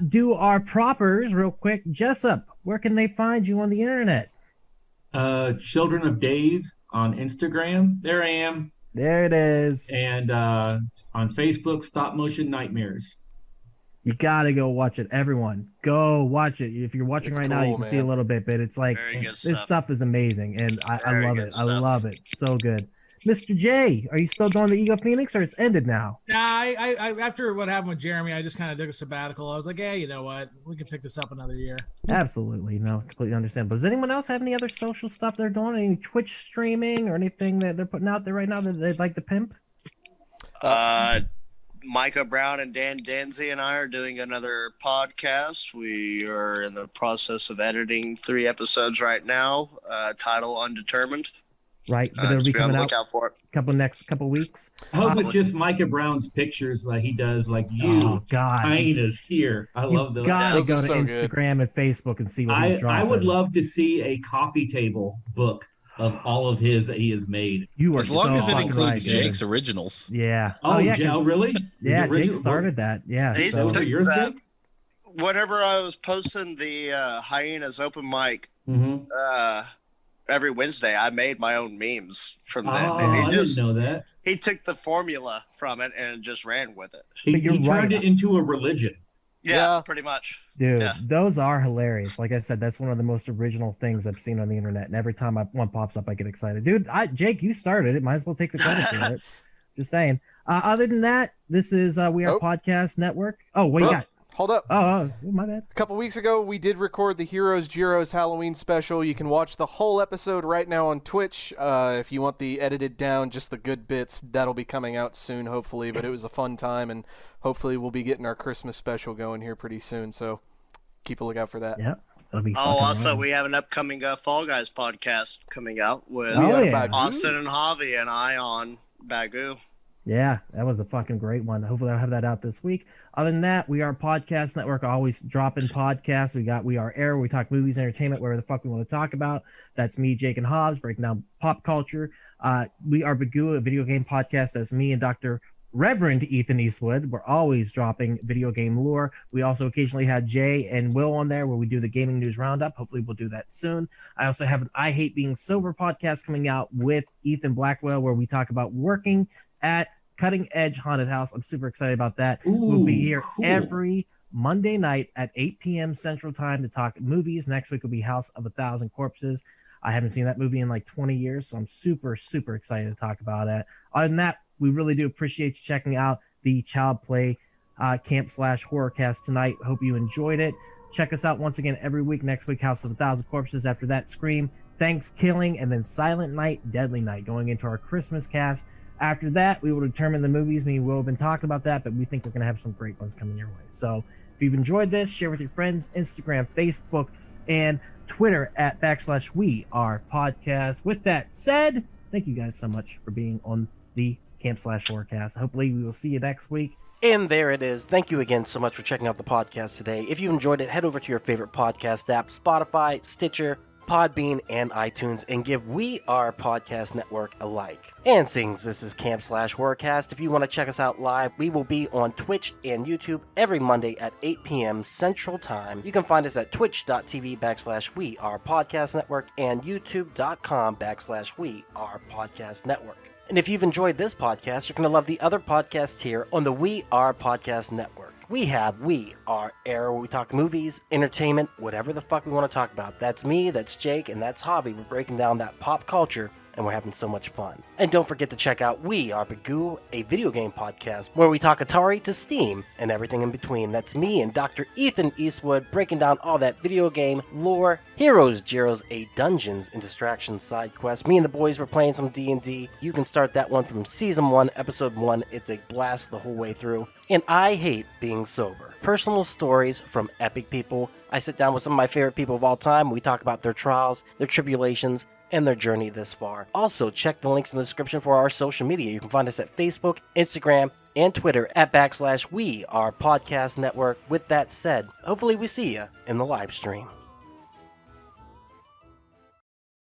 do our propers real quick. Jessup, where can they find you on the internet? Children of Dave on Instagram. There I am. There it is. And on Facebook, Stop Motion Nightmares. You gotta go watch it, everyone. Go watch it. If you're watching right now, you can see a man. little bit, but it's like this stuff is amazing, and I love it. I love it. So good. Mr. J, are you still doing the Ego Phoenix, or it's ended now? Yeah, I after what happened with Jeremy, I just kind of took a sabbatical. I was like, yeah, you know what? We can pick this up another year. Absolutely. No, completely understand. But does anyone else have any other social stuff they're doing? Any Twitch streaming or anything that they're putting out there right now that they'd like to pimp? Micah Brown and Dan Danzy and I are doing another podcast. We are in the process of editing 3 episodes right now, title Undetermined. Right, but it'll be coming out for it. Next couple weeks. I hope it's just Micah Brown's pictures like he does, like you. Oh God, hyenas here. I love those. Gotta go to Instagram and Facebook and see what he's dropping. I would love to see a coffee table book of all of his that he has made. You are as long as it includes right, Jake's originals. Yeah. Oh, yeah. Really? Yeah, Jake started that. Yeah. He's so. took that. Whenever I was posting the hyenas open mic, every Wednesday, I made my own memes from that. And I didn't know that. He took the formula from it and just ran with it. He turned it into a religion. Yeah, pretty much. Dude, those are hilarious. Like I said, that's one of the most original things I've seen on the internet. And every time one pops up, I get excited. Dude, Jake, you started it. Might as well take the credit for it. Just saying. Other than that, this is We Are Podcast Network. Oh, what you got? Hold up. Oh, my bad. A couple weeks ago, we did record the Heroes Gyros Halloween special. You can watch the whole episode right now on Twitch. If you want the edited down, just the good bits, that'll be coming out soon, hopefully. But it was a fun time, and hopefully we'll be getting our Christmas special going here pretty soon. So keep a lookout for that. Yeah. Also, we have an upcoming Fall Guys podcast coming out with Austin and Javi and I on Bagu. Yeah, that was a fucking great one. Hopefully I'll have that out this week. Other than that, we are Podcast Network, always dropping podcasts. We are Air, where we talk movies, entertainment, whatever the fuck we want to talk about. That's me, Jake, and Hobbs, breaking down pop culture. We are Bagu, a video game podcast. That's me and Dr. Reverend Ethan Eastwood. We're always dropping video game lore. We also occasionally have Jay and Will on there where we do the gaming news roundup. Hopefully we'll do that soon. I also have an I Hate Being Sober podcast coming out with Ethan Blackwell, where we talk about working at Cutting Edge Haunted House. I'm super excited about that. We'll be here every Monday night at 8 p.m. Central Time to talk movies. Next week will be House of 1,000 Corpses. I haven't seen that movie in like 20 years, so I'm super, super excited to talk about it. Other than that, we really do appreciate you checking out the Child Play Camp/Horrorcast tonight. Hope you enjoyed it. Check us out once again every week. Next week, House of 1,000 Corpses. After that, Scream, Thanksgiving, and then Silent Night, Deadly Night, going into our Christmas cast. After that, we will determine the movies. Me and Will have been talking about that, but we think we're going to have some great ones coming your way. So if you've enjoyed this, share with your friends, Instagram, Facebook, and Twitter at /WeArePodcast. With that said, thank you guys so much for being on the Camp/Horrorcast. Hopefully we will see you next week. And there it is. Thank you again so much for checking out the podcast today. If you enjoyed it, head over to your favorite podcast app, Spotify, Stitcher, Podbean, and iTunes, and give We Are Podcast Network a like. And since this is Camp/Horrorcast, if you want to check us out live, we will be on Twitch and YouTube every Monday at 8 p.m. Central Time. You can find us at twitch.tv/We Are Podcast Network and youtube.com/We Are Podcast Network. And if you've enjoyed this podcast, you're going to love the other podcasts here on the We Are Podcast Network. We have We Are Air, where we talk movies, entertainment, whatever the fuck we want to talk about. That's me, that's Jake, and that's Javi. We're breaking down that pop culture, and we're having so much fun. And don't forget to check out We Are Bagu, a video game podcast, where we talk Atari to Steam and everything in between. That's me and Dr. Ethan Eastwood breaking down all that video game lore, Heroes, Gyros, Dungeons and Distractions side quest. Me and the boys were playing some D&D. You can start that one from Season 1, Episode 1. It's a blast the whole way through. And I Hate Being Sober. Personal stories from epic people. I sit down with some of my favorite people of all time. We talk about their trials, their tribulations, and their journey this far. Also, check the links in the description for our social media. You can find us at Facebook, Instagram, and Twitter at /We Are Podcast Network. With that said, hopefully we see you in the live stream.